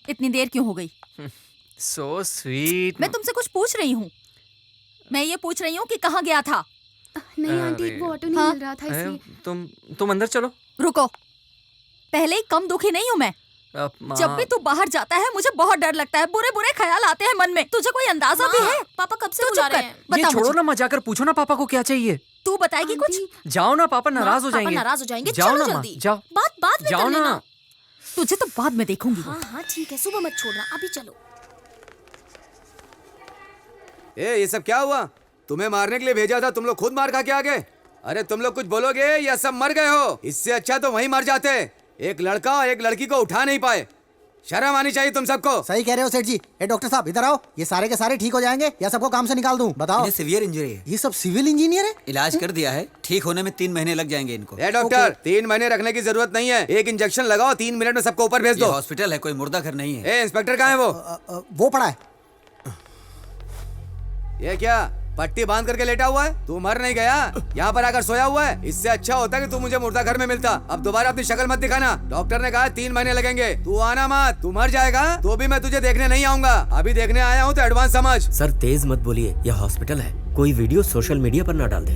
इतनी देर क्यों हो गई? So sweet. मैं तुमसे कुछ पूछ रही हूँ। मैं ये पूछ रही हूँ कि कहाँ गया था? नहीं आंटी, वो ऑटो नहीं मिल रहा था इसलिए। तुम अंदर चलो। रुको, पहले ही कम दुखी नहीं हूँ मैं। जब भी तू बाहर जाता है मुझे बहुत डर लगता है, बुरे बुरे ख्याल आते हैं मन में। तुझे कोई अंदाजा भी है? पापा कब से बुला रहे हैं? ये छोड़ो ना, मजाक कर, पूछो ना पापा को क्या चाहिए। तू बताएगी कुछ? जाओ ना, पापा नाराज हो जाएंगे। पापा नाराज हो जाएंगे। जाओ चलो ना, जल्दी। जाओ। बात बाद में जाओ कर लेना। ना। तुझे तो बाद में देखूंगी। हाँ हाँ ठीक है, सुबह मत छोड़ना, अभी चलो। ये सब क्या हुआ? तुम्हें मारने के लिए भेजा था, तुम लोग खुद मार खा के आ गए। अरे तुम लोग कुछ बोलोगे या सब मर गए हो? इससे अच्छा तो वहीं मर जाते। एक लड़का और एक लड़की को उठा नहीं पाए। शर्म आनी चाहिए तुम सबको। सही कह रहे हो सेठ जी। ए डॉक्टर साहब इधर आओ। ये सारे के सारे ठीक हो जाएंगे या सबको काम से निकाल दूं? बताओ। इन्हें सीवियर इंजरी है। ये सब सिविल इंजीनियर है? इलाज कर दिया है, ठीक होने में 3 महीने लग जाएंगे इनको। डॉक्टर 3 महीने रखने की जरूरत नहीं है, एक इंजेक्शन लगाओ, 3 मिनट में सबको ऊपर भेज दो। हॉस्पिटल है, कोई मुर्दा घर नहीं है। इंस्पेक्टर कहाँ है? वो पड़ा है। ये क्या पट्टी बांध करके लेटा हुआ है? तू मर नहीं गया, यहाँ पर आकर सोया हुआ है। इससे अच्छा होता कि तू मुझे मुर्दा घर में मिलता। अब दोबारा अपनी शक्ल मत दिखाना। डॉक्टर ने कहा 3 महीने लगेंगे। तू आना मत, तू मर जाएगा तो भी मैं तुझे देखने नहीं आऊंगा। अभी देखने आया हूँ तो एडवांस समझ। सर तेज मत बोलिए, यह हॉस्पिटल है, कोई वीडियो सोशल मीडिया पर ना डाल दे।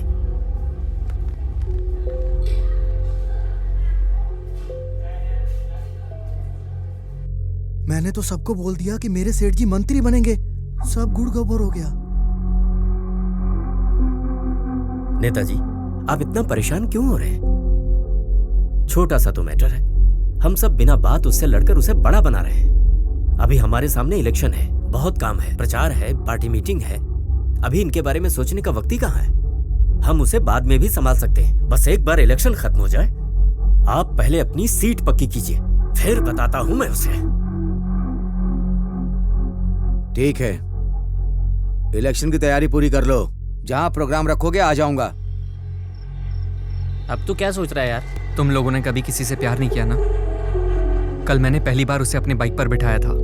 मैंने तो सबको बोल दिया कि मेरे सेठ जी मंत्री बनेंगे, सब गुड़ गोबर हो गया। नेताजी, आप इतना परेशान क्यों हो रहे हैं? छोटा सा तो मैटर है, हम सब बिना बात उससे लड़कर उसे बड़ा बना रहे हैं। अभी हमारे सामने इलेक्शन है, बहुत काम है, प्रचार है, पार्टी मीटिंग है। अभी इनके बारे में सोचने का वक्त ही कहाँ है? हम उसे बाद में भी संभाल सकते हैं, बस एक बार इलेक्शन खत्म हो जाए। आप पहले अपनी सीट पक्की कीजिए, फिर बताता हूं मैं उसे। ठीक है, इलेक्शन की तैयारी पूरी कर लो। जहाँ प्रोग्राम रखोगे आ जाऊंगा। अब तू क्या सोच रहा है यार? तुम लोगों ने कभी किसी से प्यार नहीं किया ना? कल मैंने पहली बार उसे अपने बाइक पर बिठाया था।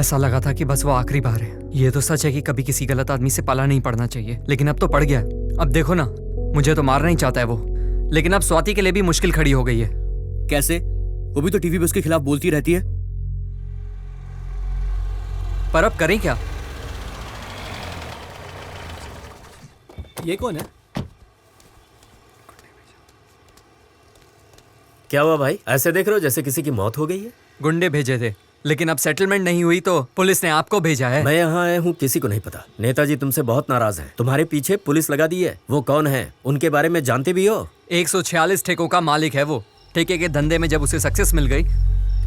ऐसा लगा था कि बस वो आखिरी बार है। ये तो सच है कि कभी किसी गलत आदमी से पाला नहीं पड़ना चाहिए, लेकिन अब तो पड़ गया। अब देखो ना, मुझे तो मारना ही चाहता है वो, लेकिन अब स्वाति के लिए भी मुश्किल खड़ी हो गई है। कैसे? वो भी तो टीवी पे उसके खिलाफ बोलती रहती है। पर अब करें क्या? ये कौन है? क्या हुआ भाई, ऐसे देख रहे हो जैसे किसी की मौत हो गई है? गुंडे भेजे थे, लेकिन अब सेटलमेंट नहीं हुई तो पुलिस ने आपको भेजा है। मैं यहाँ आया हूँ, किसी को नहीं पता। नेताजी तुमसे बहुत नाराज हैं। तुम्हारे पीछे पुलिस लगा दी है। वो कौन है, उनके बारे में जानते भी हो? 146 ठेकों का मालिक है वो। ठेके के धंधे में जब उसे सक्सेस मिल गई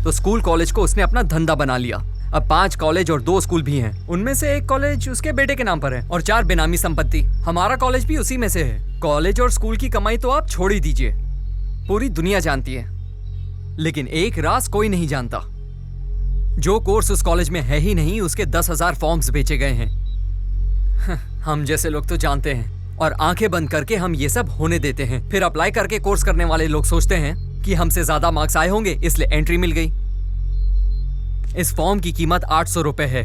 तो स्कूल कॉलेज को उसने अपना धंधा बना लिया। अब 5 कॉलेज और 2 स्कूल भी हैं। उनमें से एक कॉलेज उसके बेटे के नाम पर है और 4 बेनामी संपत्ति। हमारा कॉलेज भी उसी में से है। कॉलेज और स्कूल की कमाई तो आप छोड़ ही दीजिए, पूरी दुनिया जानती है, लेकिन एक राज कोई नहीं जानता। जो कोर्स उस कॉलेज में है ही नहीं, उसके 10,000 फॉर्म्स बेचे गए हैं। हम जैसे लोग तो जानते हैं और आंखें बंद करके हम ये सब होने देते हैं। फिर अप्लाई करके कोर्स करने वाले लोग सोचते हैं कि हमसे ज्यादा मार्क्स आए होंगे इसलिए एंट्री मिल गई। इस फॉर्म की कीमत 800 रुपए है।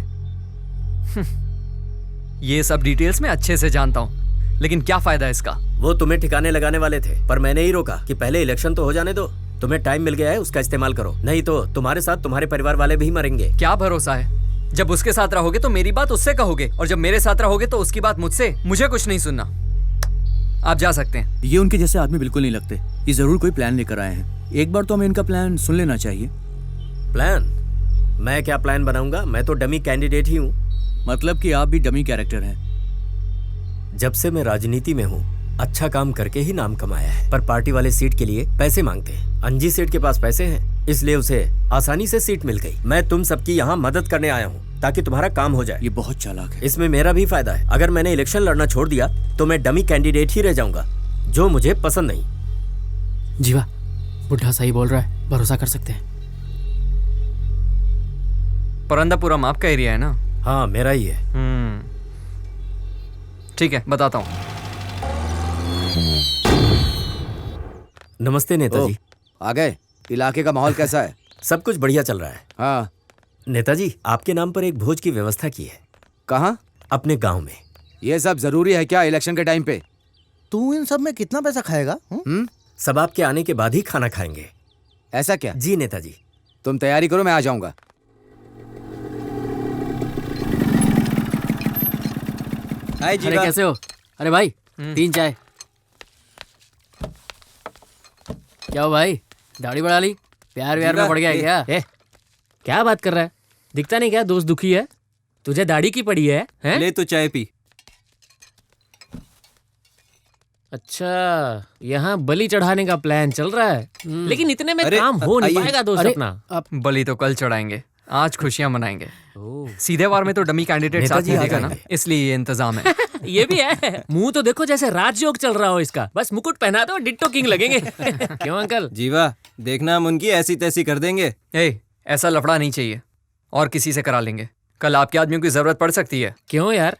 ये सब डिटेल्स मैं अच्छे से जानता हूँ, लेकिन क्या फायदा इसका? वो तुम्हें ठिकाने लगाने वाले थे, पर मैंने ही रोका कि पहले इलेक्शन तो हो जाने दो। तुम्हें टाइम मिल गया है, उसका इस्तेमाल करो, नहीं तो तुम्हारे साथ तुम्हारे परिवार वाले भी मरेंगे। क्या भरोसा है? जब उसके साथ रहोगे तो मेरी बात उससे कहोगे, और जब मेरे साथ रहोगे तो उसकी बात मुझसे। मुझे कुछ नहीं सुनना, आप जा सकते हैं। ये उनके जैसे आदमी बिल्कुल नहीं लगते। ये जरूर कोई प्लान लेकर आए हैं। एक बार तो हमें इनका प्लान सुन लेना चाहिए। प्लान? मैं क्या प्लान बनाऊंगा? मैं तो डमी कैंडिडेट ही हूँ। मतलब कि आप भी डमी कैरेक्टर हैं? जब से मैं राजनीति में हूँ अच्छा काम करके ही नाम कमाया है, पर पार्टी वाले सीट के लिए पैसे मांगते हैं। अंजी सेठ के पास पैसे हैं, इसलिए उसे आसानी से सीट मिल गई। मैं तुम सबकी यहाँ मदद करने आया हूँ ताकि तुम्हारा काम हो जाए। ये बहुत चालाक है। इसमें मेरा भी फायदा है। अगर मैंने इलेक्शन लड़ना छोड़ दिया तो मैं डमी कैंडिडेट ही रह जाऊंगा, जो मुझे पसंद नहीं। जीवा, बुढ़ा सही बोल रहा है, भरोसा कर सकते हैं। परंदापुरम आपका एरिया है ना? हाँ, मेरा ही है। ठीक है, बताता हूँ। नमस्ते नेताजी। आ गए? इलाके का माहौल कैसा है? सब कुछ बढ़िया चल रहा है। हाँ नेताजी, आपके नाम पर एक भोज की व्यवस्था की है। कहाँ? अपने गांव में। ये सब जरूरी है क्या इलेक्शन के टाइम पे? तू इन सब में कितना पैसा खाएगा? सब आपके आने के बाद ही खाना खाएंगे। ऐसा क्या? जी नेताजी। तुम तैयारी करो, मैं आ जाऊंगा। हाय जीवा। अरे कैसे हो? अरे भाई 3 चाय। क्या हो भाई, दाढ़ी बढ़ा ली? प्यार व्यार में पड़ गया क्या? क्या बात कर रहा है? दिखता नहीं क्या दोस्त दुखी है? तुझे दाढ़ी की पड़ी है? ले तो चाय पी। अच्छा, यहाँ बलि चढ़ाने का प्लान चल रहा है, लेकिन इतने में काम हो नहीं पाएगा दोस्त अपना। बलि तो कल चढ़ाएंगे, आज खुशियां मनाएंगे। सीधे वार में तो डमी कैंडिडेट साथ में देगा ना, इसलिए ये इंतजाम है। ये भी है। मुंह तो देखो जैसे राजयोग चल रहा हो इसका। बस मुकुट पहना दो, डिट्टो किंग लगेंगे। क्यों अंकल? जीवा, देखना हम उनकी ऐसी तैसी कर देंगे। ऐसा लफड़ा नहीं चाहिए, और किसी से करा लेंगे। कल आपके आदमियों की जरूरत पड़ सकती है। क्यों यार,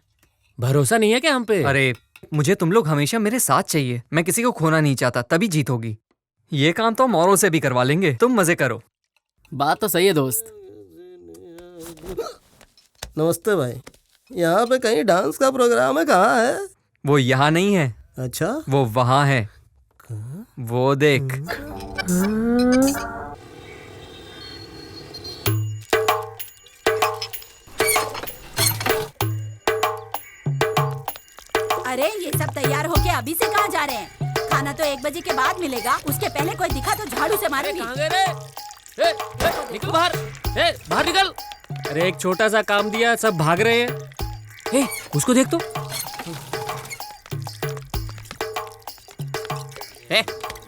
भरोसा नहीं है क्या हम पे? अरे मुझे तुम लोग हमेशा मेरे साथ चाहिए। मैं किसी को खोना नहीं चाहता, तभी जीत होगी। ये काम तो मोरों से भी करवा लेंगे, तुम मजे करो। बात तो सही है दोस्त। नमस्ते भाई, यहाँ पे कहीं डांस का प्रोग्राम है? कहाँ है? वो यहाँ नहीं है। अच्छा, वो वहाँ है। वो देख। अरे ये सब तैयार होके अभी से कहाँ जा रहे हैं? खाना तो 1 बजे के बाद मिलेगा, उसके पहले कोई दिखा तो झाड़ू से मारूंगी। कहाँ गए रे? निकल बाहर, बाहर निकल। अरे एक छोटा सा काम दिया, सब भाग रहे हैं। उसको देख तो।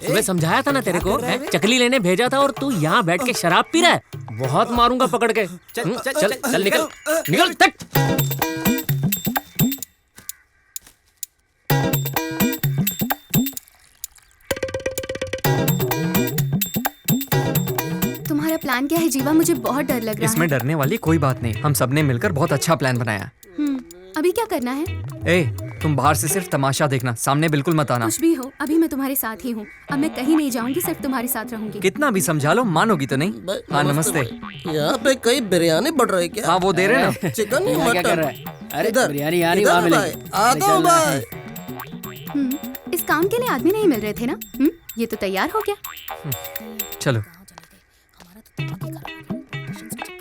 सुबह समझाया था ना तेरे को, चकली लेने भेजा था और तू यहाँ बैठ के शराब पी रहा है। बहुत मारूंगा पकड़ के। चल चल चल, निकल निकल तक। तुम्हारा प्लान क्या है जीवा? मुझे बहुत डर लग रहा है। इसमें डरने वाली कोई बात नहीं, हम सबने मिलकर बहुत अच्छा प्लान बनाया। अभी क्या करना है? तुम बाहर से सिर्फ तमाशा देखना, सामने बिल्कुल मत आना। कुछ भी हो, अभी मैं तुम्हारे साथ ही हूँ। अब मैं कहीं नहीं जाऊंगी, सिर्फ तुम्हारे साथ रहूंगी। कितना भी समझा लो, मानोगी तो नहीं। हाँ नमस्ते। यहाँ पे कई बिरयानी बढ़ रही है क्या? हाँ वो दे रहे ना। चिकन नहीं, क्या कर रहा मटन। है? अरे बिरयानी यहाँ नहीं, वहाँ मिलेगी। आता हूँ भाई। इस काम के लिए आदमी नहीं मिल रहे थे ना? ये तो तैयार हो गया। चलो।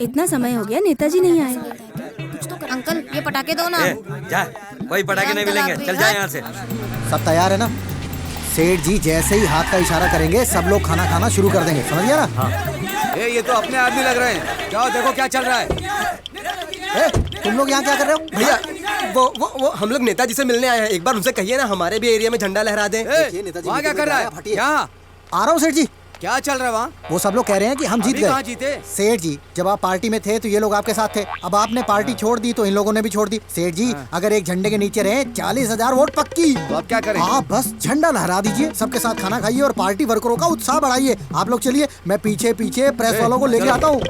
इतना समय हो गया, नेताजी नहीं आए। अंकल ये पटाखे दो ना। जा, कोई पटाखे नहीं मिलेंगे, चल जा यहाँ से। सब तैयार है ना? सेठ जी जैसे ही हाथ का इशारा करेंगे सब लोग खाना खाना शुरू कर देंगे, समझ गया ना? हाँ। ये तो अपने आदमी लग रहे हैं। जाओ देखो क्या चल रहा है। तुम लोग यहाँ क्या कर रहे हो? भैया वो हम लोग नेताजी से मिलने आए हैं। एक बार उनसे कहिए ना हमारे भी एरिया में झंडा लहरा दें। वहाँ क्या कर रहा है? यहाँ आ रहा हूँ सेठ जी। क्या चल रहा है वहाँ? वो सब लोग कह रहे हैं कि हम जीत गए। कहाँ जीते? सेठ जी जब आप पार्टी में थे तो ये लोग आपके साथ थे, अब आपने पार्टी छोड़ दी तो इन लोगों ने भी छोड़ दी। सेठ जी अगर एक झंडे के नीचे रहे 40,000 वोट पक्की। तो आप क्या करें? आप बस झंडा लहरा दीजिए, सबके साथ खाना खाइए और पार्टी वर्करों का उत्साह बढ़ाइए। आप लोग चलिए, मैं पीछे पीछे प्रेस वालों को लेके आता हूँ।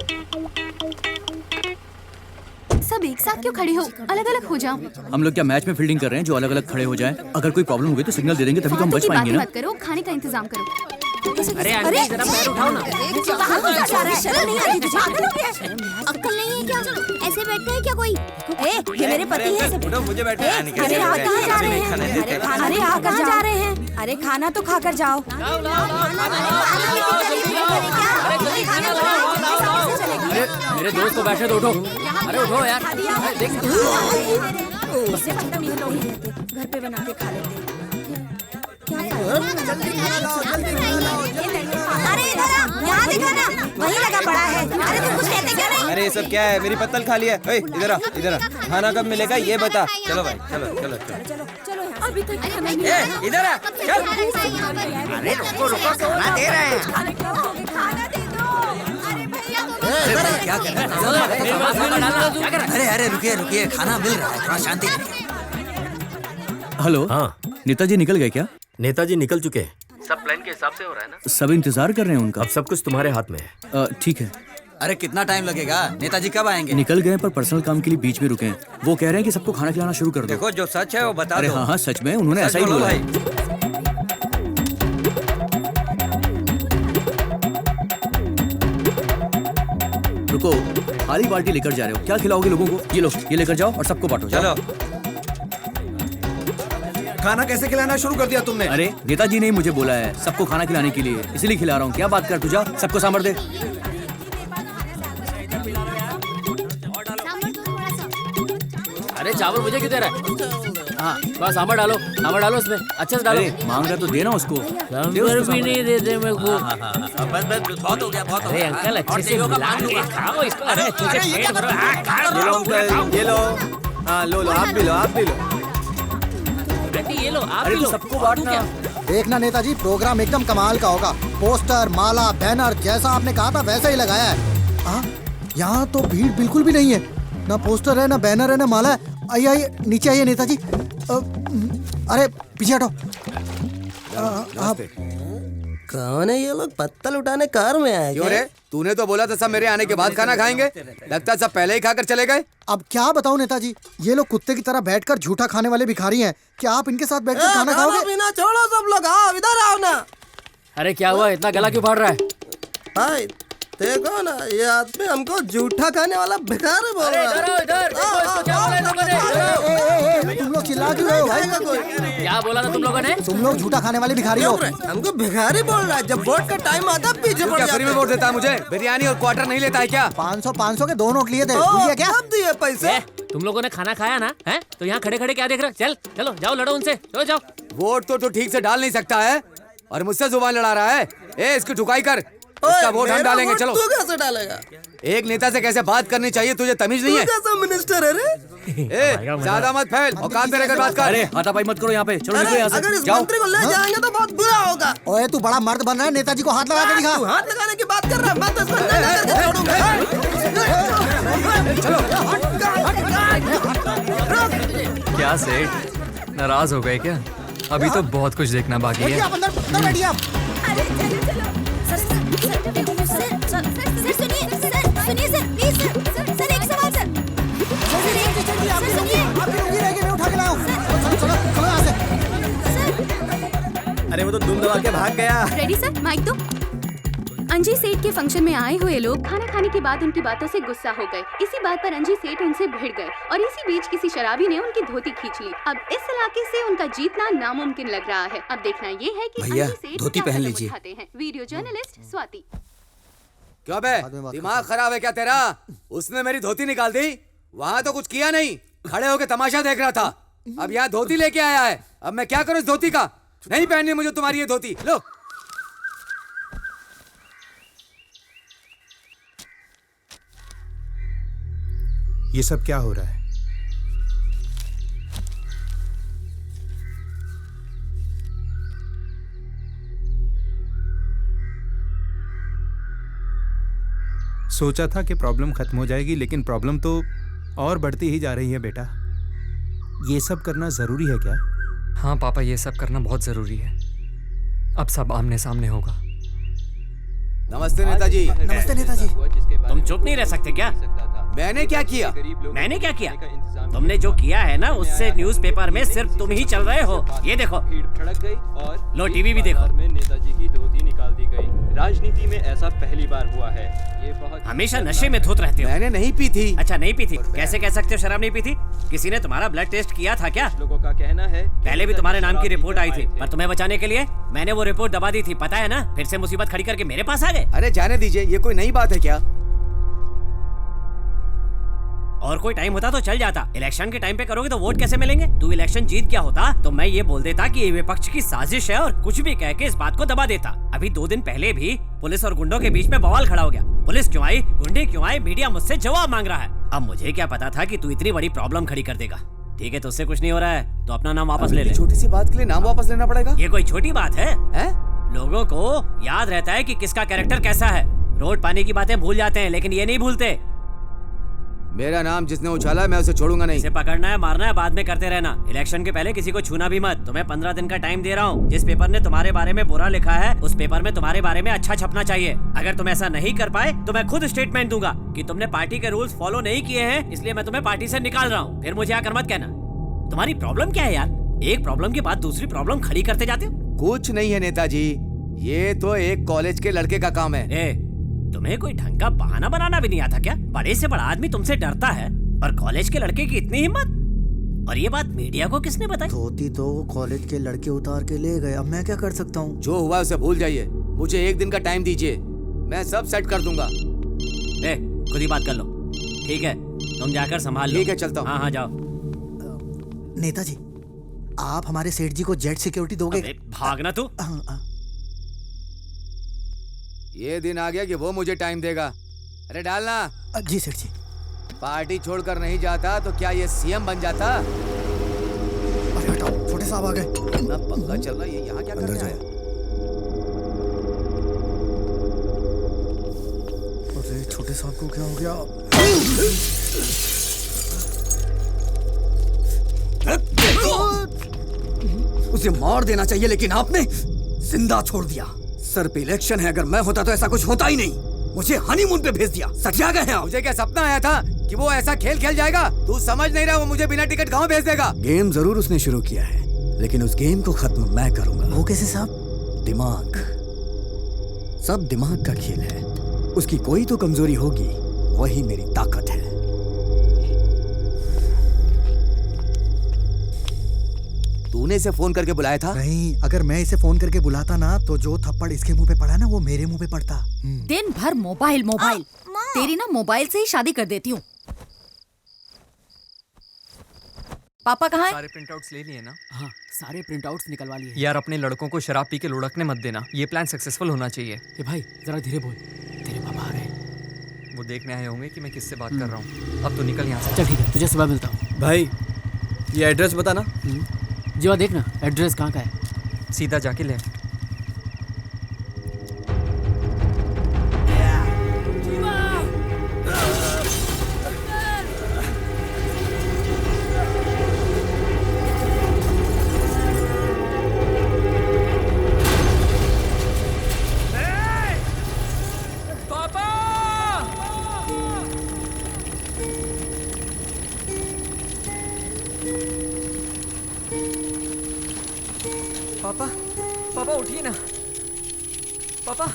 सब सब एक साथ क्यों खड़े हो? अलग अलग हो जाओ। हम लोग क्या मैच में फील्डिंग कर रहे हैं जो अलग अलग खड़े हो जाएं? अगर कोई प्रॉब्लम हो गई तो सिग्नल दे देंगे, तभी तो हम बच पाएंगे ना। मत करो, खाने का इंतजाम करो। अरे आंटी जरा पैर उठाओ ना। अक्ल नहीं है क्या? ऐसे बैठते हैं क्या कोई? ये मेरे पति हैं। मुझे बैठे अरे आप कहाँ जा रहे हैं? अरे आप कहाँ जा रहे हैं? अरे खाना तो खाकर जाओ। मेरे दोस्त को बैठे तो उठो। अरे उठो यार। इससे मतलब ये लोग ही रहते, घर पे बना के खा लेते। अरे इधर यहाँ देखो ना, वही लगा पड़ा है। अरे तुम कुछ कहते क्यों नहीं? अरे ये सब क्या है? मेरी पत्तल खाली है। इधर आ, इधर आ। खाना कब मिलेगा ये बता। चलो भाई, चलो चलो चलो चलो अभी तक इधर आ, चल। अरे रुको रुको, खाना दे रहे हैं। खाना दे दो। अरे भैया क्या कर रहे हैं? अरे रुकिए रुकिए, खाना मिल रहा है, थोड़ा शांति रखिए। हेलो। हाँ नेताजी निकल गए क्या? नेताजी निकल चुके हैं। सब प्लान के हिसाब से हो रहा है ना? सब इंतजार कर रहे हैं उनका। अब सब कुछ तुम्हारे हाथ में है। ठीक है। अरे कितना टाइम लगेगा? नेताजी कब आएंगे? निकल गए पर पर्सनल काम के लिए बीच में रुके हैं। वो कह रहे हैं कि सबको खाना खिलाना शुरू कर दो। देखो जो सच है वो बता अरे दो। हाँ सच में उन्होंने ऐसा ही बोला है। रुको, खाली बाल्टी लेकर जा रहे हो, क्या खिलाओगे लोगों को? ये लो, ये लेकर जाओ और सबको बांटो। चलो। खाना कैसे खिलाना शुरू कर दिया तुमने? अरे नेताजी ने मुझे बोला है सबको खाना खिलाने के लिए, इसलिए खिला रहा हूँ। क्या बात कर, तुझा सबको सांभर दे। अरे चावल मुझे क्यों दे रहा है? हाँ बस सांभर डालो, सांभर डालो इसमें, अच्छे से डालो। मांग रहा तो देना उसको। सांभर भी नहीं देते मेरे को। बस बहुत हो गया, बहुत हो अरे गया। अंकल अच्छे से मिला के खाओ इसको। अरे अच्छे से पेट भरो। ये लो अंकल, ये लो। हाँ लो लो, आप भी लो, आप भी लो। आंटी ये लो, आप अरे भी लो। सबको बांटना। देखना नेताजी, प्रोग्राम एकदम कमाल का होगा। पोस्टर, माला, बैनर जैसा आपने कहा था वैसा ही लगाया है। यहाँ तो भीड़ बिल्कुल भी नहीं है, ना पोस्टर है, ना बैनर है, ना माला है। आइए आइए, नीचे आइए नेताजी। अरे पीछे हटो। कौन है ये लोग? पत्तल उठाने कार में आए? क्यों रे? तूने तो बोला था सब मेरे आने के बाद खाना खाएंगे। लगता है सब पहले ही खाकर चले गए। अब क्या बताऊं नेताजी, ये लोग कुत्ते की तरह बैठकर झूठा खाने वाले भिखारी हैं। क्या आप इनके साथ बैठकर खाना खाओगे? बिना छोड़ो सब लोग, आओ इधर आओ ना। अरे क्या हुआ, इतना गला क्यों फाड़ रहा है? हाय देखो ना, ये आदमी हमको झूठा खाने वाला भिखारी बोल रहा है। तुम लोग चिल्ला क्यों रहे हो भाई? क्या बोला था तुम लोगों ने? तुम लोग झूठा खाने वाले भिखारी हो। हमको भिखारी बोल रहा है। जब वोट का टाइम आता पीछे पड़ जाता फ्री में वोट देता है मुझे? बिरयानी और क्वार्टर नहीं लेता है क्या? 500 के 2 नोट लिए थे, भूल गया क्या? कब दिए पैसे? तुम लोगों ने खाना खाया ना है? तो यहाँ खड़े खड़े क्या देख रहे हो? चल चलो जाओ, लड़ो उनसे, चलो जाओ। वोट तो ठीक से डाल नहीं सकता है और मुझसे जुबान लड़ा रहा है। ए इसकी ठुकाई कर, इसका वोट हम डालेंगे। चलो। तू कैसे डालेगा? एक नेता से कैसे बात करनी चाहिए तुझे तमीज नहीं है? तू कैसा मिनिस्टर है रे? ए ज्यादा मत फैल, औकात में रहकर बात कर। अरे हाथापाई मत करो यहाँ पे, चलो निकलो यहाँ से। अगर इस जाओ। मंत्री को ले जाएंगे तो बहुत बुरा होगा। ओए तू बड़ा मर्द बन रहा है, नेताजी को हाथ लगा के दिखा। तू हाथ लगाने की बात कर रहा है, मैं तो इसको नहीं करके छोड़ूंगा। क्या सेठ, नाराज हो गए क्या? अभी तो बहुत कुछ देखना बाकी है। आप अंदर बैठिए आप। अरे चलो चलो। सुनिए सर, प्लीज सर, एक सवाल सर। मैं उठा के लाऊं। चलो यहाँ से। अरे वो तो दुम दबा के भाग गया। रेडी सर, माइक दो। अंजी सेठ के फंक्शन में आए हुए लोग खाना खाने के बाद उनकी बातों से गुस्सा हो गए। इसी बात पर अंजी सेठ उनसे भिड़ गए और इसी बीच किसी शराबी ने उनकी धोती खींच ली। अब इस इलाके से उनका जीतना नामुमकिन लग रहा है। अब देखना ये है कि भैया, अंजी सेठ धोती क्या पहन कदम लीजिए। उठाते हैं। Video journalist Swati. क्यों बे, दिमाग खराब है क्या तेरा? उसने मेरी धोती निकाल दी। वहाँ तो कुछ किया नहीं, खड़े होके तमाशा देख रहा था। अब यहाँ धोती लेके आया है। अब मैं क्या करूँ इस धोती का? नहीं पहननी मुझे तुम्हारी ये धोती। लो। ये सब क्या हो रहा है? सोचा था कि प्रॉब्लम खत्म हो जाएगी, लेकिन प्रॉब्लम तो और बढ़ती ही जा रही है बेटा। ये सब करना जरूरी है क्या? हाँ पापा, ये सब करना बहुत जरूरी है। अब सब आमने सामने होगा। नमस्ते नेताजी। नमस्ते नेताजी। तुम चुप नहीं रह सकते क्या? मैंने क्या किया? मैंने क्या किया? तुमने जो किया है ना, उससे न्यूज़पेपर में सिर्फ तुम ही चल रहे हो। ये देखो, भीड़ भड़क गई और लो टीवी भी देखो। में नेताजी की धोती निकाल दी गई। राजनीति में ऐसा पहली बार हुआ है। ये बहुत हमेशा नशे में धुत रहते हो। मैंने नहीं पी थी। अच्छा, नहीं पी थी? कैसे कह सकते हो शराब नहीं पी थी? किसी ने तुम्हारा ब्लड टेस्ट किया था क्या? लोगों का कहना है पहले भी तुम्हारे नाम की रिपोर्ट आई थी, पर तुम्हें बचाने के लिए मैंने वो रिपोर्ट दबा दी थी, पता है ना? फिर से मुसीबत खड़ी करके मेरे पास आ गए। अरे जाने दीजिए, ये कोई नई बात है क्या? और कोई टाइम होता तो चल जाता, इलेक्शन के टाइम पे करोगे तो वोट कैसे मिलेंगे? तू इलेक्शन जीत गया होता तो मैं ये बोल देता कि ये विपक्ष की साजिश है और कुछ भी कह के इस बात को दबा देता। अभी 2 दिन पहले भी पुलिस और गुंडों के बीच में बवाल खड़ा हो गया। पुलिस क्यों आई, गुंडे क्यों आए, मीडिया मुझसे जवाब मांग रहा है। अब मुझे क्या पता था कि तू इतनी बड़ी प्रॉब्लम खड़ी कर देगा। ठीक है, तो उससे कुछ नहीं हो रहा है तो अपना नाम वापस ले ले। छोटी सी बात के लिए नाम वापस लेना पड़ेगा? ये कोई छोटी बात है? लोगों को याद रहता है कि किसका कैरेक्टर कैसा है। रोड पानी की बातें भूल जाते हैं, लेकिन ये नहीं भूलते। मेरा नाम जिसने उछाला मैं उसे छोड़ूंगा नहीं। इसे पकड़ना है, मारना है, बाद में करते रहना। इलेक्शन के पहले किसी को छूना भी मत। तुम्हें 15 दिन का टाइम दे रहा हूँ। जिस पेपर ने तुम्हारे बारे में बुरा लिखा है, उस पेपर में तुम्हारे बारे में अच्छा छपना चाहिए। अगर तुम ऐसा नहीं कर पाए तो मैं खुद स्टेटमेंट दूंगा कि तुमने पार्टी के रूल्स फॉलो नहीं किए हैं, इसलिए मैं तुम्हें पार्टी से निकाल रहा हूँ। फिर मुझे आकर मत कहना। तुम्हारी प्रॉब्लम क्या है यार? एक प्रॉब्लम के बाद दूसरी प्रॉब्लम खड़ी करते जाते हो। कुछ नहीं है नेताजी, ये तो एक कॉलेज के लड़के का काम है। तुम्हें कोई ढंग का बहाना बनाना भी नहीं आता क्या? बड़े से बड़ा आदमी तुमसे डरता है और कॉलेज के लड़के की इतनी हिम्मत? और ये बात मीडिया को किसने बताई? धोती तो कॉलेज के लड़के उतार के ले गए, अब मैं क्या कर सकता हूँ? जो हुआ उसे भूल जाइए। मुझे 1 दिन का टाइम दीजिए, मैं सब सेट कर दूंगा। खुद ही बात कर लो। ठीक है, तुम जाकर संभाल लो। ठीक है, चलता हूँ। हाँ जाओ। नेताजी, आप हमारे सेठ जी को जेट सिक्योरिटी दोगे? भागना तू। ये दिन आ गया कि वो मुझे टाइम देगा। अरे डालना। जी सेठ जी। पार्टी छोड़कर नहीं जाता तो क्या ये सीएम बन जाता? अरे हटाओ, छोटे साहब आ गए। इतना पंगा चल रहा है, ये यहाँ क्या कर रहा है? अरे छोटे साहब को क्या हो गया? उसे मार देना चाहिए, लेकिन आपने जिंदा छोड़ दिया। सर पे इलेक्शन है, अगर मैं होता तो ऐसा कुछ होता ही नहीं। मुझे हनीमून पे भेज दिया। सटिया गए हैं आप। मुझे क्या सपना आया था कि वो ऐसा खेल खेल जाएगा? तू समझ नहीं रहा, वो मुझे बिना टिकट गाँव भेज देगा। गेम जरूर उसने शुरू किया है, लेकिन उस गेम को खत्म मैं करूंगा। वो कैसे साहब? दिमाग, सब दिमाग का खेल है। उसकी कोई तो कमजोरी होगी, वही मेरी ताकत है। तूने इसे फोन करके बुलाया था? नहीं, अगर मैं इसे फोन करके बुलाता ना तो जो थप्पड़ इसके मुंह पे पड़ा ना वो मेरे मुंह पे पड़ता। दिन भर मोबाइल मोबाइल। तेरी ना मोबाइल से ही शादी कर देती हूँ। पापा कहाँ हैं? सारे प्रिंटआउट्स ले लिए ना? हाँ, सारे प्रिंटआउट्स निकलवा लिए। यार अपने लड़कों को शराब पी के लुढ़कने मत देना। ये प्लान सक्सेसफुल होना चाहिए। ए भाई जरा धीरे बोल, तेरे पापा आ रहे हैं। वो देखने आए होंगे कि मैं किससे बात कर रहा हूँ। अब तो निकल यहाँ से। चल ठीक है, तुझे सुबह मिलता हूँ। भाई ये एड्रेस बताना। जीवा देखना एड्रेस कहाँ का है। सीधा जाके ले। पापा, पापा उठिए ना। पापा।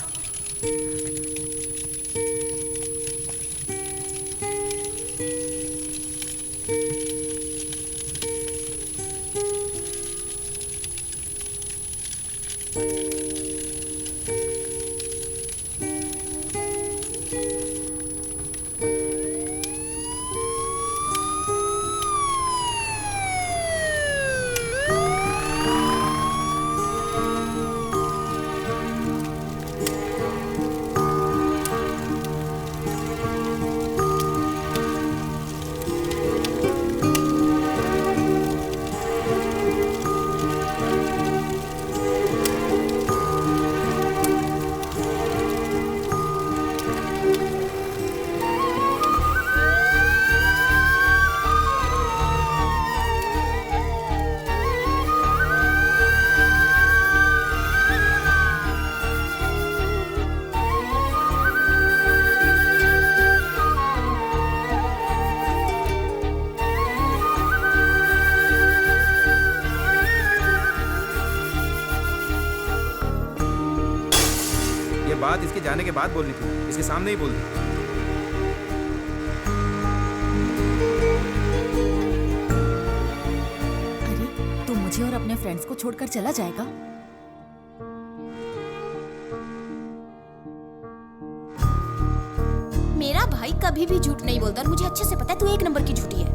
बात इसके जाने के बाद बोलनी थी, इसके सामने ही बोल दी। अरे, तू मुझे और अपने फ्रेंड्स को छोड़कर चला जाएगा? मेरा भाई कभी भी झूठ नहीं बोलता और मुझे अच्छे से पता है तू एक नंबर की झूठी है।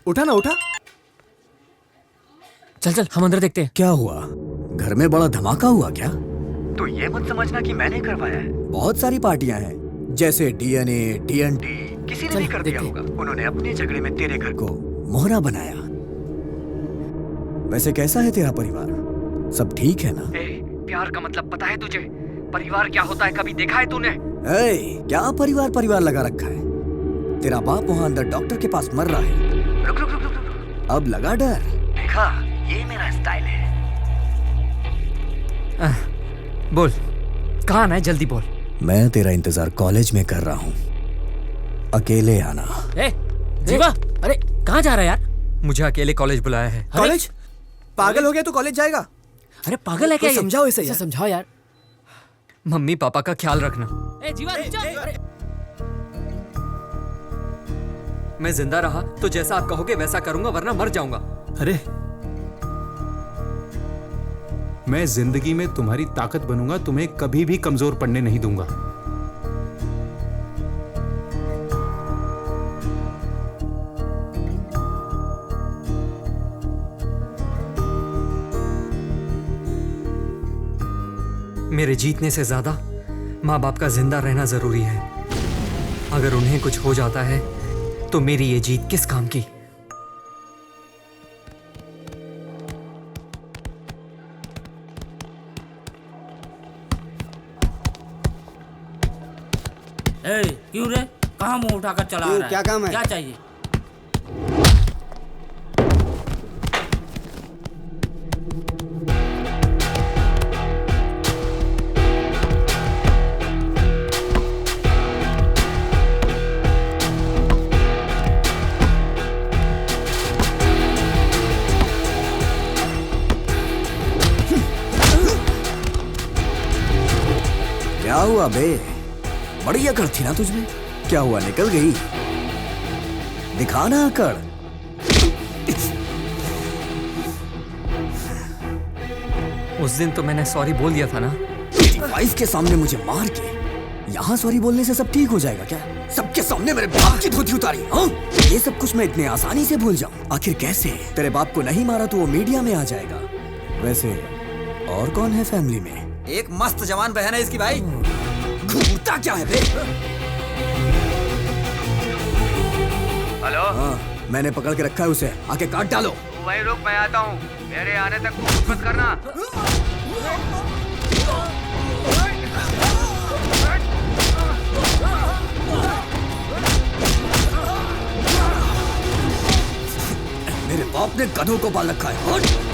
उठा ना, उठा। चल चल हम अंदर देखते हैं। क्या हुआ? घर में बड़ा धमाका हुआ क्या? तो ये मत समझना कि मैंने करवाया है। बहुत सारी पार्टियां हैं, जैसे डीएनए, टीएनटी। किसी ने भी कर दिया होगा। उन्होंने अपने झगड़े में तेरे घर को मोहरा बनाया। वैसे कैसा है तेरा परिवार? सब ठीक है ना? प्यार का मतलब पता है तुझे? परिवार क्या होता है कभी देखा है तूने? क्या परिवार परिवार लगा रखा है? तेरा बाप वहाँ अंदर डॉक्टर के पास मर रहा है। रुक रुक रुक रुक। अब लगा डर? देखा, ये मेरा स्टाइल है। बोल, कहाँ आना है? जल्दी बोल। मैं तेरा इंतजार कॉलेज में कर रहा हूँ, अकेले आना। जीवा, अरे कहाँ जा रहा है यार? मुझे अकेले कॉलेज बुलाया है। कॉलेज? पागल हो गया तो कॉलेज जाएगा? अरे पागल है क्या? समझाओ इसे यार। समझाओ यार। मम्मी पापा का ख्याल रखना। जीवा, मैं जिंदा रहा तो जैसा आप कहोगे वैसा करूंगा, वरना मर जाऊंगा। अरे, मैं जिंदगी में तुम्हारी ताकत बनूंगा, तुम्हें कभी भी कमजोर पड़ने नहीं दूंगा। मेरे जीतने से ज्यादा माँ बाप का जिंदा रहना जरूरी है। अगर उन्हें कुछ हो जाता है तो मेरी ये जीत किस काम की? क्यों रे? कहाँ मुंह उठाकर चला रहा है? क्या काम है? क्या चाहिए? क्या हुआ बे? बड़ी अकड़ थी ना तुझमें? क्या हुआ, निकल गई? दिखाना अकड़। उस दिन तो मैंने सॉरी बोल दिया था ना। तेरी वाइफ के सामने मुझे मार के यहाँ सॉरी बोलने से सब ठीक हो जाएगा क्या? सबके सामने मेरे बाप की धोती उतारी, हाँ? ये सब कुछ मैं इतने आसानी से भूल जाऊं? आखिर कैसे? तेरे बाप को नहीं मारा तो वो मीडिया में आ जाएगा। वैसे और कौन है फैमिली में? एक मस्त जवान बहन है इसकी भाई। घूरता क्या है बे? हेलो? हाँ, मैंने पकड़ के रखा है उसे, आके काट डालो। तू वहीं रुक, मैं आता हूँ। मेरे आने तक कुछ मत करना। मेरे बाप ने गधों को पाल रखा है।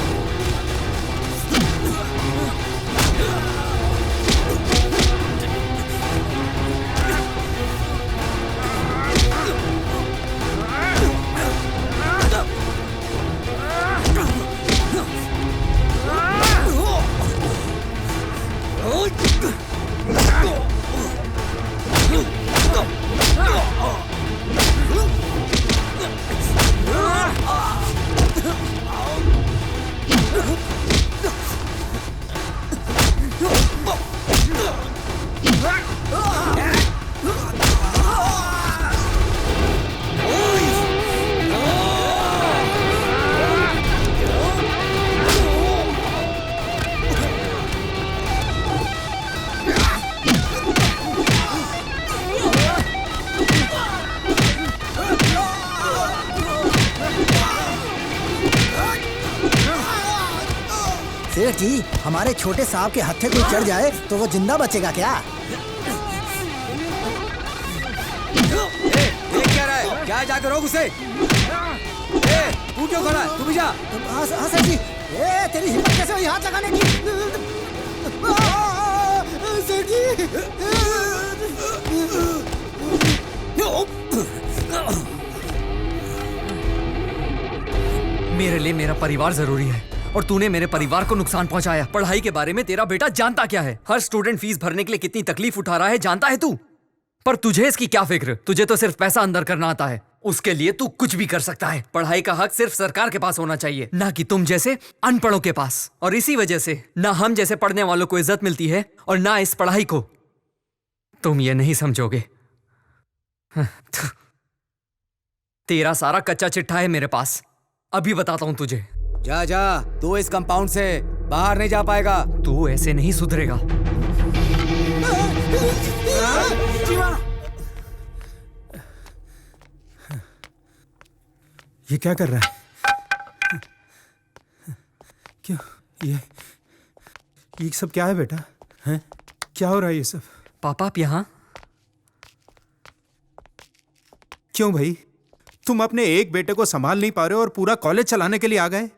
सेठ जी, हमारे छोटे साहब के हत्थे कोई चढ़ जाए तो वो जिंदा बचेगा क्या? देख क्या रहा है? क्या जाकर रोक उसे? तू क्यों खड़ा है? तू भी जा। हाँ सेठ जी, तेरी हिम्मत कैसे हुई हाथ लगाने की? सेठ जी, मेरे लिए मेरा परिवार जरूरी है और तूने मेरे परिवार को नुकसान पहुंचाया। पढ़ाई के बारे में तेरा बेटा जानता क्या है? हर स्टूडेंट फीस भरने के लिए कितनी तकलीफ उठा रहा है जानता है तू? पर तुझे इसकी क्या फिक्र? तुझे तो सिर्फ पैसा अंदर करना आता है। उसके लिए तू कुछ भी कर सकता है। पढ़ाई का हक सिर्फ सरकार के पास होना चाहिए, ना कि तुम जैसे अनपढ़ों के पास। और इसी वजह से ना हम जैसे पढ़ने वालों को इज्जत मिलती है और ना इस पढ़ाई को। तुम ये नहीं समझोगे। तेरा सारा कच्चा चिट्ठा है मेरे पास। अभी बताता हूं तुझे। जा जा, तू इस कंपाउंड से बाहर नहीं जा पाएगा। तू ऐसे नहीं सुधरेगा। ये क्या कर रहा है? क्यों ये सब क्या है बेटा? हैं? क्या हो रहा है ये सब? पापा आप यहाँ? क्यों भाई, तुम अपने एक बेटे को संभाल नहीं पा रहे हो और पूरा कॉलेज चलाने के लिए आ गए?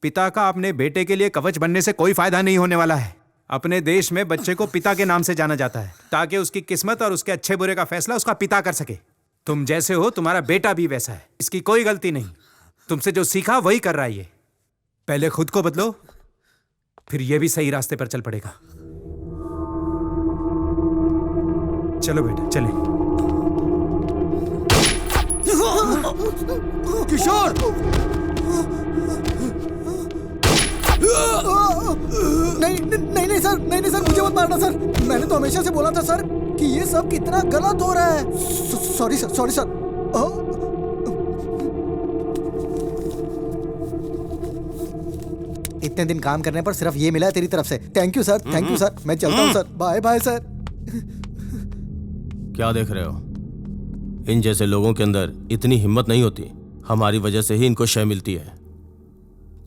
पिता का अपने बेटे के लिए कवच बनने से कोई फायदा नहीं होने वाला है। अपने देश में बच्चे को पिता के नाम से जाना जाता है ताकि उसकी किस्मत और उसके अच्छे बुरे का फैसला उसका पिता कर सके। तुम जैसे हो तुम्हारा बेटा भी वैसा है। इसकी कोई गलती नहीं। तुमसे जो सीखा वही कर रहा है ये। पहले खुद को बदलो, फिर ये भी सही रास्ते पर चल पड़ेगा। चलो बेटा चले। किशोर! नहीं सर, नहीं सर, मुझे मत मारना सर। मैंने तो हमेशा से बोला था सर कि ये सब कितना गलत हो रहा है। Sorry sir. इतने दिन काम करने पर सिर्फ ये मिला है तेरी तरफ से। Thank you sir, thank you sir. मैं चलता हूँ सर। Bye bye sir. क्या देख रहे हो? इन जैसे लोगों के अंदर इतनी हिम्मत नहीं होती। हमारी वजह से ही इनको शय मिलती है।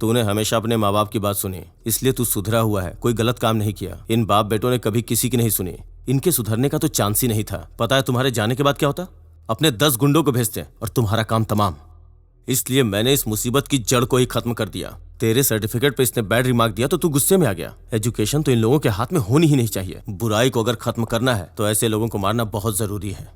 तूने हमेशा अपने माँ बाप की बात सुनी, इसलिए तू सुधरा हुआ है। कोई गलत काम नहीं किया। इन बाप बेटों ने कभी किसी की नहीं सुनी। इनके सुधरने का तो चांस ही नहीं था। पता है तुम्हारे जाने के बाद क्या होता? अपने 10 गुंडों को भेजते और तुम्हारा काम तमाम। इसलिए मैंने इस मुसीबत की जड़ को ही खत्म कर दिया। तेरे सर्टिफिकेट पे इसने बैड रिमार्क दिया तो तू गुस्से में आ गया। एजुकेशन तो इन लोगों के हाथ में होनी ही नहीं चाहिए। बुराई को अगर खत्म करना है तो ऐसे लोगों को मारना बहुत जरूरी है।